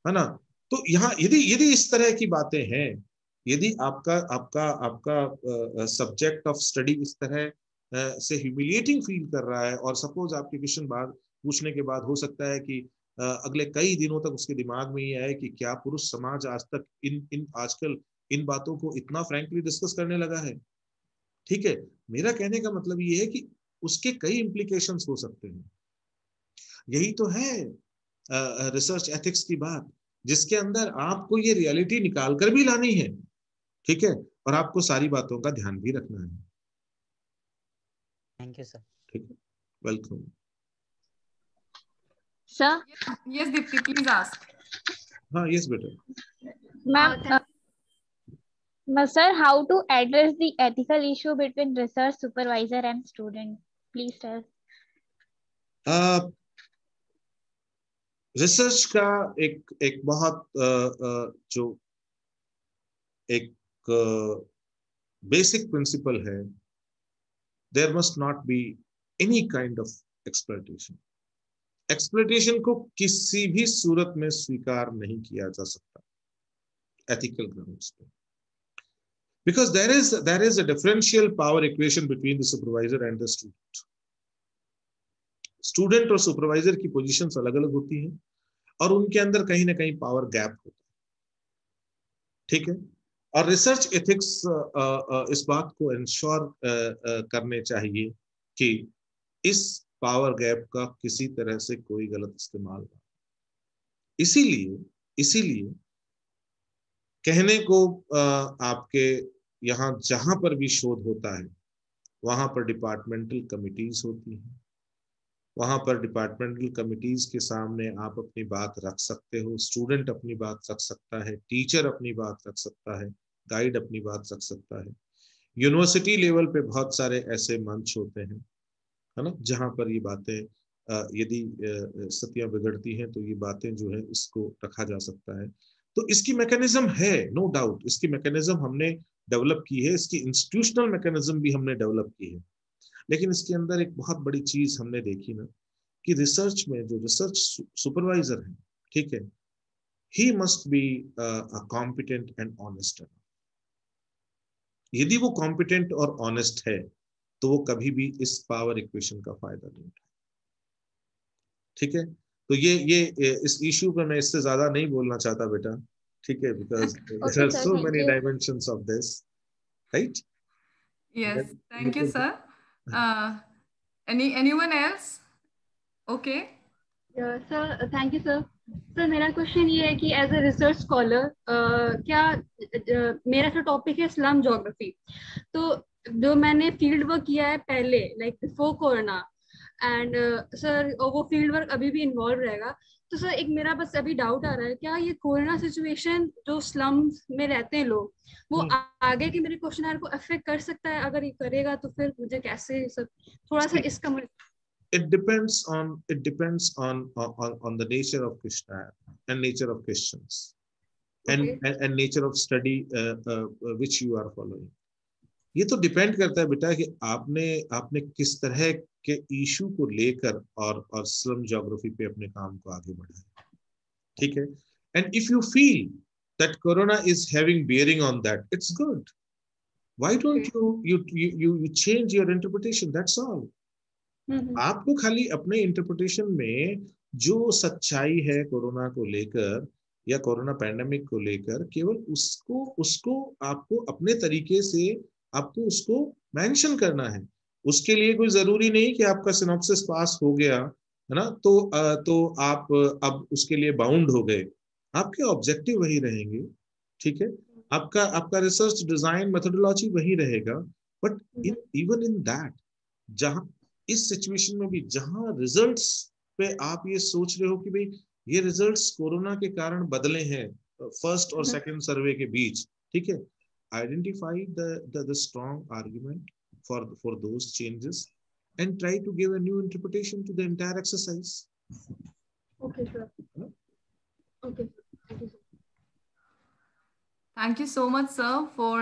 है ना? तो यहाँ यदि इस तरह की बातें हैं, यदि आपका सब्जेक्ट ऑफ स्टडी इस तरह से ह्यूमिलिएटिंग फील कर रहा है, और सपोज आपके क्वेश्चन बाद पूछने के बाद हो सकता है कि अगले कई दिनों तक उसके दिमाग में ये आए कि क्या पुरुष समाज आज तक आजकल इन बातों को इतना फ्रैंकली डिस्कस करने लगा है। ठीक है, मेरा कहने का मतलब ये है कि उसके कई इम्प्लीकेशंस हो सकते हैं। यही तो है रिसर्च एथिक्स की बात, जिसके अंदर आपको ये रियलिटी निकाल कर भी लानी है, ठीक है, और आपको सारी बातों का ध्यान भी रखना है। Thank you sir. ठीक है, welcome sir. Yes Dipti, please ask. हाँ, यस बेटा। Ma'am sir, how to address the ethical issue between research supervisor and student, please tell. Research का एक बहुत जो एक बेसिक प्रिंसिपल है, there must not be any kind of exploitation. Exploitation को किसी भी सूरत में स्वीकार नहीं किया जा सकता एथिकल ग्राउंड्स पे, because there is a differential power equation between the supervisor and the student. Student और सुपरवाइजर की पोजीशंस अलग अलग होती हैं, और उनके अंदर कहीं ना कहीं पावर गैप होता है, ठीक है। और रिसर्च एथिक्स इस बात को इंश्योर करने चाहिए कि इस पावर गैप का किसी तरह से कोई गलत इस्तेमाल ना। इसीलिए कहने को आपके यहाँ जहां पर भी शोध होता है वहां पर डिपार्टमेंटल कमिटीज होती हैं, वहां पर डिपार्टमेंटल कमिटीज के सामने आप अपनी बात रख सकते हो, स्टूडेंट अपनी बात रख सकता है, टीचर अपनी बात रख सकता है, गाइड अपनी बात रख सकता है। यूनिवर्सिटी लेवल पे बहुत सारे ऐसे मंच होते हैं, है ना, जहां पर ये बातें यदि स्थितियां बिगड़ती हैं तो ये बातें जो है इसको रखा जा सकता है। तो इसकी मैकेनिज्म है, नो डाउट, इसकी मैकेनिज्म हमने डेवलप की है, इसकी इंस्टीट्यूशनल मैकेनिज्म भी हमने डेवलप की है। लेकिन इसके अंदर एक बहुत बड़ी चीज हमने देखी ना, कि रिसर्च में जो रिसर्च सुपरवाइजर है, ठीक है, he must be competent and honest. यदि वो कॉम्पिटेंट और ऑनेस्ट है तो वो कभी भी इस पावर इक्वेशन का फायदा नहीं उठाए, ठीक है। तो ये इस इशू पर मैं इससे ज्यादा नहीं बोलना चाहता बेटा, ठीक है, because there are so many dimensions of this, right? Yes, thank you sir. anyone else? Okay. Sir thank you sir. Sir मेरा क्वेश्चन ये है कि एज ए रिसर्च स्कॉलर क्या मेरा जो टॉपिक है स्लम ज्योग्राफी, तो जो मैंने फील्ड वर्क किया है पहले like before corona, and sir वो फील्ड वर्क अभी भी इन्वॉल्व रहेगा। तो सर एक मेरा बस अभी डाउट आ रहा है, क्या ये कोरोना सिचुएशन जो स्लम्स में रहते हैं लोग, वो आगे के मेरे क्वेश्चन को अफेक्ट कर सकता है? अगर ये करेगा तो फिर मुझे कैसे सर थोड़ा सा इसका It depends on the nature of question and nature of questions, and nature of study which you are following. ये तो डिपेंड करता है बेटा कि आपने किस तरह के इशू को लेकर और स्लम ज्योग्राफी पे अपने काम को आगे बढ़ाया, ठीक है। And if you feel that corona is having bearing on that, it's good. Why don't you change your interpretation, that's all. आपको खाली अपने इंटरप्रिटेशन में जो सच्चाई है कोरोना को लेकर या कोरोना पैंडेमिक को लेकर, केवल उसको आपको अपने तरीके से आपको उसको मेंशन करना है। उसके लिए कोई जरूरी नहीं कि आपका सिनॉप्सिस पास हो गया, है ना, तो आप अब उसके लिए बाउंड हो गए। आपके ऑब्जेक्टिव वही रहेंगे, ठीक है, आपका रिसर्च डिजाइन मेथोडोलॉजी वही रहेगा। बट इवन इन दैट, जहां इस सिचुएशन में भी जहां रिजल्ट्स पे आप ये सोच रहे हो कि भाई ये रिजल्ट्स कोरोना के कारण बदले हैं फर्स्ट और सेकंड सर्वे के बीच, ठीक है, identify the strong argument for those changes and try to give a new interpretation to the entire exercise. Okay sir. Okay, thank you sir. Thank you so much sir for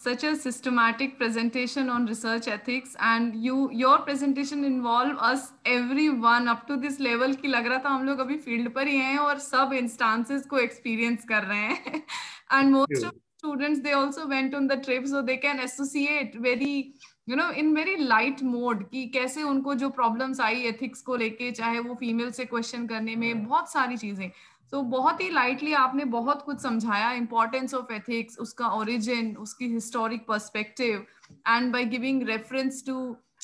such a systematic presentation on research ethics, and your presentation involve us everyone up to this level कि लग रहा था हम लोग अभी field पर ही हैं और सब instances को experience कर रहे हैं. And most of students, they also went on the trip, so they can associate very, you know, in very light mode कि कैसे उनको जो problems आई ethics को लेके, चाहे वो female से question करने में, बहुत सारी चीजें. तो बहुत ही लाइटली आपने बहुत कुछ समझाया, इंपॉर्टेंस ऑफ एथिक्स, उसका ओरिजिन, उसकी historic perspective, and by giving reference to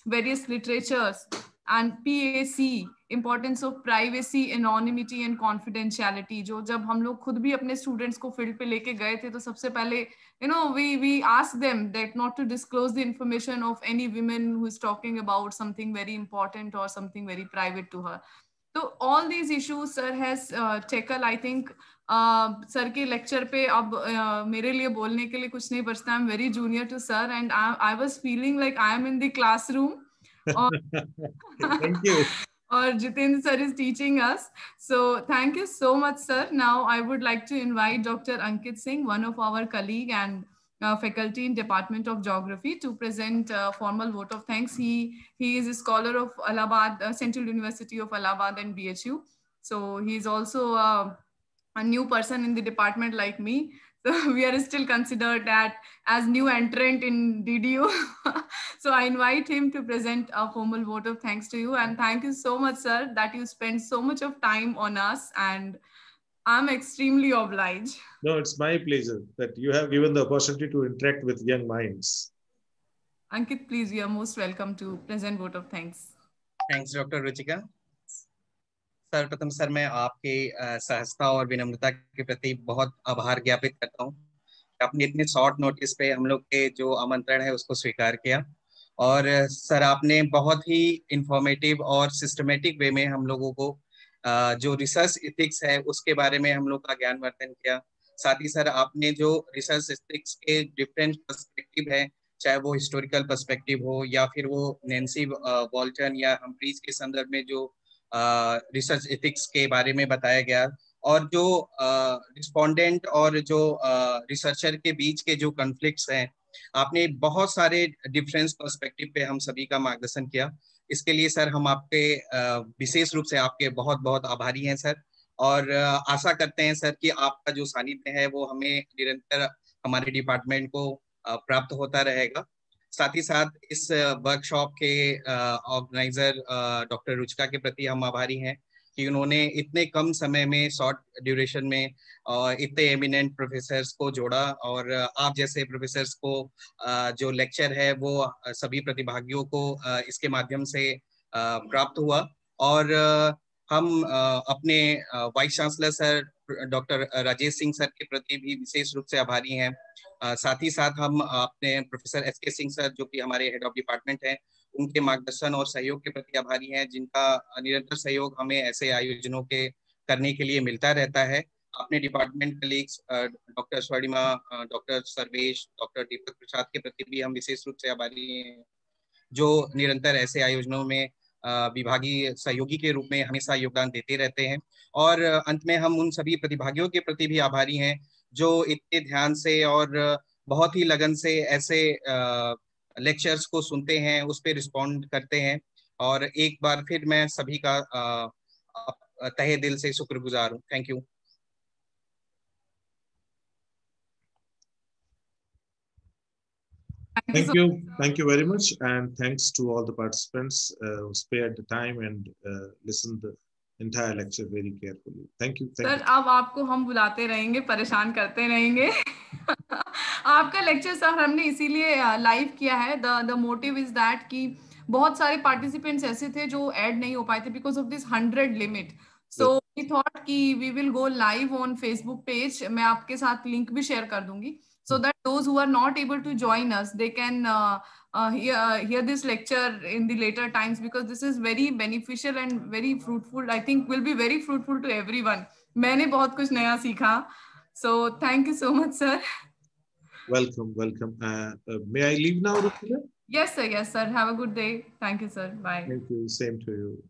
various literatures and PAC, importance of privacy, anonymity and confidentiality, जो जब हम लोग खुद भी अपने स्टूडेंट्स को फील्ड पे लेके गए थे तो सबसे पहले you know we asked them that not to disclose the information of any women who is talking about something very important or something very private to her. So all these issues sir has tackled. I think sir के lecture पे अब मेरे लिए बोलने के लिए कुछ नहीं बचता. I'm very junior to sir and I was feeling like I am in the classroom. Thank you. Or Jitendra sir is teaching us. So thank you so much sir. Now I would like to invite Dr. Ankit Singh, one of our colleague and faculty in Department of Geography, to present a formal vote of thanks. He is a scholar of Allahabad, Central University of Allahabad and BHU. So he is also a new person in the department like me. So we are still considered that as new entrant in DDU. So I invite him to present a formal vote of thanks to you. And thank you so much, sir, that you spend so much of time on us. And I'm extremely obliged. No, it's my pleasure that you have given the opportunity to interact with young minds. Ankit, please, you are most welcome to present vote of thanks. Thanks, Dr. Ruchika. सर्वप्रथम sir मैं आपके सहजता और विनम्रता के प्रति बहुत आभार ज्ञापित करता हूँ. आपने इतने शॉर्ट नोटिस पे हम लोग के जो आमंत्रण है उसको स्वीकार किया, और सर आपने बहुत ही इंफॉर्मेटिव और सिस्टमेटिक वे में हम लोगों को जो रिसर्च एथिक्स है उसके बारे में हम लोग का ज्ञानवर्धन किया. साथ ही सर आपने जो रिसर्च एथिक्स के डिफरेंट पर्सपेक्टिव है, चाहे वो हिस्टोरिकल पर्सपेक्टिव हो या फिर वो नैन्सी वॉल्टन या हम्फ्रीज के संदर्भ में जो रिसर्च एथिक्स के बारे में बताया गया, और जो रिस्पोंडेंट और जो रिसर्चर के बीच के जो कॉन्फ्लिक्ट्स हैं, आपने बहुत सारे डिफरेंस पर्सपेक्टिव पे हम सभी का मार्गदर्शन किया. इसके लिए सर हम आपके विशेष रूप से आपके बहुत बहुत आभारी हैं सर, और आशा करते हैं सर कि आपका जो सानिध्य है वो हमें निरंतर हमारे डिपार्टमेंट को प्राप्त होता रहेगा. साथ ही साथ इस वर्कशॉप के ऑर्गेनाइजर डॉक्टर रुचिका के प्रति हम आभारी हैं कि उन्होंने इतने कम समय में, शॉर्ट ड्यूरेशन में इतने एमिनेंट प्रोफेसर्स को जोड़ा, और आप जैसे प्रोफेसर्स को जो लेक्चर है वो सभी प्रतिभागियों को इसके माध्यम से प्राप्त हुआ. और हम अपने vice chancellor sir doctor Rajesh Singh sir के प्रति भी विशेष रूप से आभारी हैं. साथ ही साथ हम अपने प्रोफेसर SK सिंह सर जो कि हमारे हेड ऑफ डिपार्टमेंट हैं, उनके मार्गदर्शन और सहयोग के प्रति आभारी हैं, जिनका निरंतर सहयोग हमें ऐसे आयोजनों के करने के लिए मिलता रहता है. अपने department colleagues doctor Swarnima, doctor Sarvesh, doctor Deepak Prasad के प्रति भी हम विशेष रूप से आभारी हैं, जो निरंतर ऐसे आयोजनों में विभागीय सहयोगी के रूप में हमेशा योगदान देते रहते हैं. और अंत में हम उन सभी प्रतिभागियों के प्रति भी आभारी हैं जो इतने ध्यान से और बहुत ही लगन से ऐसे लेक्चर्स को सुनते हैं, उस पर रिस्पॉन्ड करते हैं. और एक बार फिर मैं सभी का तहे दिल से शुक्रगुजार हूँ. Thank you. Thank you very much, and thanks to all the participants who spared the time and listened the entire lecture very carefully. Thank you. Sir, अब आपको हम बुलाते रहेंगे, परेशान करते रहेंगे. आपका लेक्चर सर हमने इसीलिए लाइव किया है. The motive is that कि बहुत सारे participants ऐसे थे जो ऐड नहीं हो पाए थे because of this 100 limit. So we thought कि we will go live on Facebook page. मैं आपके साथ लिंक भी शेयर कर दूंगी, so that those who are not able to join us, they can hear this lecture in the later times, because this is very beneficial and very fruitful. I think will be very fruitful to everyone. मैंने बहुत कुछ नया सीखा. So thank you so much, sir. Welcome. May I leave now, Ruchika? Yes, sir. Have a good day. Thank you, sir. Bye. Thank you. Same to you.